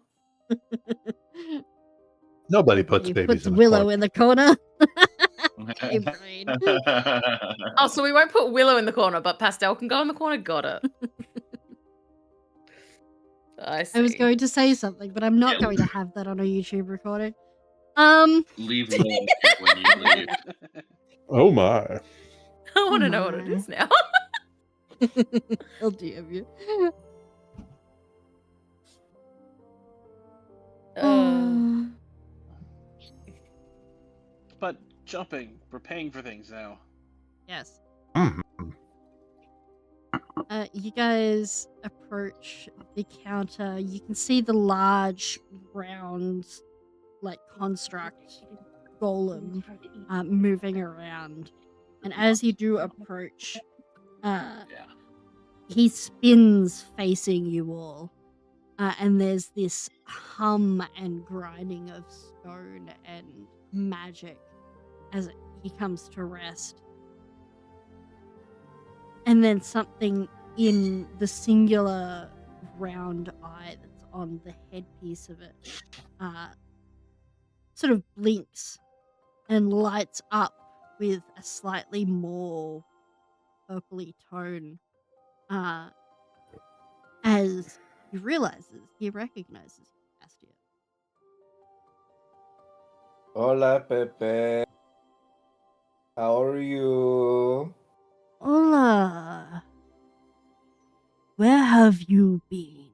Nobody puts He babies puts in a Willow corner. in the corner. Okay, brain. Oh, so we won't put Willow in the corner, but Pastel can go in the corner? Got it. I see. I was going to say something, but I'm not Yeah. going to have that on a YouTube recording. Leave Willow here when you leave. Oh my. I want to Oh know what it my. is now. I'll DM you. But jumping, we're paying for things now. Yes. Mhm. You guys approach the counter. You can see the large, round, like construct golem moving around. And as you do approach, he spins facing you all. And there's this hum and grinding of stone and magic as he comes to rest. And then something in the singular round eye that's on the headpiece of it sort of blinks and lights up with a slightly more purpley tone, as he recognizes Astia. Hola, Pepe. How are you? Hola. Where have you been?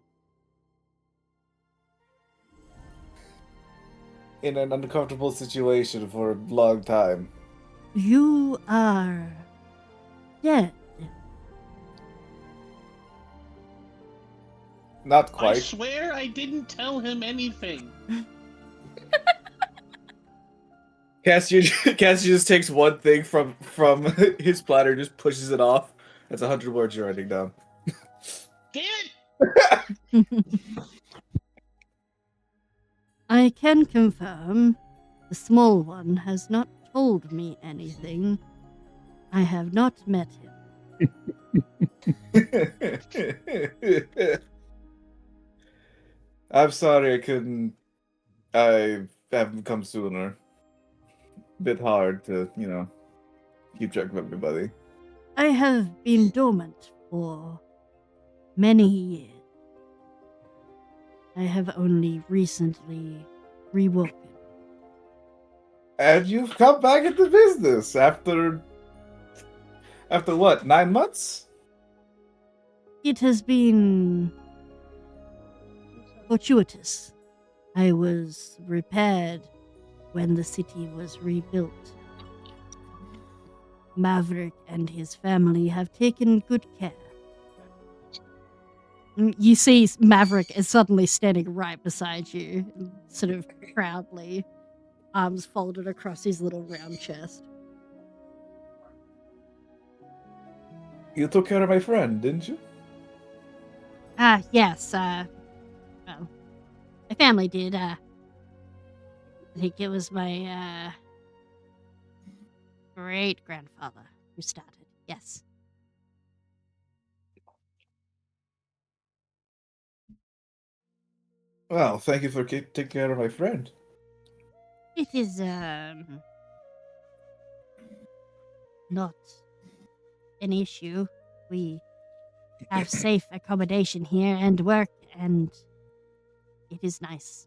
In an uncomfortable situation for a long time. You are dead. Not I quite. swear I didn't tell him anything. Cassie just takes one thing from his platter, just pushes it off. That's 100 words you're writing down. Damn it! I can confirm the small one has not told me anything. I have not met him. I'm sorry I haven't come sooner. Bit hard to, keep track of everybody. I have been dormant for many years. I have only recently rewoken. And you've come back into business after what, 9 months? It has been fortuitous. I was repaired when the city was rebuilt. Maverick and his family have taken good care. You see Maverick is suddenly standing right beside you, sort of proudly, arms folded across his little round chest. You took care of my friend, didn't you? Yes, well, my family did, I think it was my, great-grandfather who started, yes. Well, thank you for taking care of my friend. It is, not an issue. We have safe accommodation here and work, and it is nice.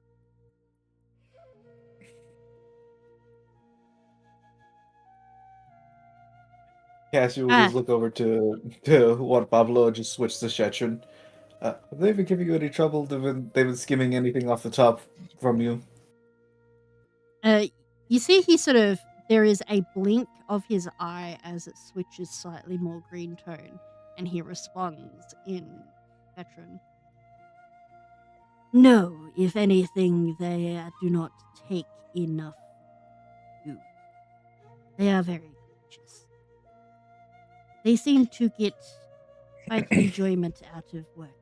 Cassie will just look over to Juan Pablo and just switch to Shetron. Have they been giving you any trouble? They've been skimming anything off the top from you? You see there is a blink of his eye as it switches slightly more green tone, and he responds in veteran. No, if anything, they do not take enough food. They are very gracious. They seem to get quite enjoyment out of working.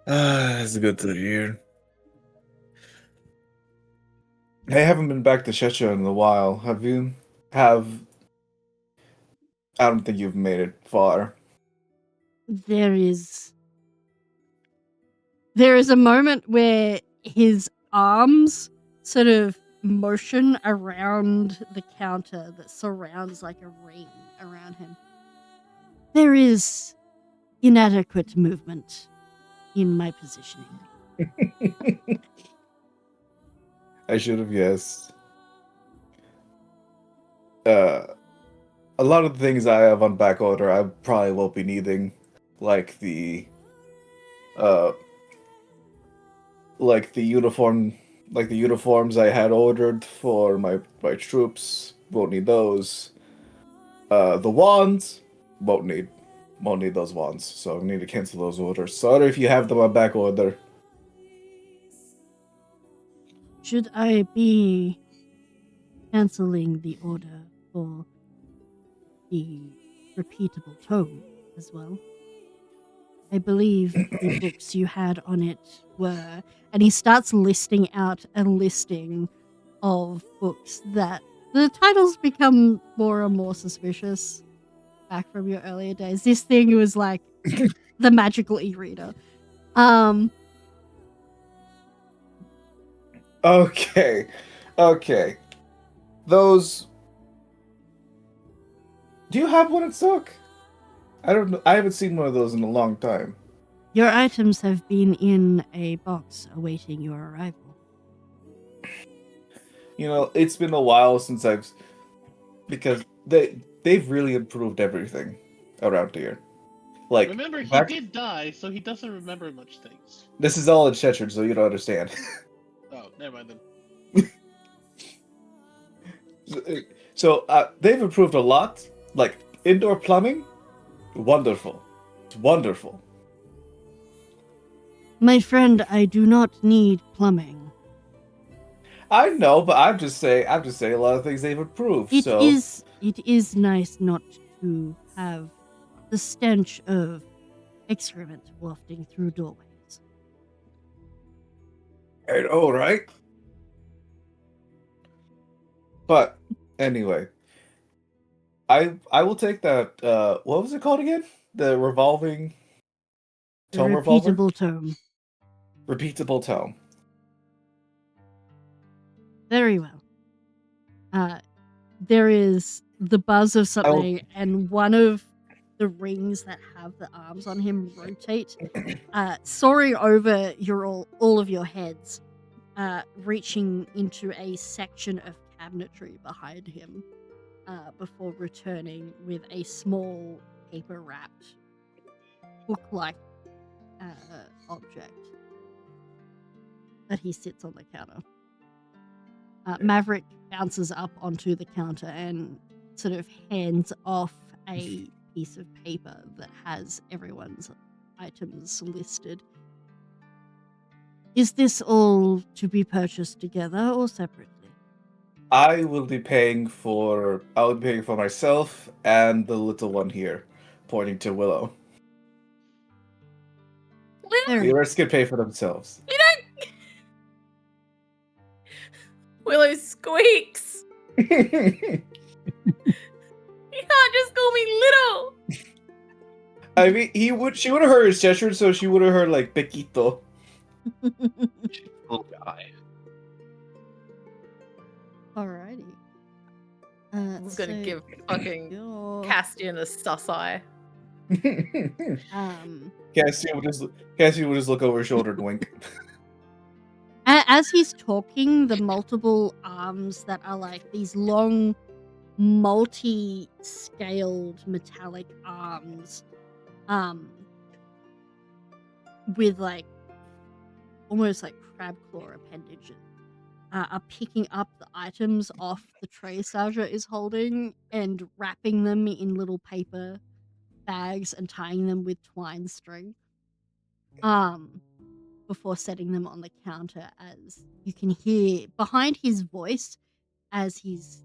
That's good to hear. I haven't been back to Shetron in a while. Have you? I don't think you've made it far. There is a moment where his arms sort of motion around the counter that surrounds like a ring around him. There is inadequate movement in my positioning. I should have guessed. A lot of the things I have on back order, I probably won't be needing, like the uniforms I had ordered for my troops. Won't need those. The wands won't need those wands, so I need to cancel those orders. Sorry if you have them on back order. Should I be canceling the order for the repeatable tome as well? I believe the books you had on it were, and he starts listing out a listing of books that the titles become more and more suspicious back from your earlier days. This thing was like the magical e-reader. Okay. those. Do you have one in stock? I don't know. I haven't seen one of those in a long time. Your items have been in a box awaiting your arrival. You know, it's been a while since because they've really improved everything around here. Like, Remember, he back, did die, so he doesn't remember much things. this is all in Shetland, so you don't understand. Oh, never mind then. So they've improved a lot. Like indoor plumbing, wonderful. It's wonderful. My friend, I do not need plumbing. I know, but I'm just saying a lot of things they've improved. It so is nice not to have the stench of excrement wafting through doorways. I know, right? But anyway, I will take that. What was it called again? The revolving The tome revolver. repeatable tome. Repeatable tome. Very well. There is the buzz of something, and one of the rings that have the arms on him rotate, soaring over all of your heads, reaching into a section of cabinetry behind him, before returning with a small paper-wrapped book-like object that he sits on the counter. Maverick bounces up onto the counter and sort of hands off a piece of paper that has everyone's items listed. Is this all to be purchased together or separately? I will be paying for myself and the little one here, pointing to Willow. Very The rest can pay for themselves. You don't. Willow squeaks. You can't just call me little. I mean, she would have heard his gesture, so she would have heard like Pequito. Little guy. Alrighty. I'm gonna give fucking your Castian a sus eye. Cassian would just look over his shoulder and wink. As he's talking, the multiple arms that are like these long, multi-scaled metallic arms, with like almost like crab claw appendages, are picking up the items off the tray Saja is holding and wrapping them in little paper bags and tying them with twine string. Before setting them on the counter, as you can hear behind his voice as he's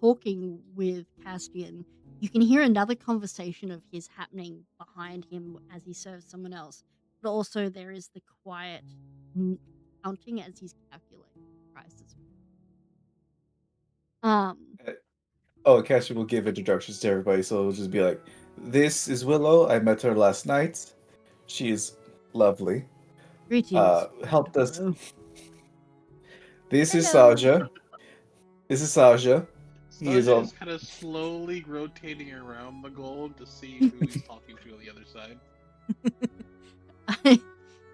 talking with Castian, you can hear another conversation of his happening behind him as he serves someone else. But also there is the quiet counting as he's calculating prices. Cassian will give introductions to everybody, so it'll just be like, "This is Willow. I met her last night. She is lovely. Greetings. Helped us. Willow. This is Hello. Saja. This is Saja. He is Saja on. is kind of slowly rotating around the gold to see who he's talking to on the other side.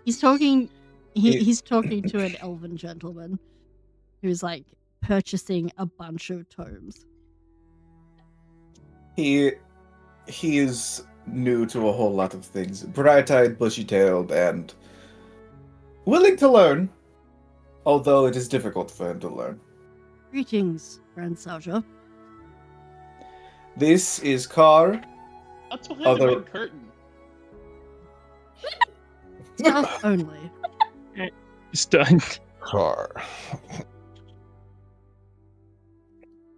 He's talking. He's talking to an elven gentleman who's like purchasing a bunch of tomes. He is new to a whole lot of things. Bright-eyed, bushy-tailed, and willing to learn. Although it is difficult for him to learn. Greetings, Grand Saja. This is Carr. What's behind the Other- red curtain? Stuff only. Stunned. Car.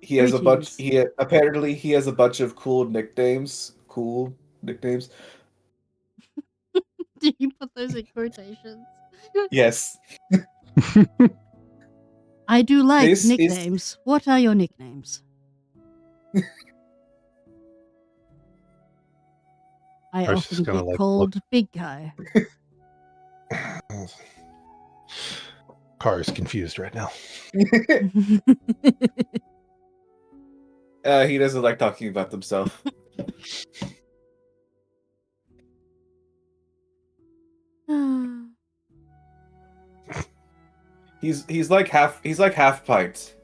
He has a bunch. Greetings. Apparently he has a bunch of cool nicknames. Did you put those in quotations? Yes. I do like This is- nicknames. What are your nicknames? I I was just often gonna, get like, called Big Guy. Car is confused right now. He doesn't like talking about himself. He's like half pint.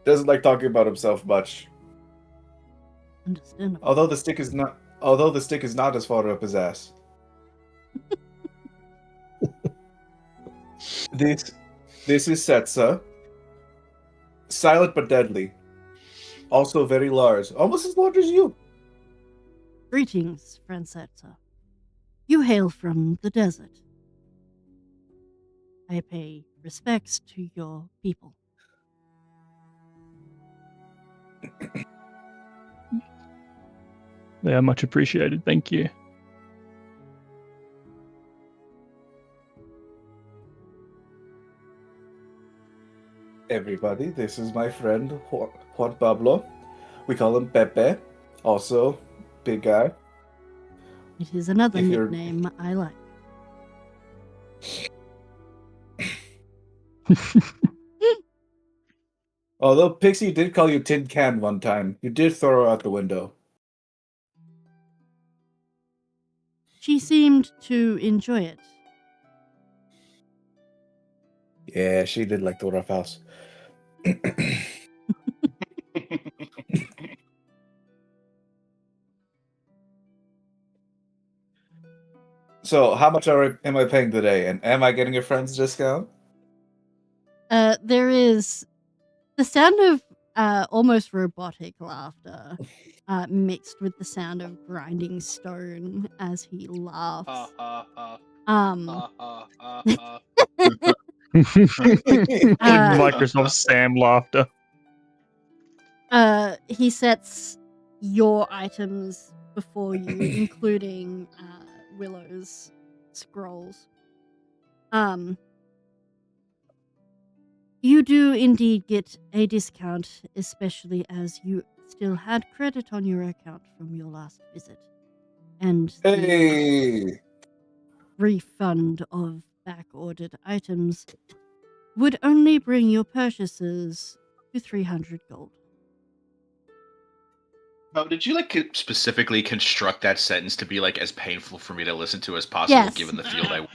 Doesn't like talking about himself much. Understandable. Although the stick is not as far up his ass. This is Setsa. Silent but deadly. Also very large. Almost as large as you. Greetings, Francesca. You hail from the desert. I pay respects to your people. They are much appreciated. Thank you. Everybody, this is my friend Juan Pablo. We call him Pepe. Also, big guy. It is another If you're- nickname I like. Although Pixie did call you Tin Can one time, you did throw her out the window. She seemed to enjoy it. Yeah, she did like the rough house. So, how much am I paying today? And am I getting a friend's discount? There is the sound of almost robotic laughter mixed with the sound of grinding stone as he laughs. Ha ha ha. Um, Ha ha ha ha. Microsoft Sam laughter. he sets your items before you, including Willow's scrolls. You do indeed get a discount, especially as you still had credit on your account from your last visit. And the Hey! refund of back-ordered items would only bring your purchases to 300 gold. Oh, did you specifically construct that sentence to be as painful for me to listen to as possible, Yes. given the field I?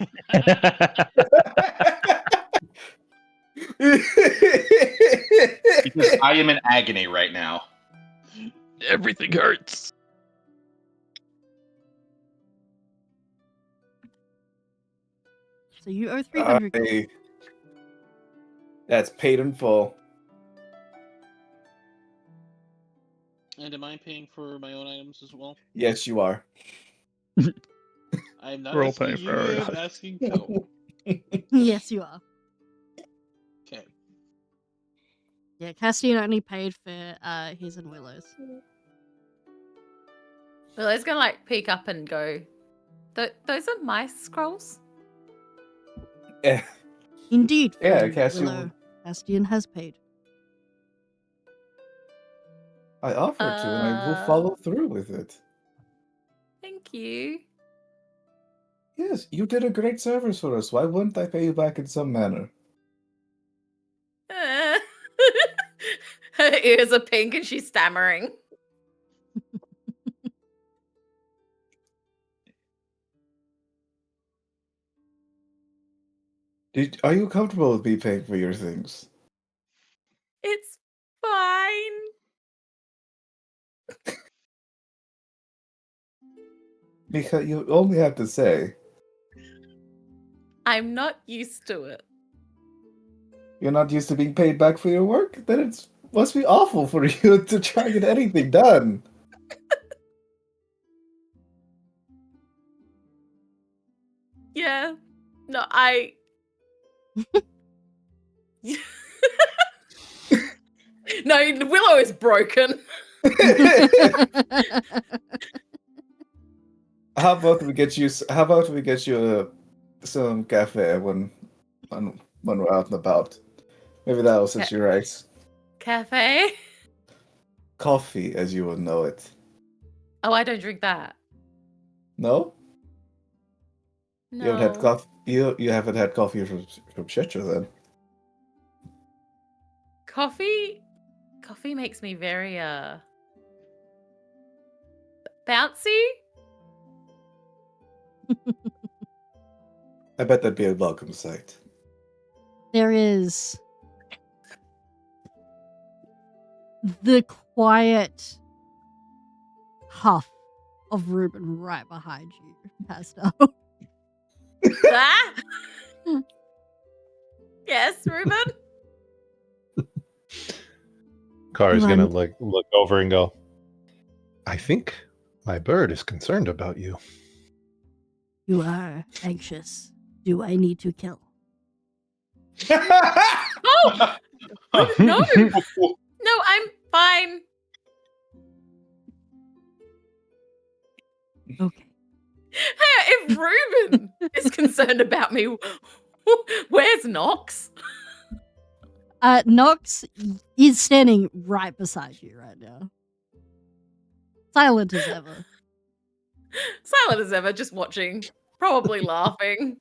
Because I am in agony right now. Everything hurts. So you owe 300 gold. That's paid in full. And am I paying for my own items as well? Yes, you are. I'm not We're all asking paying you, for our I'm items. asking Poe. Yes, you are. Okay. Yeah, Castian only paid for his and Willow's. Willow's gonna peek up and go, those are my scrolls? Yeah, Indeed, yeah, friend Castian. Willow. Castian has paid. I offered to, and I will follow through with it. Thank you. Yes, you did a great service for us. Why wouldn't I pay you back in some manner? Her ears are pink and she's stammering. Are you comfortable with me paying for your things? It's fine. Because you only have to say. I'm not used to it. You're not used to being paid back for your work? Then it must be awful for you to try and get anything done. Yeah. No, I... No, Willow is broken. How about we get you some cafe when we're out and about? Maybe that'll set you right. Cafe? Coffee, as you would know it. Oh, I don't drink that. No? You haven't had coffee. You haven't had coffee from Shetra then. Coffee makes me very bouncy. I bet that'd be a welcome sight. There is the quiet huff of Reuben right behind you, Pastel. Ah! Yes, Reuben. Car's Run. gonna look over and go, I think my bird is concerned about you. You are anxious. Do I need to kill? Oh no, no, I'm fine. Okay. Hey, if Reuben is concerned about me, where's Nox? Nox is standing right beside you right now. Silent as ever. Silent as ever, just watching, probably laughing.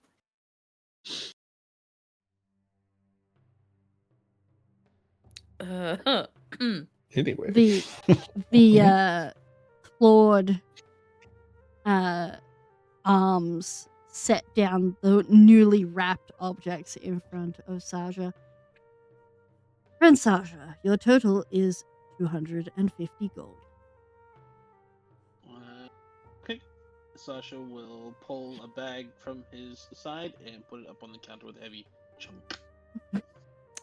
Anyway. The clawed arms set down the newly wrapped objects in front of Saja. Friend Saja, your total is 250 gold. Okay. Sasha will pull a bag from his side and put it up on the counter with a heavy chunk.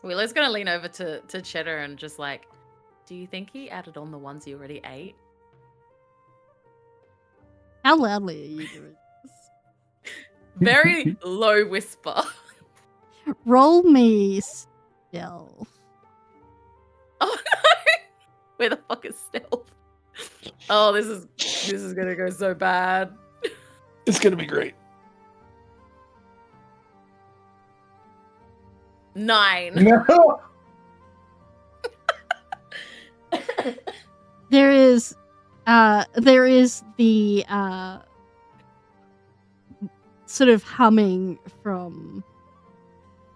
Willow's gonna lean over to Cheddar and just like, do you think he added on the ones you already ate? How loudly are you doing this? Very low whisper. Roll me stealth. Oh no! Where the fuck is stealth? Oh, this is gonna go so bad. It's gonna be great. 9. No. There is the sort of humming from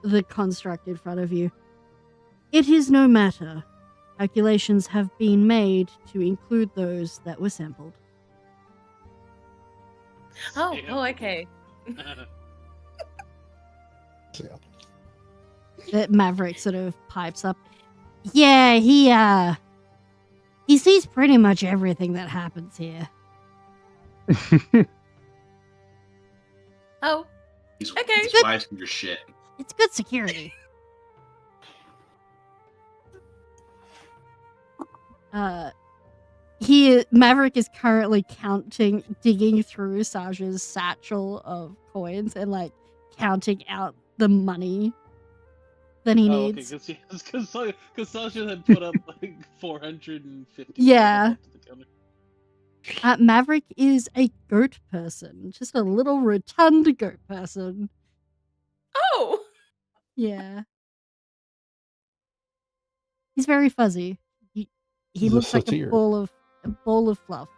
the construct in front of you. It is no matter. Calculations have been made to include those that were sampled. Oh, okay. That Maverick sort of pipes up. Yeah, he sees pretty much everything that happens here. Oh, He's, Okay. he's wise for your shit. It's good security. Maverick is currently digging through Saja's satchel of coins and like counting out the money that he needs. Okay, because Sasha had put up like 450. Yeah. Up to the counter. Maverick is a goat person, just a little rotund goat person. Oh, Yeah. He's very fuzzy. He He's a looks like a satyr. ball of fluff.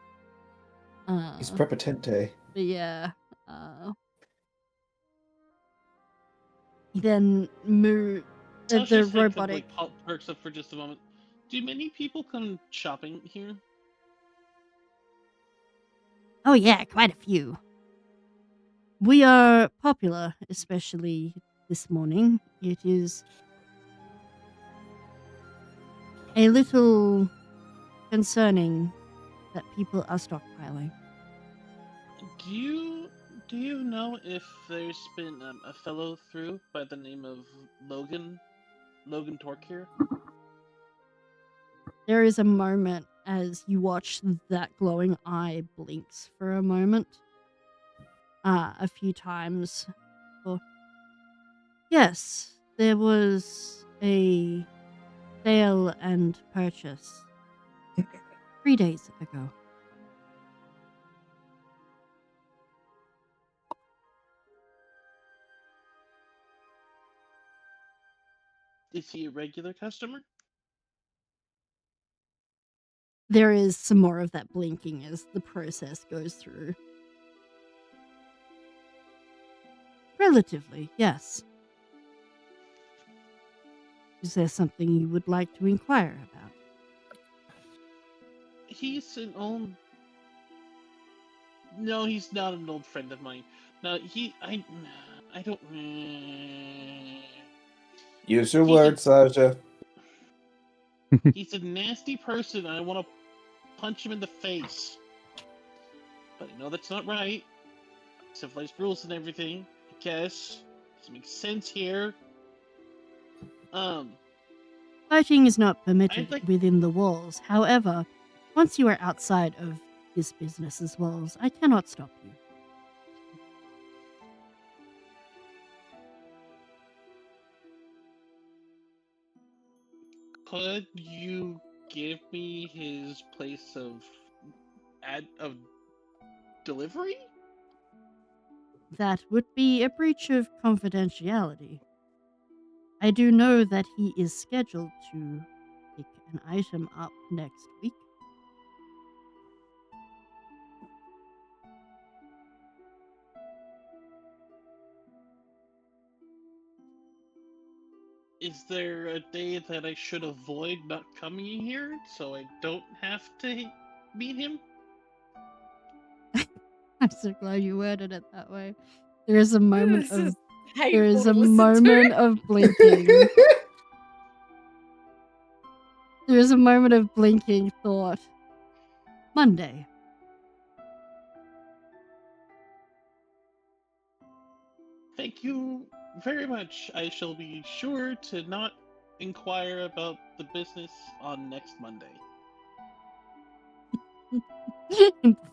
He's prepotente. But yeah. He then moved the Sasha's head kind of, robotic. like, perks up for just a moment. Do many people come shopping here? Oh yeah, quite a few. We are popular, especially this morning. It is a little concerning that people are stockpiling. Do you know if there's been a fellow through by the name of Logan Torque here? There is a moment as you watch that glowing eye blinks for a moment. A few times. Yes, there was a sale and purchase 3 days ago. Is he a regular customer? There is some more of that blinking as the process goes through. Relatively, yes. Is there something you would like to inquire about? He's an old. No, he's not an old friend of mine. No, I don't. Use your He's a- words, Sasha. He's a nasty person. I want to punch him in the face. But I know that's not right. Civilized rules and everything. I guess doesn't make sense here. Fighting is not permitted I'd like- within the walls. However, once you are outside of this business's walls, I cannot stop you. Could you give me his place of delivery? That would be a breach of confidentiality. I do know that he is scheduled to pick an item up next week. Is there a day that I should avoid not coming here so I don't have to meet him? I'm so glad you worded it that way. There is a moment This of is there is painful a to listen moment to. of blinking. There is a moment of blinking thought. Monday. Thank you very much. I shall be sure to not inquire about the business on next Monday.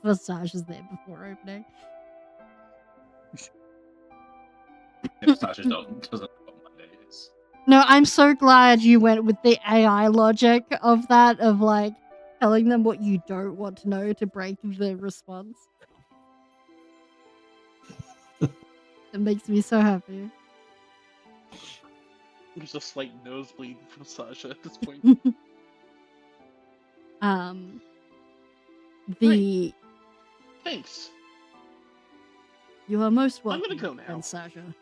Visage is there before opening. If Sasha doesn't know what Monday is. No, I'm so glad you went with the AI logic of that, of like telling them what you don't want to know to break the response. It makes me so happy. There's a slight nosebleed from Sasha at this point. The Thanks. You are most I'm welcome. gonna go now. Friend Sasha.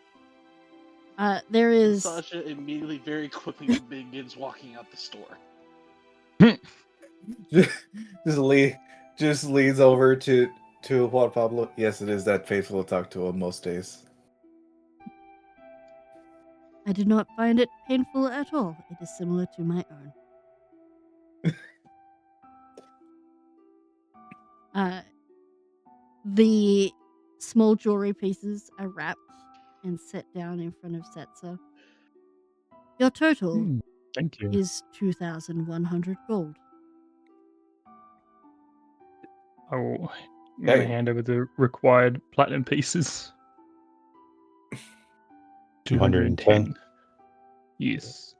There is Sasha immediately, very quickly begins walking out the store. just leads over to Juan Pablo. Yes, it is that faithful to talk to him most days. I did not find it painful at all. It is similar to my own. The small jewelry pieces are wrapped and set down in front of Setzer. Your total Thank you. is 2,100 gold. I will I'm gonna Hey. hand over the required platinum pieces. 210. Yes.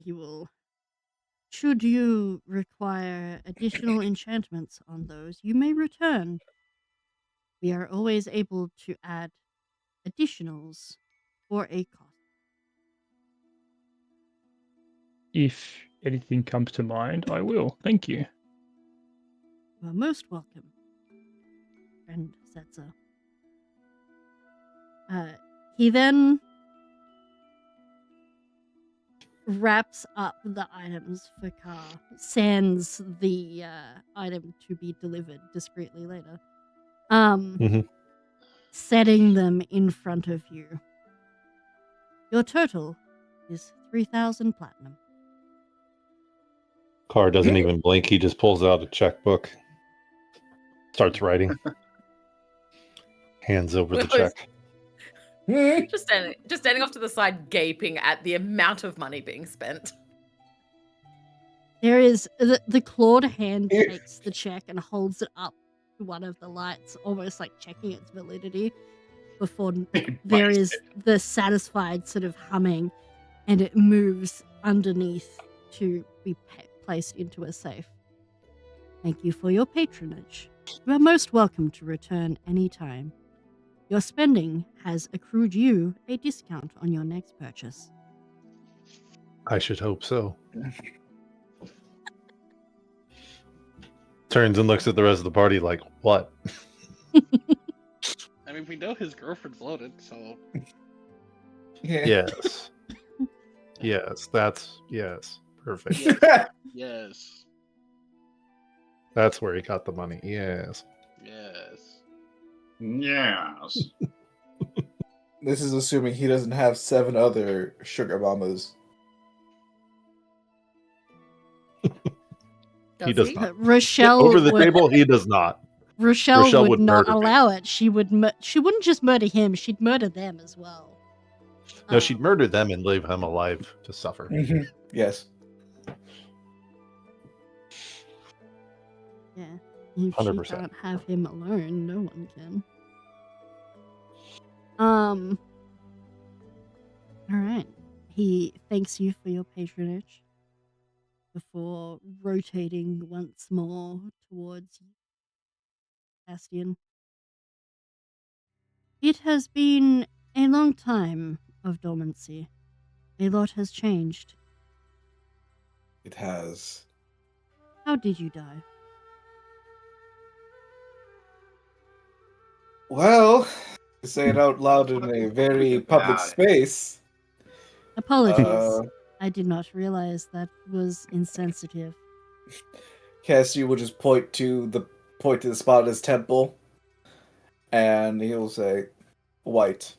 He will. Should you require additional enchantments on those, you may return. We are always able to add additionals for a cost. If anything comes to mind, I will. Thank you. You are most welcome, friend Setzer. He then wraps up the items for Car, sends the item to be delivered discreetly later, setting them in front of you. Your total is 3,000 platinum. Carr doesn't even blink. He just pulls out a checkbook, starts writing, hands over the check. Just standing off to the side, gaping at the amount of money being spent. There is the clawed hand takes the check and holds it up to one of the lights, almost like checking its validity, before there is the satisfied sort of humming, and it moves underneath to be placed into a safe. Thank you for your patronage. You are most welcome to return anytime. Your spending has accrued you a discount on your next purchase. I should hope so. Turns and looks at the rest of the party like, what? I mean, we know his girlfriend's loaded, so Yes. Yes, yes. Perfect. yes, yes, That's where he got the money. Yes. yes. Yes. This is assuming he doesn't have 7 other sugar mamas. He does he? not. Rochelle Over the would, table, he does not. Rochelle Rochelle would would not murder me. allow it. She would. She wouldn't just murder him. She'd murder them as well. No, she'd murder them and leave him alive to suffer. Yes. Yeah. If 100%. she can't have him alone, no one can. All right. He thanks you for your patronage before rotating once more towards Bastion. It has been a long time of dormancy. A lot has changed. It has. How did you die? Well, to say it out loud in a very public space. Apologies. I did not realize that was insensitive. Cassie will just point to the spot at his temple, and he'll say, "White."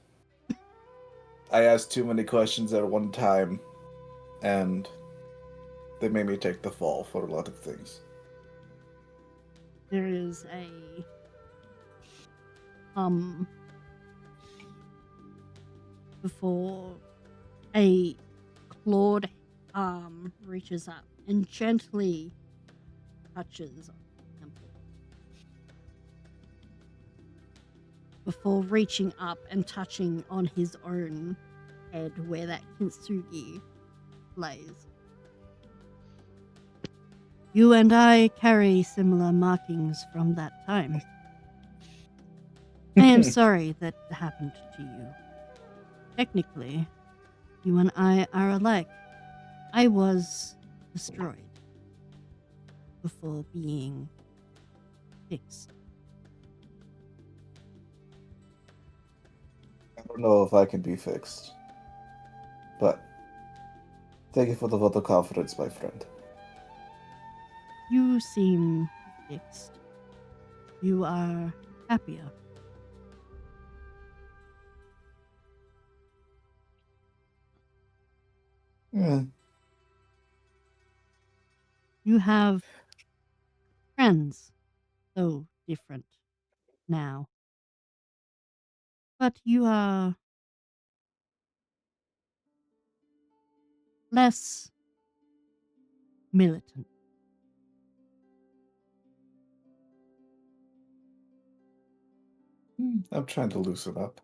I asked too many questions at one time, and they made me take the fall for a lot of things. There is a before a clawed arm reaches up and gently touches the temple. Before reaching up and touching on his own head where that kintsugi lays. You and I carry similar markings from that time. I am sorry that happened to you. Technically, you and I are alike. I was destroyed before being fixed. I don't know if I can be fixed, but thank you for the vote of confidence, my friend. You seem fixed. You are happier. Yeah. You have friends, so different now. But you are less militant. I'm trying to loosen up.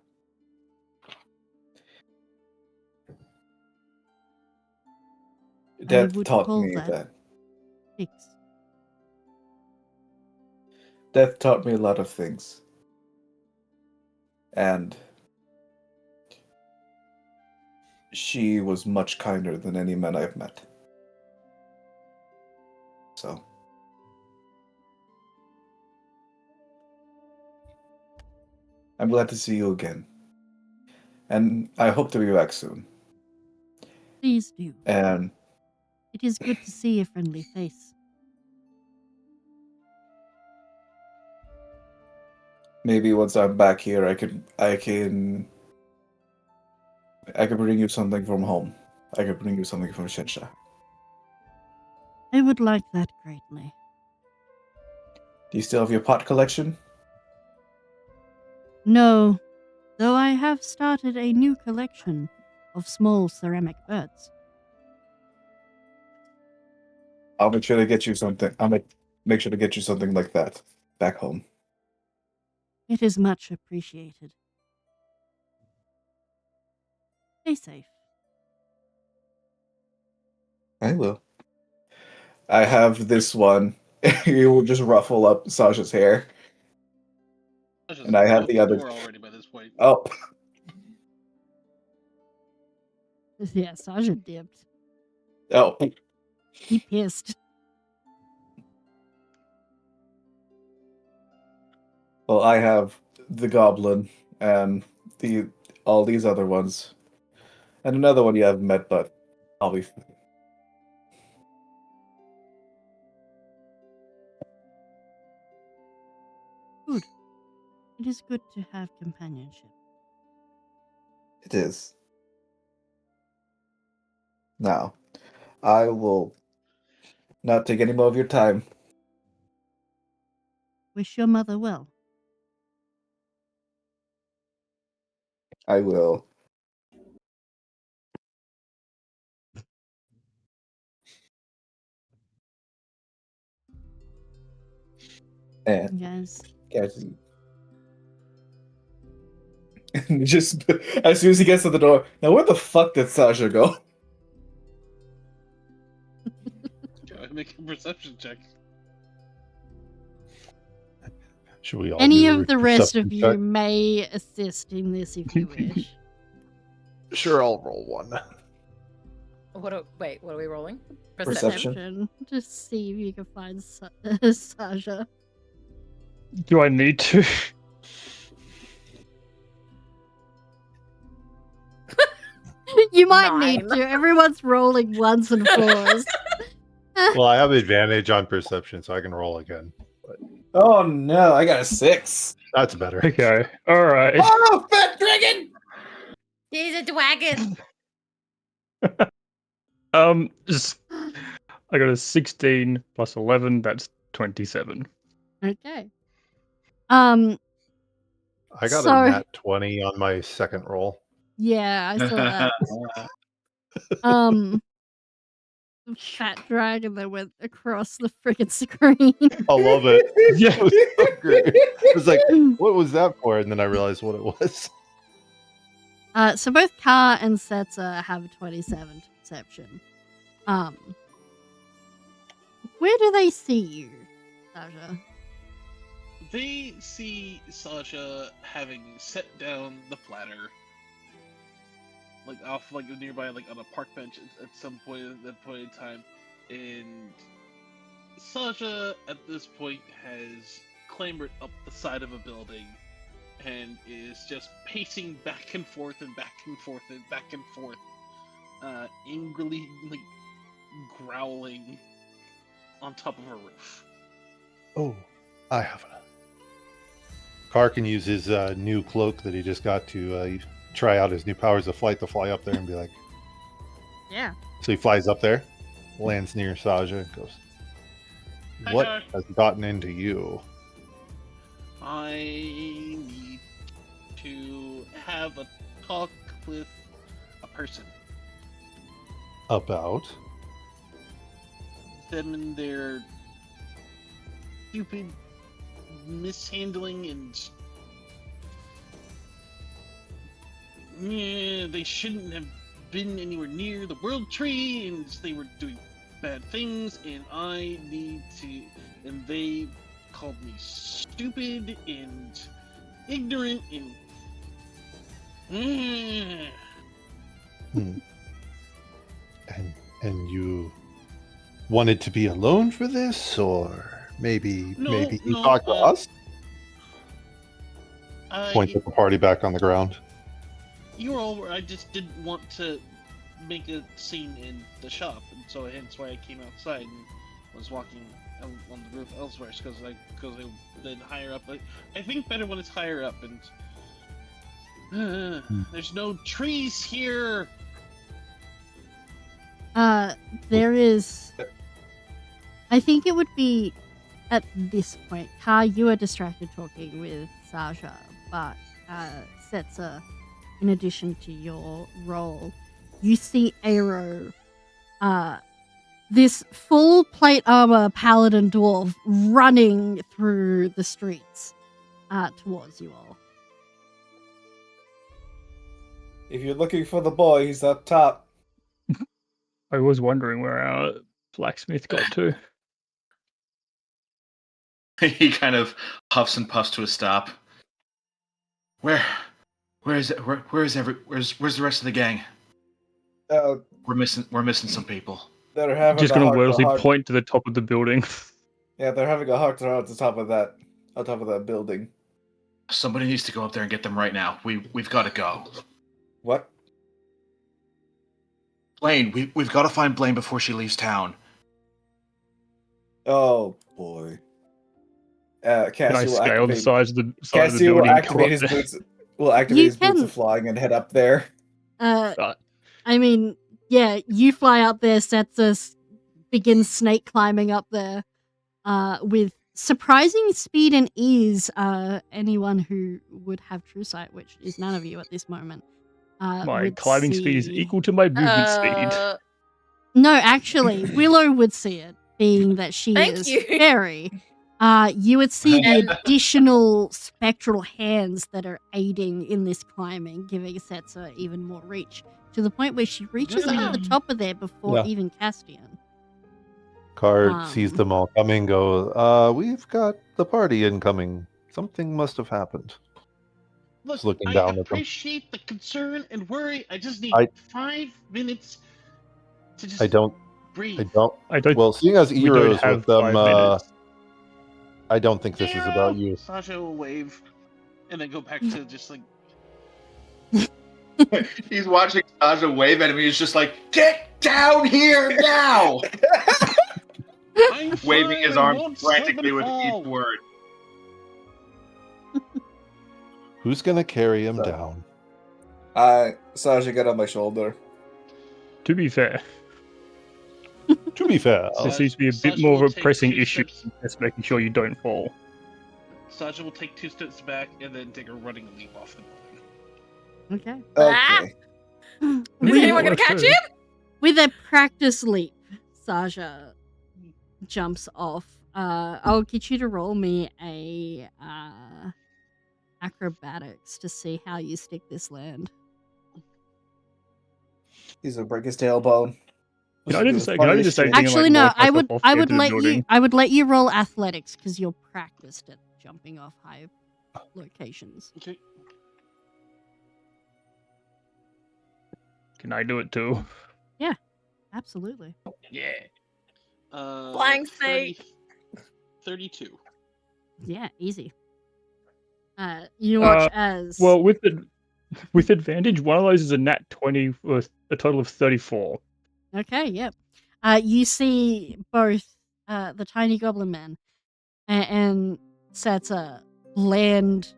Death would taught call me that that. Fixed. Death taught me a lot of things. And she was much kinder than any man I've met. So. I'm glad to see you again. And I hope to be back soon. Please do. And It is good to see a friendly face. maybe once I'm back here, I can bring you something from home. I could bring you something from Shinsha. I would like that greatly. Do you still have your pot collection? No, though I have started a new collection of small ceramic birds. I'll make sure to get you something. Make sure to get you something like that back home. It is much appreciated. Stay safe. I will. I have this one. You will just ruffle up Sasha's hair. And I have the other. Already by this point. Oh. Yeah, Sasha dipped. Oh. He pissed. Well, I have the goblin and all these other ones, and another one you haven't met, but I'll be. Good. It is good to have companionship. It is. Now, I will not take any more of your time. Wish your mother well. I will. And Guys, just as soon as he gets to the door, now where the fuck did Sasha go? Go ahead and make a perception check. Should we all any do a of the rest of perception you check? may assist in this if you wish. Sure, I'll roll one. Wait, what are we rolling? Perception. Just see if you can find Sasha. Do I need to? You might need 9. to. Everyone's rolling ones and fours. Well, I have advantage on perception, so I can roll again. Oh no, I got a 6. That's better. Okay. All right. Oh, fat dragon! He's a dragon. Just I got a 16 plus 11. That's 27. Okay. I got So- a nat 20 on my second roll. Yeah, I saw that. Fat dragon that went across the freaking screen. I love it. Yeah. It was so great. I was like, what was that for? And then I realized what it was. So both Ka and Setzer have a 27 to perception. Where do they see you, Sasha? They see Sasha having set down the platter, like off like nearby, like on a park bench at some point at that point in time, and Sasha at this point has clambered up the side of a building and is just pacing back and forth and back and forth and back and forth, angrily like growling on top of a roof. Oh, I have it. Carr can use his new cloak that he just got to try out his new powers of flight to fly up there and be like, Yeah. so he flies up there, lands near Sasha, and goes, "What Hi, has gotten into you?" I need to have a talk with a person. About? Them and their stupid mishandling and they shouldn't have been anywhere near the world tree, and they were doing bad things, and I need to, and they called me stupid and ignorant and And you wanted to be alone for this, or maybe you No, talk to us? Point I, at the party back on the ground. you were all. I just didn't want to make a scene in the shop, and so hence why I came outside and was walking on the roof elsewhere, because I've been higher up. I think better when it's higher up, and there's no trees here. There is. I think it would be at this point. Ka, you are distracted talking with Sasha, but Setzer, in addition to your role, you see Aero, this full plate armor paladin dwarf running through the streets towards you all. If you're looking for the boy, he's up top. I was wondering where our blacksmith got to. He kind of huffs and puffs to a stop. Where's the rest of the gang? We're missing some people. They're having Just a gonna heart-to-heart. wordlessly point to the top of the building. Yeah, they're having a heart-to-heart at the top of that building. Somebody needs to go up there and get them right now. We've got to go. What? Blaine, we've got to find Blaine before she leaves town. Oh boy. Can I Cassie will scale the activate. size of the Cassie will building and go activate up his there? boots. Will activate You his boots can- of flying and head up there. I mean, yeah, you fly up there, Setsus begins snake climbing up there with surprising speed and ease. Anyone who would have true sight, which is none of you at this moment, My would climbing speed is see- equal to my movement speed. No, actually, Willow would see it, being that she Thank is you. fairy. You would see the additional spectral hands that are aiding in this climbing, giving Setsa even more reach, to the point where she reaches up to the top of there before Yeah. even Castian. Card sees them all coming, goes, we've got the party incoming. Something must have happened. Look, Just looking I down at them. appreciate the concern and worry. I just need I- 5 minutes to just I don't. breathe. I don't. Well, seeing as We Eero don't is have with them, 5 minutes. I don't think this is about you. Sasha will wave, and then go back to just like. He's watching Sasha wave at him. He's just like, "Get down here now!" I'm Waving fine, his I arms won't slip frantically and with fall. each word. Who's gonna carry him So- down? Sasha, get on my shoulder. To be fair, To be fair, there seems to be a bit Sasha more will of a take pressing 2 issue steps- than just making sure you don't fall. Sasha will take 2 steps back and then take a running leap off the building. Okay. Ah! Okay. Is With, anyone gonna catch him? with a practice leap, Sasha jumps off. I'll get you to roll me a acrobatics to see how you stick this land. He's gonna break his tailbone. Can I do the same thing? And, Actually, like, no. walk I myself would. off I the would edge of the let you. building? I would let you roll athletics because you're practiced at jumping off high locations. Okay. Can I do it too? Absolutely. Yeah. Flying snake. 32. Yeah, easy. You watch as Well, with advantage, one of those is a nat 20 with a total of 34. Okay, yep. You see both the tiny goblin man and Setsa land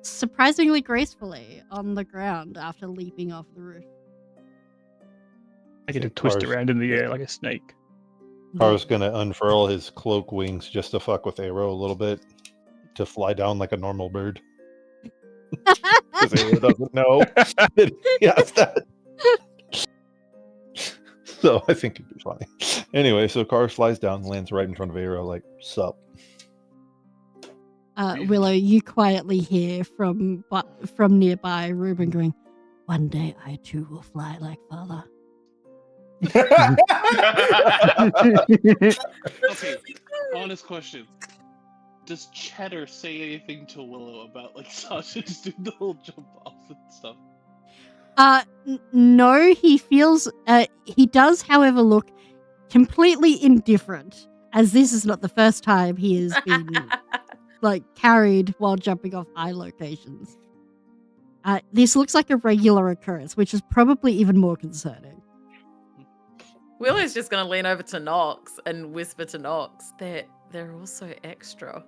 surprisingly gracefully on the ground after leaping off the roof. I get to think twist Cars- around in the air like a snake. Car's gonna unfurl his cloak wings just to fuck with Arrow a little bit, to fly down like a normal bird. Because Arrow doesn't know that he has that. So I think it'd be funny. Anyway, so Car flies down, lands right in front of Arrow, like, sup. Willow, you quietly hear from nearby Reuben going, "One day I too will fly like father." Okay, honest question. Does Cheddar say anything to Willow about like Sasha just doing the whole jump off and stuff? No, he feels. He does, however, look completely indifferent, as this is not the first time he has been like carried while jumping off high locations. This looks like a regular occurrence, which is probably even more concerning. Willow's just gonna lean over to Nox and whisper to Nox, they're also extra.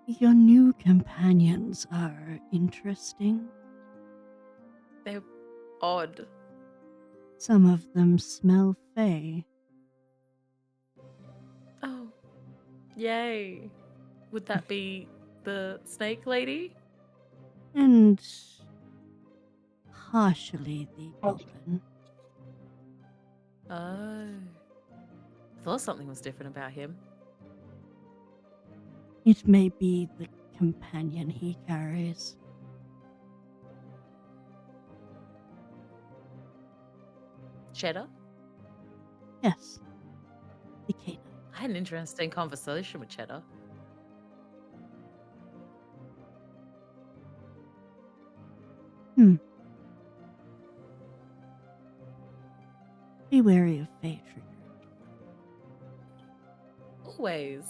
Your new companions are interesting. They're odd. Some of them smell fey. Oh. Yay. Would that be the snake lady? And partially the goblin. Oh. I thought something was different about him. It may be the companion he carries. Cheddar? Yes. The canine. I had an interesting conversation with Cheddar. Be wary of fey trigger. Always.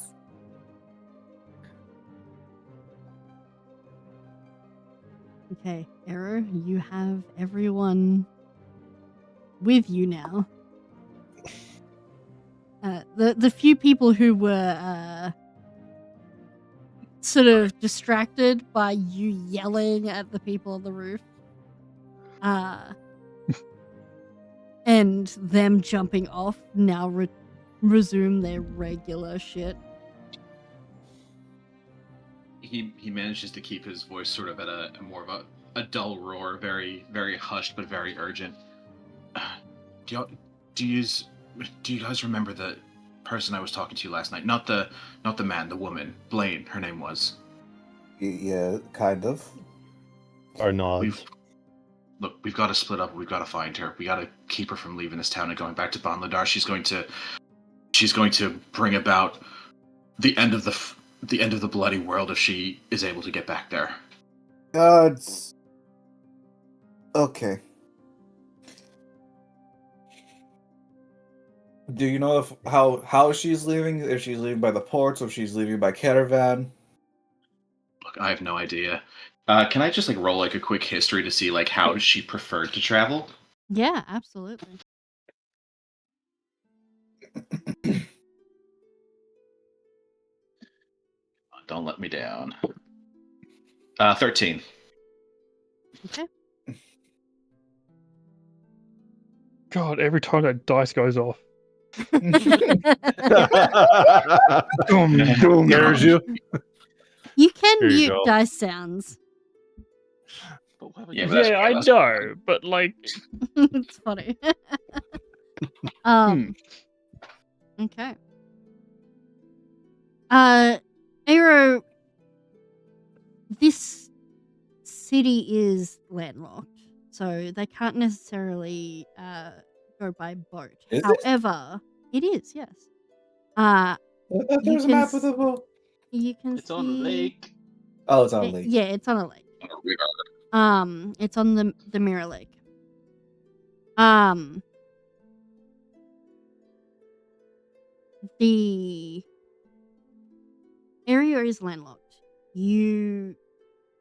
Okay, Arrow, you have everyone with you now. The few people who were sort of distracted by you yelling at the people on the roof, and them jumping off now resume their regular shit. He manages to keep his voice sort of at a more of a dull roar, very very hushed but very urgent. Do you guys remember the person I was talking to last night? Not the man, the woman, Blaine. Her name was. Yeah, kind of. Our nods. We've got to split up. We've got to find her. We got to keep her from leaving this town and going back to Ban Ladar. She's going to bring about the end of the bloody world if she is able to get back there. It's okay. Do you know how she's leaving? If she's leaving by the ports, or if she's leaving by caravan? Look, I have no idea. Can I just roll a quick history to see how she preferred to travel? Yeah, absolutely. Don't let me down. 13. Okay. God, every time that dice goes off. Scares you. You can Here you mute go. dice sounds. But why would Yeah, you- but that's Yeah, I that's- know, but It's funny. Okay. Aero, this city is landlocked, so they can't necessarily go by boat. Is it? However, it is, yes. I thought there You was a can map with a boat. You can It's on a lake. Oh, it's on a lake. Yeah, it's on a lake. It's on the Mirror Lake. The area is landlocked. You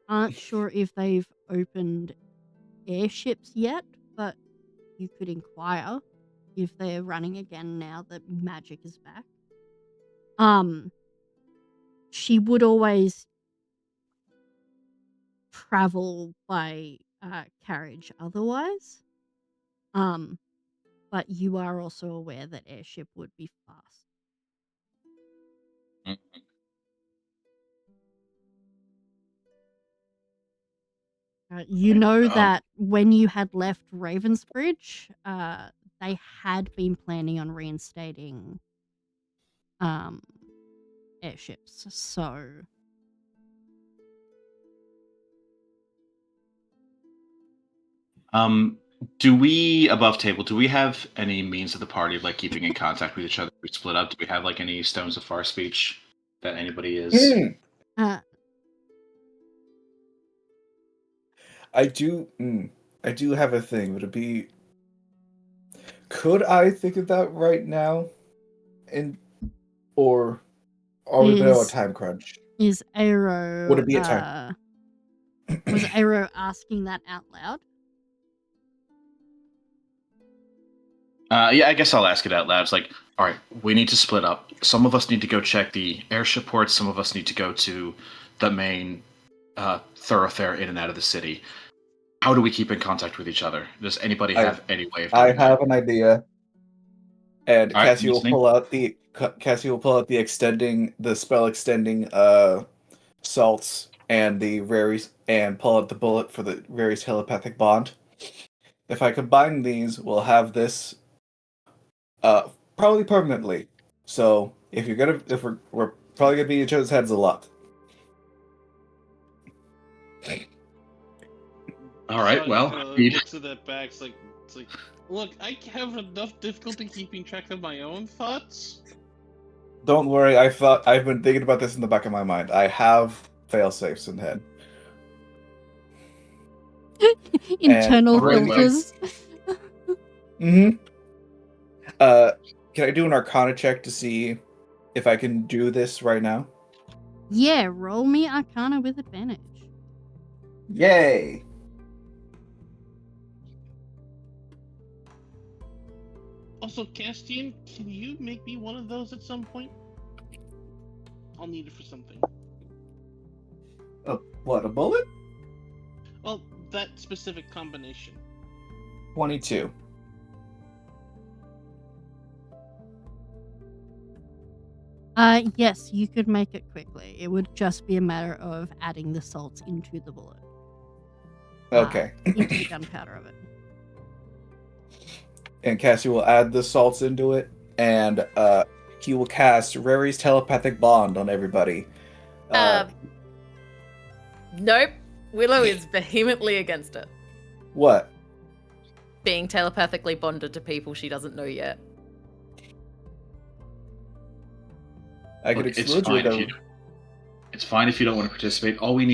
aren't sure if they've opened airships yet, but you could inquire if they're running again now that magic is back. She would always travel by carriage otherwise. But you are also aware that airship would be fast. You know that when you had left Ravensbridge, they had been planning on reinstating airships. So do we above table? Do we have any means of the party of keeping in contact with each other? If we split up. Do we have any stones of far speech that anybody is? I do have a thing. Would it be? Could I think of that right now? Or are we a bit of a time crunch? Is Aero? Would it be a time? Was Aero asking that out loud? Yeah, I guess I'll ask it out loud. It's all right, we need to split up. Some of us need to go check the airship ports. Some of us need to go to the main thoroughfare in and out of the city. How do we keep in contact with each other? Does anybody have any way of doing that? I have an idea. And All right, Cassie will pull out the spell extending salts and and pull out the bullet for the various telepathic bond. If I combine these, we'll have this probably permanently. So if we're probably gonna be each other's heads a lot. All right, Sonic, well, looks at that back. It's like, look, I have enough difficulty keeping track of my own thoughts. Don't worry, I've been thinking about this in the back of my mind. I have fail safes in head. Internal And- filters. Can I do an Arcana check to see if I can do this right now? Yeah, roll me Arcana with advantage. Yay! Also, Castian, can you make me one of those at some point? I'll need it for something. What, a bullet? Well, that specific combination. 22. Yes, you could make it quickly. It would just be a matter of adding the salts into the bullet. Okay. Into the gunpowder of it. And Cassie will add the salts into it, and he will cast Rary's telepathic bond on everybody. Nope. Willow is vehemently against it. What? Being telepathically bonded to people she doesn't know yet. I could Look, exclude you, though. It's fine if you don't want to participate. All we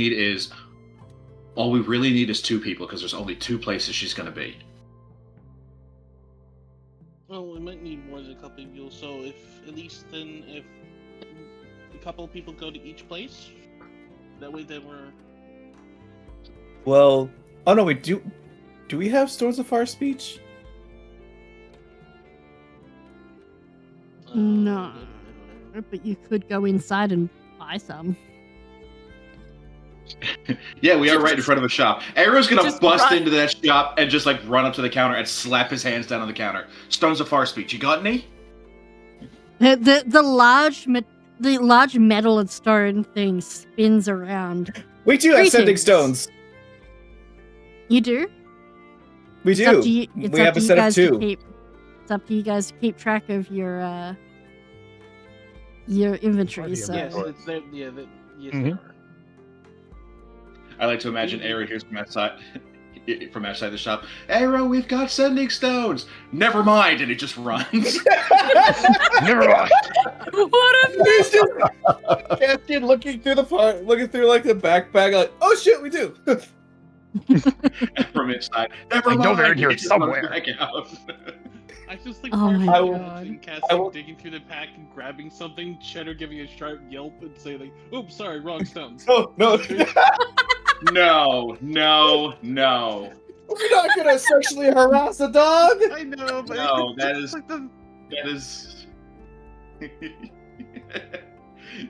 really need is 2 people, because there's only 2 places she's going to be. Well, we might need more than a couple of people, so if a couple of people go to each place, that way then we're... Well, oh no, we do. Do we have Stones of Fire speech? No. But you could go inside and buy some. Yeah, we are right in front of a shop. Arrow's gonna Just bust run. into that shop and just like run up to the counter and slap his hands down on the counter. Stones of Far Speech, you got any? The large metal and stone thing spins around. We do have sending Greetings. stones. You do? We It's do. up to you, it's We up have to a you set of guys to 2. it's up to you guys to keep track of your inventory. Party So Yes, inventory. it's there. Yeah, yes, Mhm. they are. I like to imagine Arrow hears from outside the shop. Arrow, we've got sending stones. Never mind, and he just runs. Never mind. What a Castian looking through like the backpack, like, oh shit, we do. From inside. Never I mind. know they're in here he just runs somewhere. back out. I just like Oh my partially God. imagining I Cassie will- digging through the pack and grabbing something, Cheddar giving a sharp yelp and saying like, "Oops, sorry, wrong stones." No, no. No, no, no. We're not gonna sexually harass a dog. I know, but No, that it's is- like the That is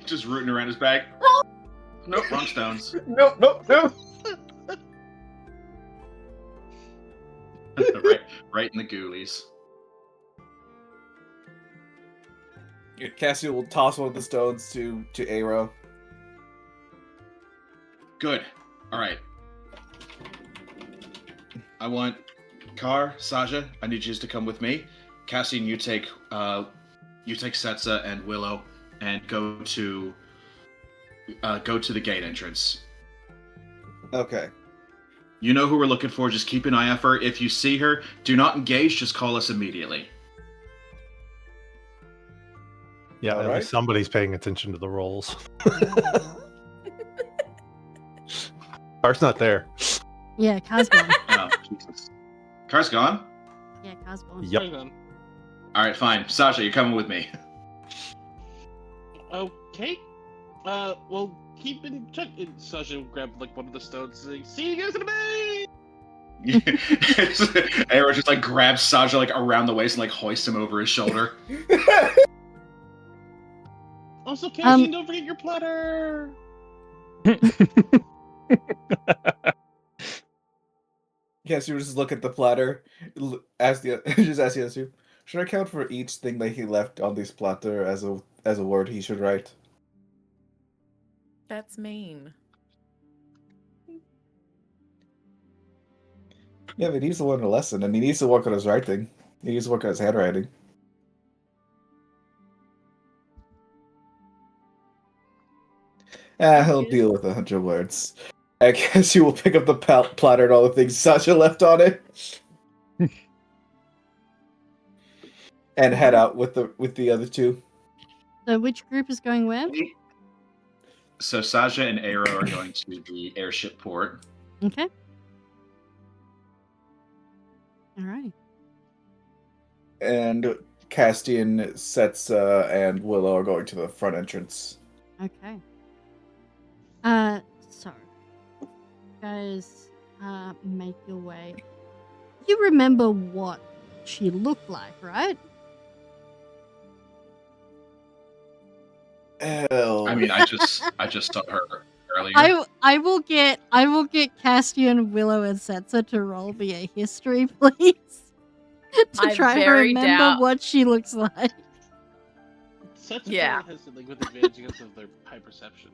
just rooting around his bag. Nope, wrong stones. No, no, no. right in the ghoulies. Cassie will toss one of the stones to Arrow. Good. All right. I want Kar, Saja. I need you to come with me. Cassian, you take Setsa and Willow and go to the gate entrance. Okay. You know who we're looking for. Just keep an eye out for her. If you see her, do not engage. Just call us immediately. Yeah, All at right. least somebody's paying attention to the rolls. Car's not there. yeah, Car's gone. Oh, Jesus. Car's gone? Yeah, Car's gone. Yep. Hang on. All right, fine. Sasha, you're coming with me. Okay. Well, keep in touch. And Sasha will grab like one of the stones and say, "See you guys in a bit." Arrow just like grabs Sasha like around the waist and like hoists him over his shoulder. Also, Cassie, don't forget your platter. Cassie will just look at the platter, ask the just ask the other 2. Should I count for each thing that he left on this platter as a word he should write? That's mean. Yeah, but he needs to learn a lesson, and he needs to work on his writing. He needs to work on his handwriting. He'll deal with 100 words. I guess you will pick up the platter and all the things Sasha left on it, and head out with the other 2. So which group is going where? So Sasha and Arrow are going to the airship port. Okay. Alrighty. And Castian, Setsa, and Willow are going to the front entrance. Okay. So guys make your way. You remember what she looked like, right? Ew. I mean, I just saw her earlier. I will get Castian, Willow, and Setsa to roll me a history, please. to I try to very remember doubt- what she looks like. Sets Yeah. probably has it like with advantage because of their high perception.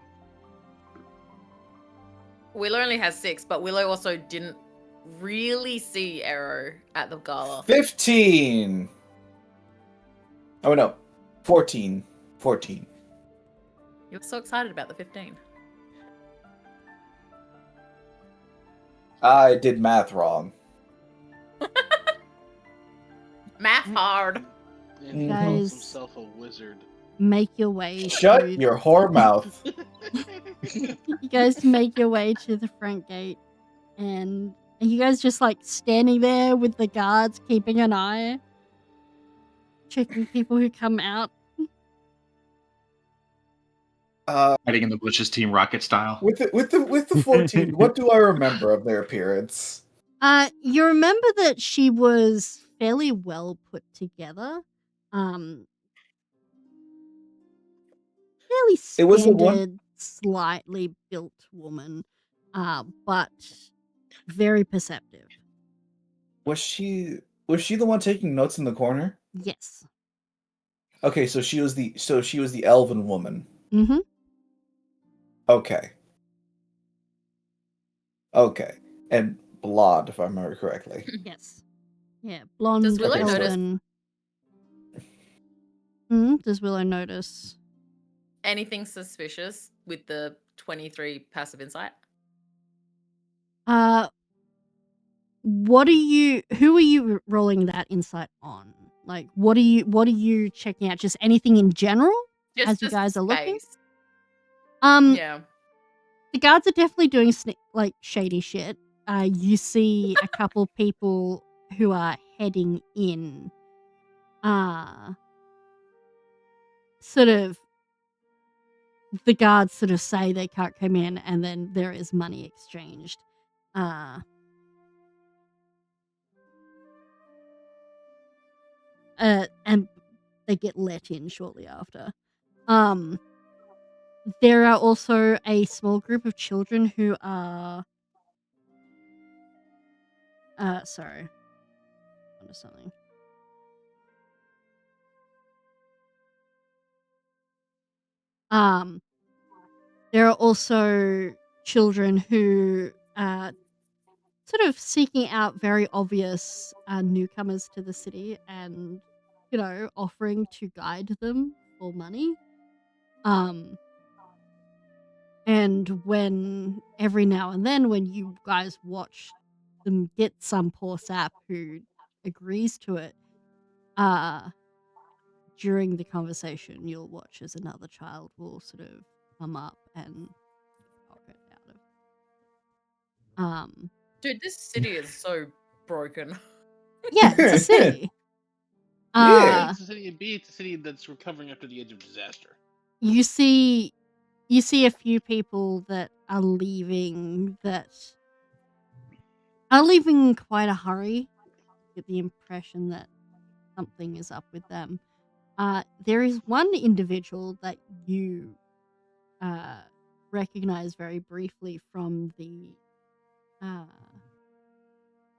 Willow only has 6, but Willow also didn't really see Arrow at the gala. 15. Oh no, 14. 14. You were so excited about the 15. I did math wrong. Math hard. And he Mhm. calls Guys. himself a wizard. Make your way. Shut to your whore mouth. You guys make your way to the front gate, and you guys just like standing there with the guards, keeping an eye, checking people who come out. Hiding in the bushes, Team Rocket style. With the 14, what do I remember of their appearance? You remember that she was fairly well put together. Fairly It was the one- standard, slightly built woman, but very perceptive. Was she the one taking notes in the corner? Yes. Okay, so she was the elven woman. Mm-hmm. Okay. Okay. And blonde, if I remember correctly. Yes. Yeah, blonde. Does Willow notice? elven. Does Willow notice? Anything suspicious with the 23 passive insight? Who are you rolling that insight on? Like, what are you checking out? Just anything in general as you guys are looking? space. Um, Yeah. the guards are definitely doing like shady shit. You see a couple people who are heading in. Sort of. The guards sort of say they can't come in, and then there is money exchanged. And they get let in shortly after. There are also a small group of children who are sorry. Onto something. There are also children who are sort of seeking out very obvious newcomers to the city and, offering to guide them for money. And when every now and then when you guys watch them get some poor sap who agrees to it, during the conversation you'll watch as another child will sort of come up and pocket out of. Dude, this city is so broken. Yeah, it's a city. Yeah. It's a city, and B, it's a city that's recovering after the age of disaster. You see a few people that are leaving in quite a hurry. Get the impression that something is up with them. There is one individual that you recognize very briefly from the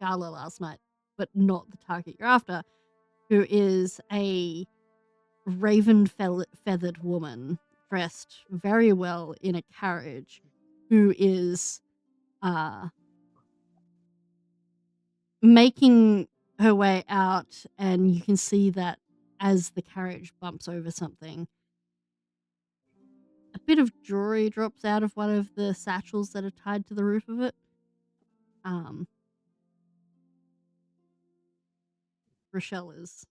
gala last night, but not the target you're after, who is a raven feathered woman dressed very well in a carriage, who is making her way out, and you can see that as the carriage bumps over something, a bit of jewelry drops out of one of the satchels that are tied to the roof of it. Rochelle is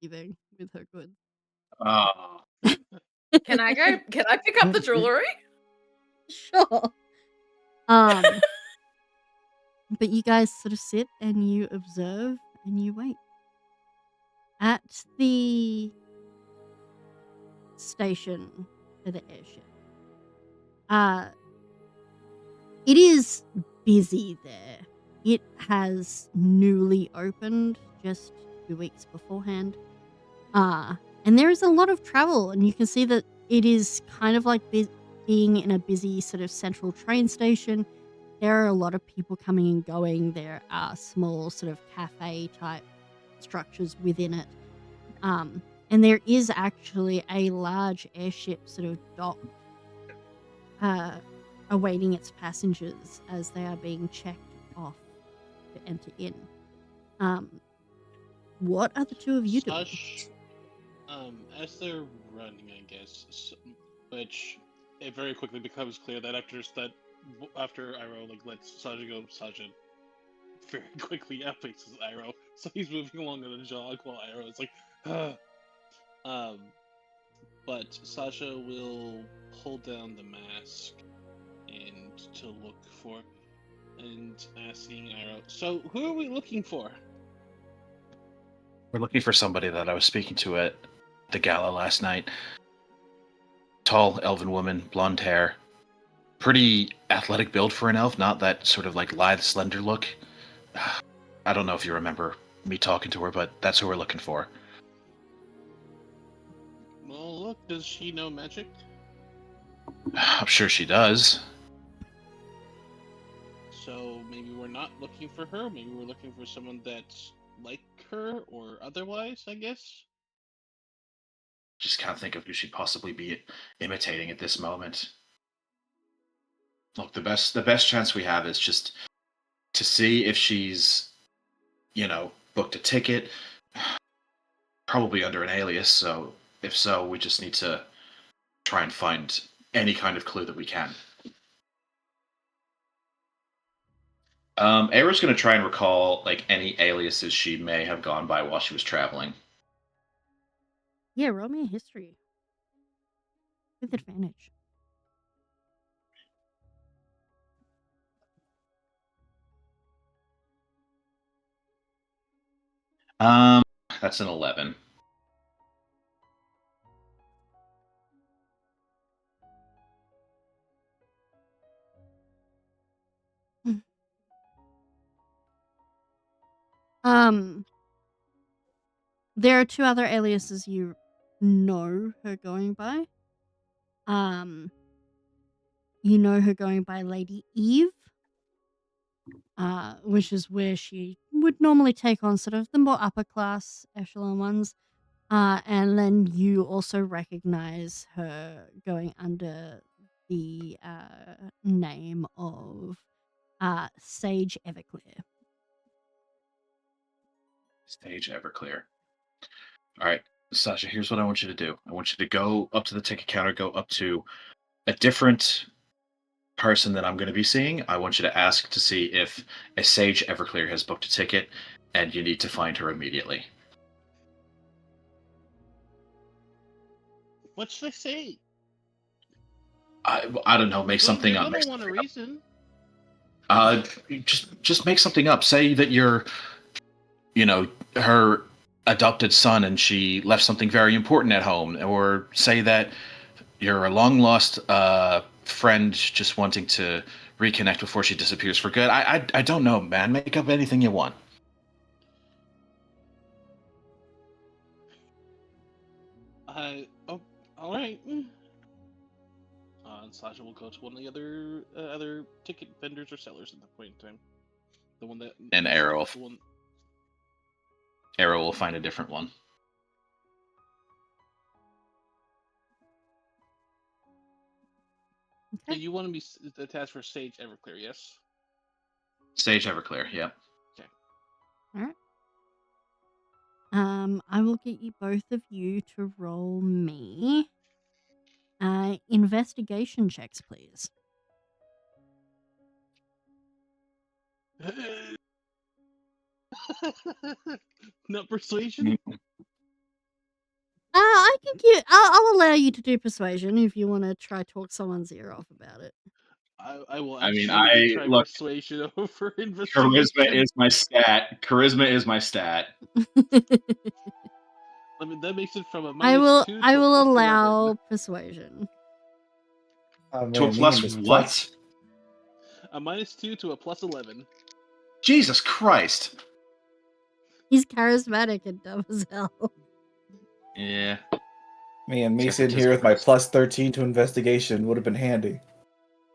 leaving with her goods. Oh. Can I pick up the jewelry? Sure. But you guys sort of sit and you observe and you wait. At the station for the airship, it is busy there. It has newly opened just 2 weeks beforehand. And there is a lot of travel, and you can see that it is kind of like being in a busy sort of central train station. There are a lot of people coming and going. There are small sort of cafe type structures within it. And there is actually a large airship sort of docked, awaiting its passengers as they are being checked off to enter in. What are the two of you doing? Sush, as they're running, I guess, which it very quickly becomes clear that after Iroh lets Sasha go, Sasha very quickly outpaces Iroh, so he's moving along on a jog while Iroh is like, but Sasha will pull down the mask and to look for, and asking Iroh, so who are we looking for? We're looking for somebody that I was speaking to at the gala last night. Tall, elven woman, blonde hair. Pretty athletic build for an elf, not that sort of lithe, slender look. I don't know if you remember me talking to her, but that's who we're looking for. Well, look, does she know magic? I'm sure she does. So maybe we're not looking for her. Maybe we're looking for someone that's like her or otherwise, I guess. Just can't think of who she'd possibly be imitating at this moment. Look, the best chance we have is just to see if she's, booked a ticket, probably under an alias. So if so, we just need to try and find any kind of clue that we can. Aira's going to try and recall any aliases she may have gone by while she was traveling. Yeah, roll me a history. With advantage. That's an 11. There are two other aliases you know her going by. You know her going by Lady Eve, which is where she would normally take on sort of the more upper class echelon ones. And then you also recognize her going under the name of Sage Everclear. Sage Everclear. All right, Sasha, here's what I want you to do. I want you to go up to the ticket counter, go up to a different person that I'm going to be seeing. I want you to ask to see if a Sage Everclear has booked a ticket, and you need to find her immediately. What should I say? I don't know. Make something up. I don't want a reason. Just make something up. Say that you're, her adopted son, and she left something very important at home, or say that you're a long lost friend just wanting to reconnect before she disappears for good. I don't know, man. Make up anything you want. Oh, all right. And Sasha will go to one of the other ticket vendors or sellers at that point in time. The one that. And Arrow. The one. Arrow will find a different one. Okay. And you want to be attached for Sage Everclear, yes? Sage Everclear, yep. Okay. All right. I will get you both of you to roll me investigation checks, please. Not persuasion? I can get. I'll allow you to do persuasion if you want to try talk someone's ear off about it. I will I mean, absolutely try persuasion over investigation. Charisma is my stat. Charisma is my stat. I mean, that makes it from a I will. -2 to I a will +11. allow persuasion. To a plus what? A -2 to a +11. Jesus Christ. He's charismatic and dumb as hell. Yeah. Me and me Except it sitting is here with my gross. plus 13 to investigation would have been handy.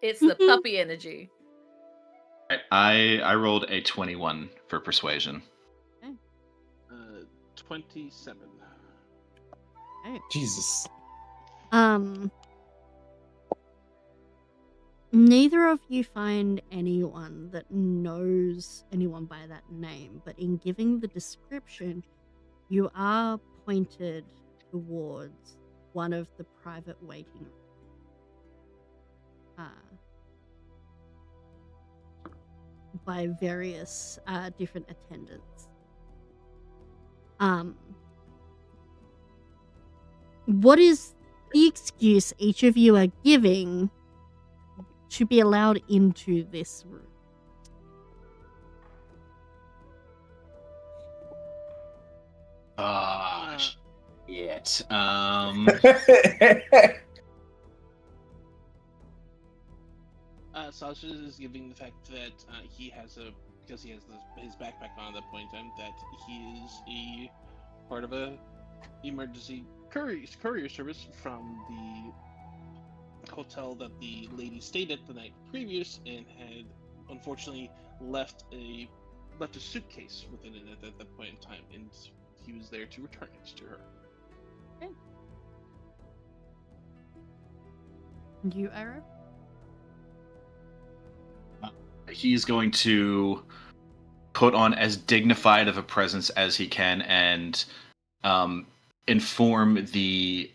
It's the puppy energy. I rolled a 21 for persuasion. 27. Jesus. Neither of you find anyone that knows anyone by that name, but in giving the description, you are pointed towards one of the private waiting by various different attendants. What is the excuse each of you are giving to be allowed into this room? Shit. Sasha is giving the fact that he has his backpack on at that point in time, that he is a part of a emergency courier service from the hotel that the lady stayed at the night previous, and had unfortunately left a suitcase within it at that point in time, and he was there to return it to her. Okay. You, Ira? He's going to put on as dignified of a presence as he can and inform the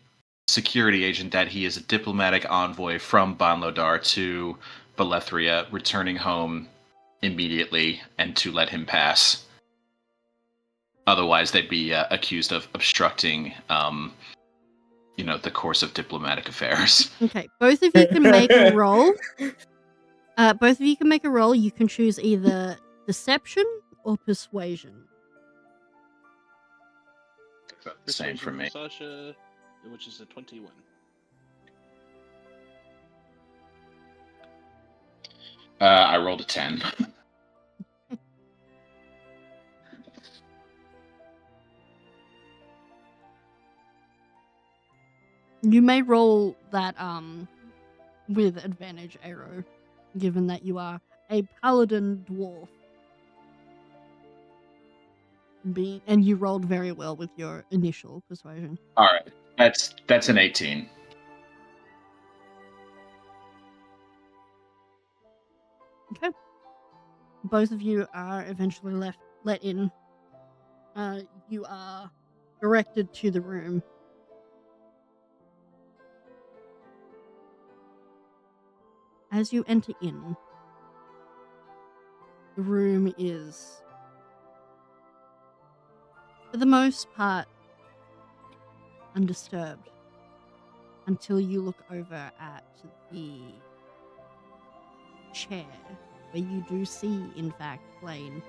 security agent that he is a diplomatic envoy from Banlodar to Belethria, returning home immediately, and to let him pass. Otherwise, they'd be accused of obstructing, the course of diplomatic affairs. Okay, both of you can make a roll. Both of you can make a roll. You can choose either deception or persuasion. Same for me. Sasha, which is a 21. I rolled a 10. You may roll that with advantage, Arrow, given that you are a paladin dwarf. And you rolled very well with your initial persuasion. All right, that's an 18. Okay. Both of you are eventually let in. You are directed to the room. As you enter in, the room is, for the most part, undisturbed until you look over at the chair where you do see, in fact, Blaine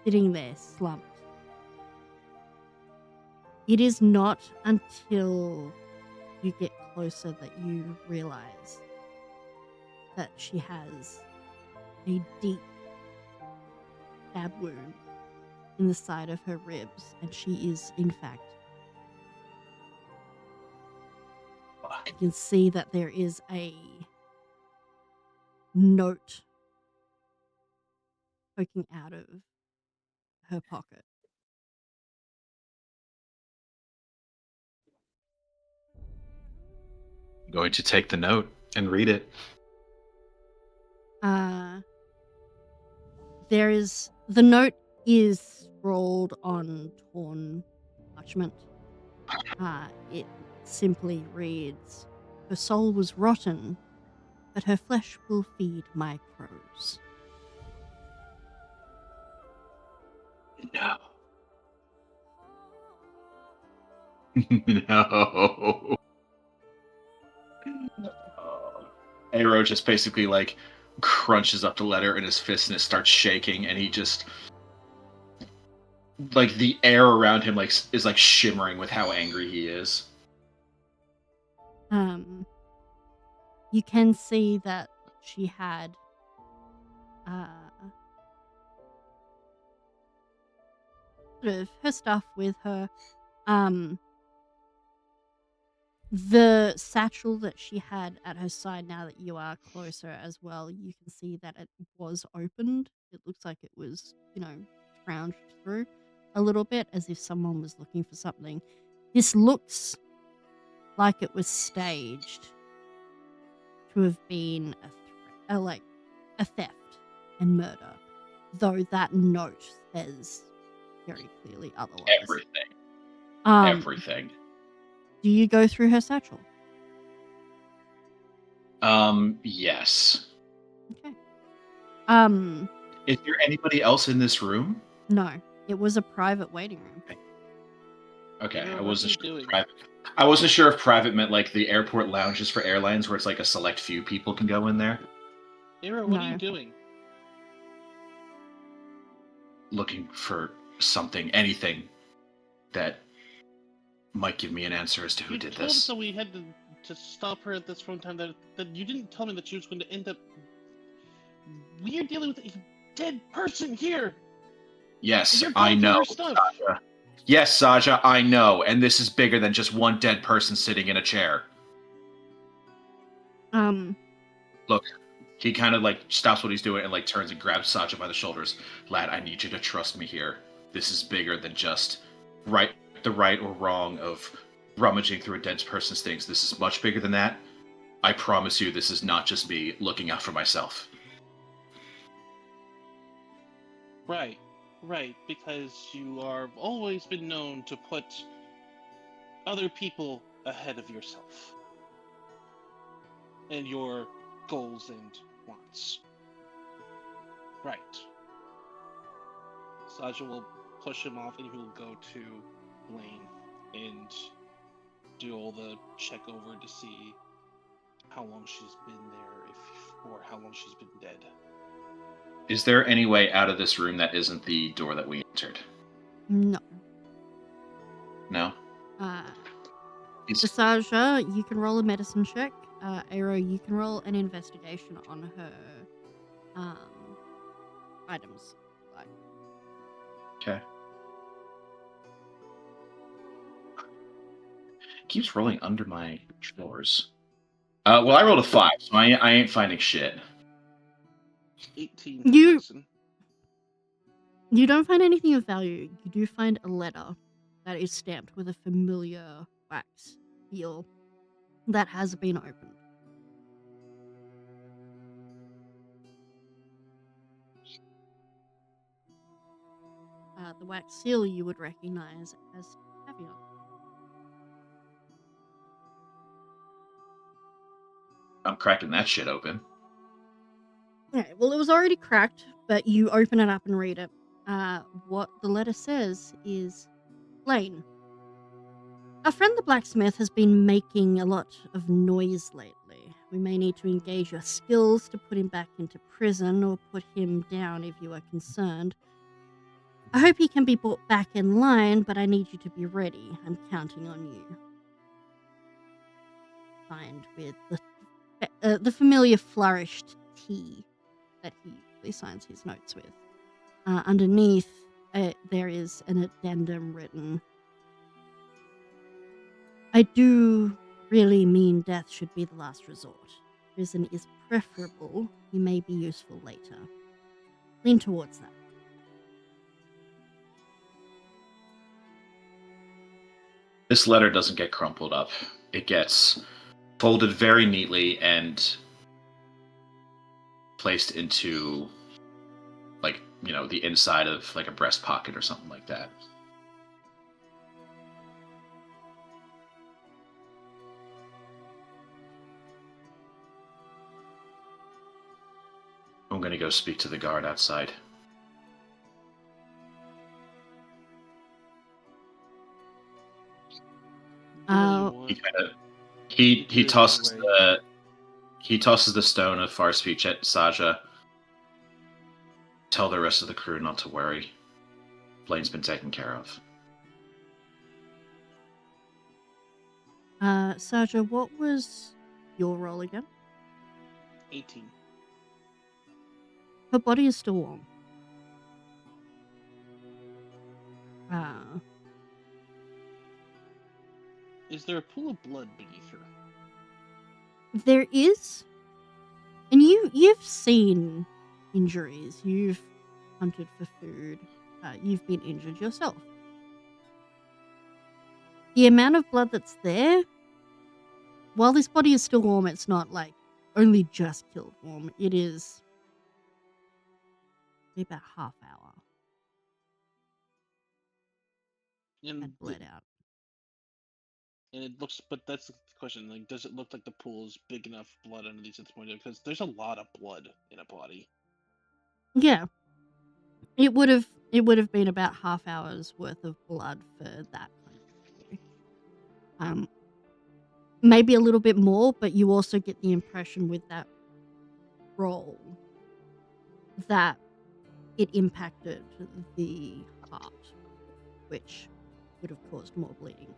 sitting there slumped. It is not until you get closer that you realize that she has a deep stab wound in the side of her ribs, and she is, in fact, you can see that there is a note poking out of her pocket. I'm going to take the note and read it. The note is scrawled on torn parchment. It simply reads, "Her soul was rotten, but her flesh will feed my crows." No. No. Arrow just basically crunches up the letter in his fist and it starts shaking, and he just the air around him is shimmering with how angry he is. You can see that she had sort of her stuff with her. The satchel that she had at her side, now that you are closer as well, you can see that it was opened. It looks like it was, scrounged through a little bit as if someone was looking for something. This looks like it was staged to have been a theft and murder, though that note says very clearly otherwise. Everything. Everything. Do you go through her satchel? Yes. Okay. Is there anybody else in this room? No, it was a private waiting room. Okay, Ira, I what wasn't are you sure. doing? I wasn't sure if private meant like the airport lounges for airlines, where it's like a select few people can go in there. Ira, what are No. you doing? Looking for something, anything that might give me an answer as to who You did told us this. that we had to stop her at this one time. That you didn't tell me that she was going to end up. We are dealing with a dead person here. Yes, You're I going through know. her stuff. Sasha. Yes, Saja, I know. And this is bigger than just one dead person sitting in a chair. Look, he kind of like stops what he's doing and like turns and grabs Saja by the shoulders. Lad, I need you to trust me here. This is bigger than just the right or wrong of rummaging through a dead person's things. This is much bigger than that. I promise you, this is not just me looking out for myself. Right, because you are always been known to put other people ahead of yourself and your goals and wants. Right. Saja will push him off and he will go to Blaine and do all the check over to see how long she's been there, or how long she's been dead. Is there any way out of this room that isn't the door that we entered? No. No? Saja, you can roll a medicine check. Aero, you can roll an investigation on her items. Okay. Keeps rolling under my drawers. Well, I rolled a 5, so I ain't finding shit. 18 You- medicine. You don't find anything of value. You do find a letter that is stamped with a familiar wax seal that has been opened. The wax seal you would recognize as Carrion. I'm cracking that shit open. Okay, well, it was already cracked, but you open it up and read it. What the letter says is, Lane, our friend the blacksmith has been making a lot of noise lately. We may need to engage your skills to put him back into prison or put him down if you are concerned. I hope he can be brought back in line, but I need you to be ready. I'm counting on you. Signed with the familiar flourished T that he usually signs his notes with. Underneath, there is an addendum written. I do really mean death should be the last resort. Prison is preferable. You may be useful later. Lean towards that. This letter doesn't get crumpled up. It gets folded very neatly and placed into, like, the inside of like a breast pocket or something like that. I'm gonna go speak to the guard outside. He tosses the stone of far speech at Saja. Tell the rest of the crew not to worry. Blaine's been taken care of. Saja, what was your role again? 18. Her body is still warm. Uh, Is there a pool of blood beneath her? there is, and you've seen injuries. You've hunted for food. You've been injured yourself. The amount of blood that's there, while this body is still warm, it's not like only just killed warm. It is about half hour And and bled out. And it looks, but that's the question. Like, does it look like the pool is big enough blood underneath at this point? Because there's a lot of blood in a body. Yeah, it would have been about half hour's worth of blood for that kind of injury. Maybe a little bit more, but you also get the impression with that roll that it impacted the heart, which would have caused more bleeding.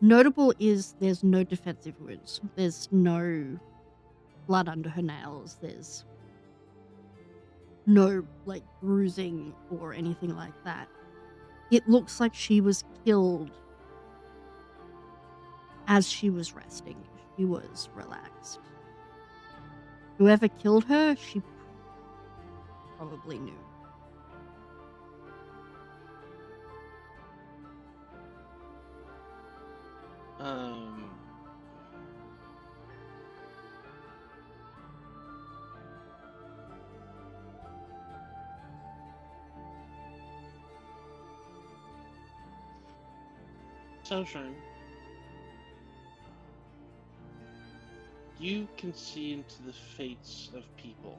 Notable is there's no defensive wounds. There's no blood under her nails. There's no like bruising or anything like that. It looks like she was killed as she was resting. She was relaxed. Whoever killed her, she probably knew. Sunshine, you can see into the fates of people,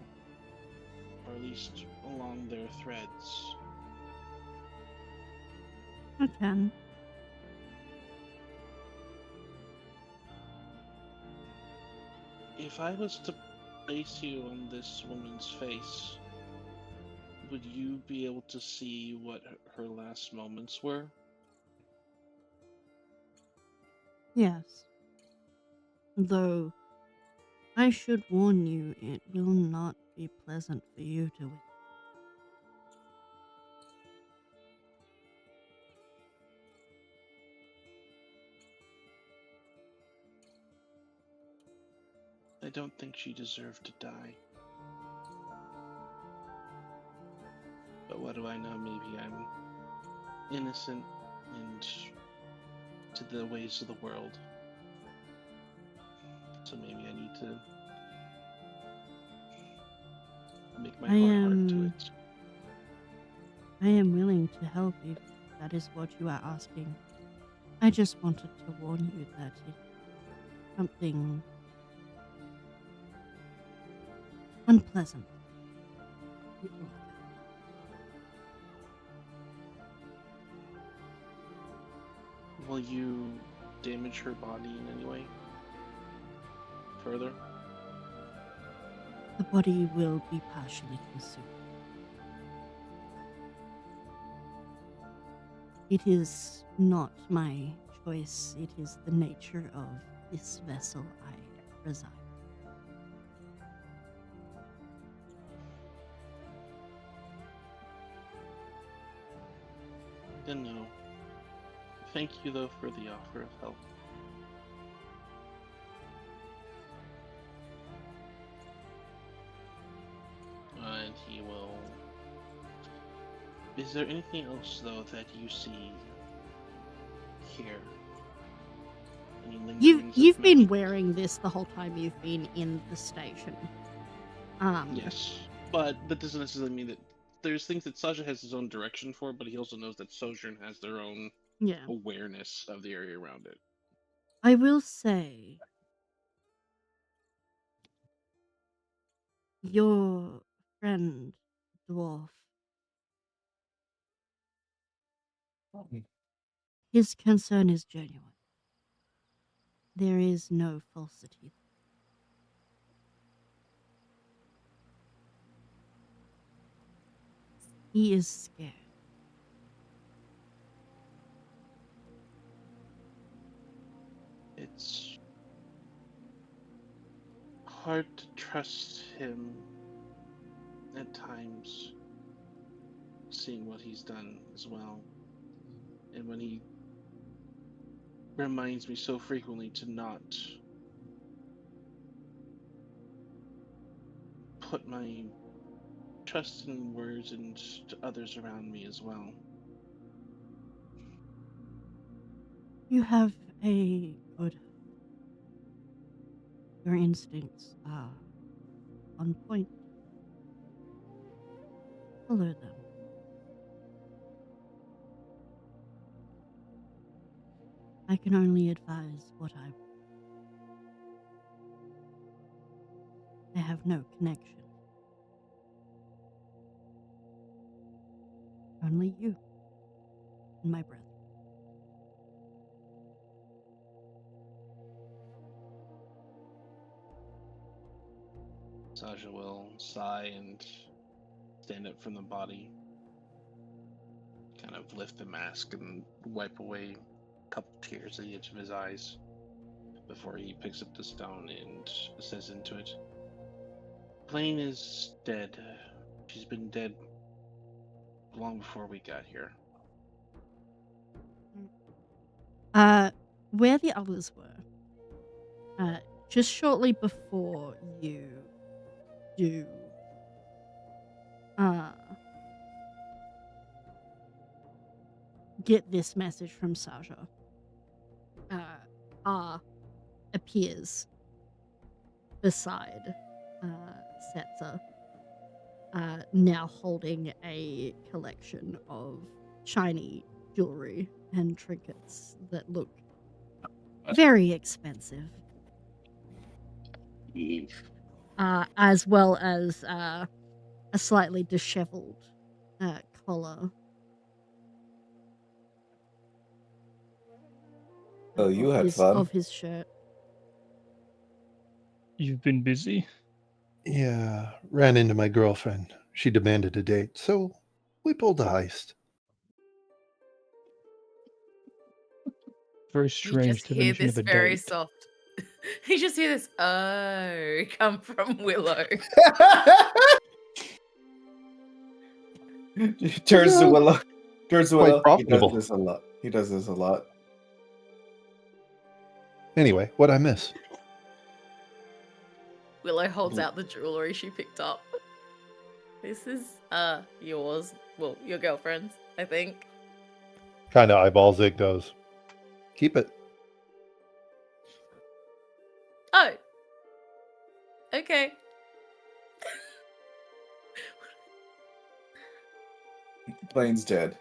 or at least along their threads. I can. If I was to place you on this woman's face, would you be able to see what her last moments were? Yes. Though, I should warn you, it will not be pleasant for you to witness. I don't think she deserved to die. But what do I know? Maybe I'm innocent and to the ways of the world. So maybe I need to make my heart hard to it. I am willing to help if that is what you are asking. I just wanted to warn you that it's something unpleasant. Will you damage her body in any way? Further? The body will be partially consumed. It is not my choice, it is the nature of this vessel I reside. Then no. Thank you, though, for the offer of help. And he will... Is there anything else, though, that you see here? Any lingerings of You've been magic? wearing this the whole time you've been in the station. Yes, but that doesn't necessarily mean that there's things that Sasha has his own direction for, but he also knows that Sojourn has their own Yeah. awareness of the area around it. I will say, your friend, Dwarf, his concern is genuine. There is no falsity. He is scared. It's hard to trust him at times, seeing what he's done as well. And when he reminds me so frequently to not put my trust in words and to others around me as well. You have a good. Your instincts are on point. Follow them. I can only advise what I. I have no connection. Only you and my brother. Sasha will sigh and stand up from the body, kind of lift the mask and wipe away a couple tears at the edge of his eyes before he picks up the stone and says into it, Blaine is dead. She's been dead long before we got here. Where the others were, just shortly before you do, get this message from Sasha, appears beside, Setzer, now holding a collection of shiny jewelry and trinkets that look very expensive. As well as a slightly disheveled collar. Oh, you had fun. Of his shirt. You've been busy? Yeah, ran into my girlfriend. She demanded a date, so we pulled a heist. Very You strange just hear definition this of a very date. soft. You just hear this come from Willow. Turns to Willow. Turns to Quite Willow. He profitable. does this a lot. He does this a lot. Anyway, what'd I miss? Willow holds out the jewelry she picked up. This is yours. Well, your girlfriend's, I think. Kind of eyeballs it goes. Keep it. Oh. Okay. Blaine's dead.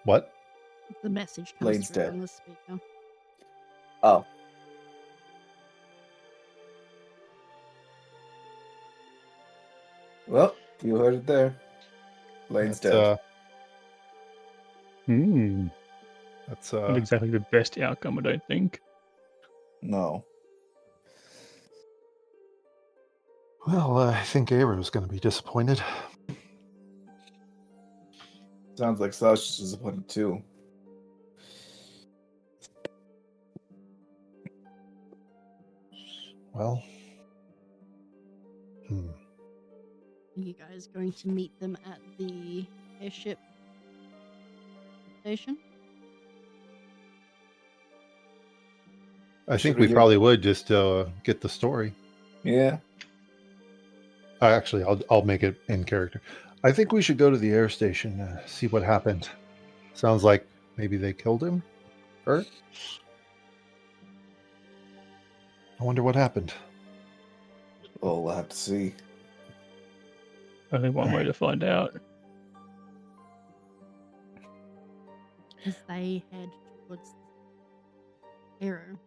What? The message comes Blaine's through dead. on the speaker. Oh. Well, you heard it there. Blaine's dead. That's Not exactly the best outcome, I don't think. No. Well, I think Aro's going to be disappointed. Sounds like Sasha's disappointed too. Well. Are you guys going to meet them at the airship station? I think we probably would just get the story. Yeah. Actually, I'll make it in character. I think we should go to the air station, see what happened. Sounds like maybe they killed him? Or? I wonder what happened. Oh, we'll have to see. Only one way to find out. As they head towards Arrow.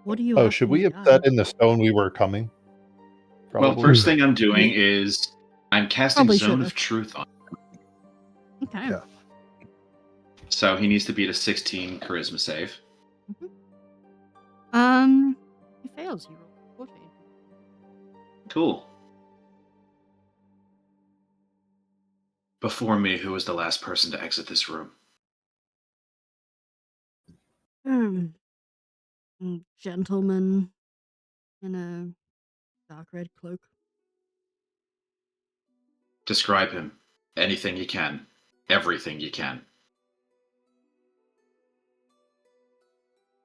What do you? Oh, should we have said in the stone we were coming? Well, first thing I'm doing is I'm casting Probably Zone should've. of Truth on him. Okay. Yeah. So he needs to beat a 16 charisma save. He fails. You roll 14. Cool. Before me, who was the last person to exit this room? Gentleman in a dark red cloak. Describe him. Anything you can. Everything you can.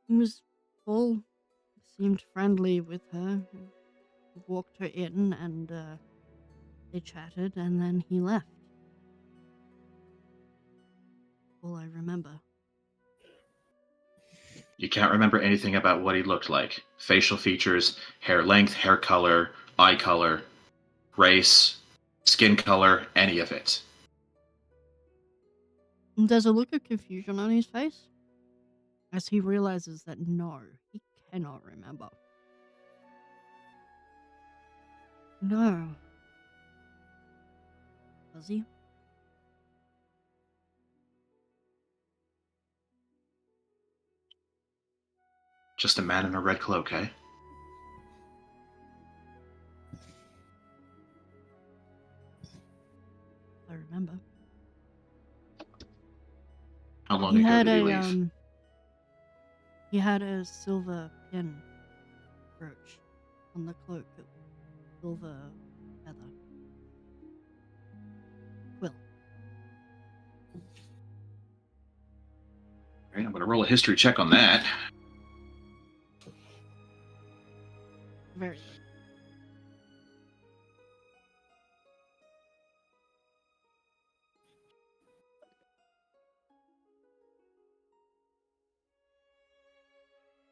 He was full, seemed friendly with her. He walked her in and they chatted and then he left. All I remember. You can't remember anything about what he looked like. Facial features, hair length, hair color, eye color, race, skin color, any of it. There's a look of confusion on his face as he realizes that no, he cannot remember. No. Does he? Just a man in a red cloak, eh? I remember. How long He ago had did he a leave? he had a silver pin brooch on the cloak, silver feather quill. Alright, I'm gonna roll a history check on that. Very good.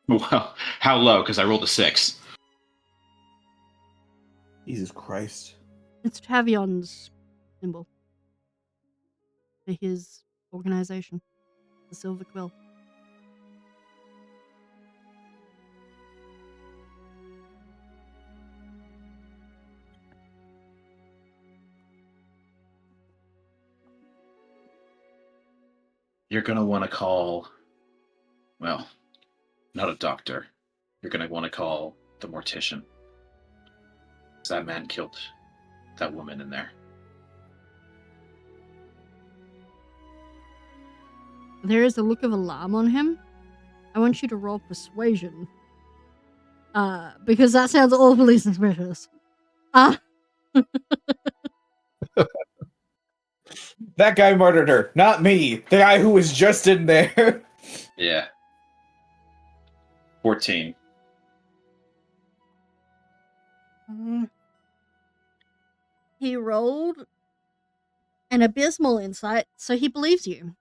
Well, how low? Because I rolled a 6. Jesus Christ. It's Tavion's symbol for his organization, the Silver Quill. You're gonna want to call, well, not a doctor. You're gonna want to call the mortician. 'Cause that man killed that woman in there. There is a look of alarm on him. I want you to roll persuasion. Because that sounds awfully suspicious. That guy murdered her, not me. The guy who was just in there. Yeah. 14. He rolled an abysmal insight, so he believes you.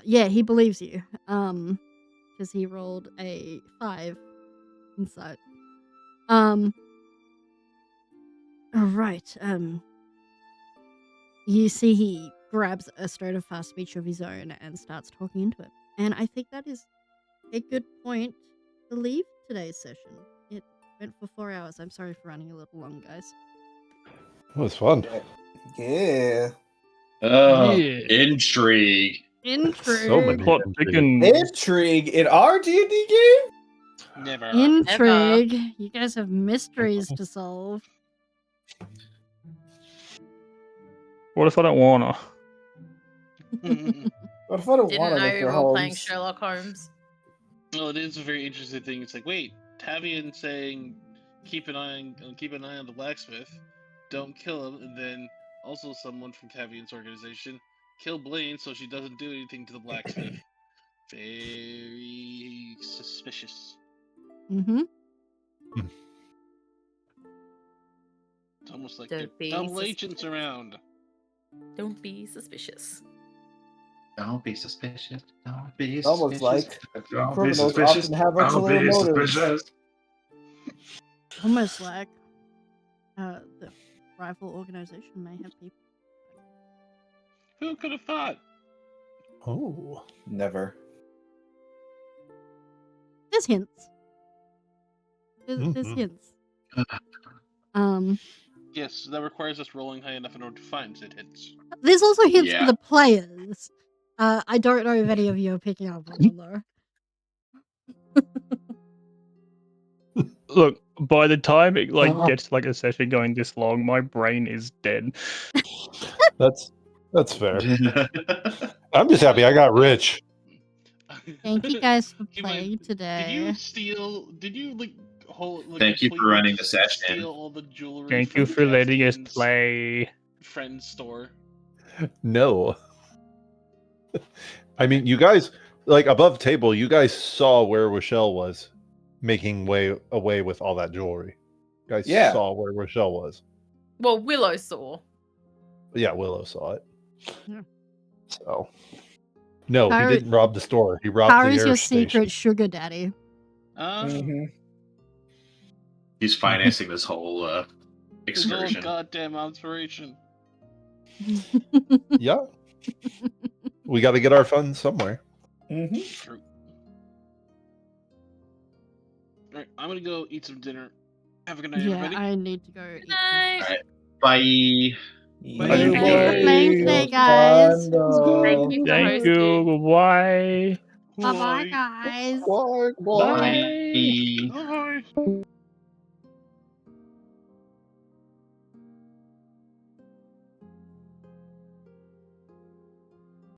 Yeah, he believes you. Because he rolled a 5 insight. Alright, you see he grabs a straight of fast speech of his own and starts talking into it. And I think that is a good point to leave today's session. It went for 4 hours. I'm sorry for running a little long, guys. It was fun. Yeah. Oh, Yeah. intrigue. Intrigue. So many Plot intrigue. thickens. Intrigue in our D&D game? Never. Intrigue. You guys have mysteries to solve. What if I don't wanna? What if I don't Didn't want to, know Mr. you were playing Holmes? Sherlock Holmes. Well, it is a very interesting thing. It's like, wait, Tavian saying keep an eye on the blacksmith, don't kill him, and then also someone from Tavian's organization kill Blaine so she doesn't do anything to the blacksmith. Very suspicious. Mm-hmm. It's almost like Don't they're be double suspicious. agents around. Don't be suspicious. Don't be suspicious. Don't be It's almost suspicious. like Don't be criminals suspicious. often have Don't ulterior be motives. suspicious. Almost like the rival organization may have people. Who could have thought? Oh. Never. There's hints. There's hints. Yes, that requires us rolling high enough in order to find said hits. There's also hints for Yeah. the players. I don't know if any of you are picking up on them though. Look, by the time it gets like a session going this long, my brain is dead. That's fair. I'm just happy I got rich. Thank you guys for Keep in mind, playing Did today. you steal? Did you like hold? Like, Thank you for completely running the session. Steal all the jewelry. Thank from you for letting us Justin's play. friend's store. No. I mean, you guys, like above table, you guys saw where Rochelle was making way away with all that jewelry. You guys Yeah. saw where Rochelle was. Well, Willow saw. Yeah, Willow saw it. Yeah. So, no, How- he didn't rob the store. He robbed How the is air your station. secret sugar daddy? Mm-hmm. He's financing this whole His whole excursion. goddamn operation. Yeah. We got to get our funds somewhere. Mm-hmm. True. Alright, I'm gonna go eat some dinner. Have a good night, Yeah, everybody. I need to go eat. Night. Alright. Bye. Thanks for Bye. playing today, guys. Thank you for Thank hosting. you. Goodbye. Bye bye, guys. Bye. Bye. Bye. Bye.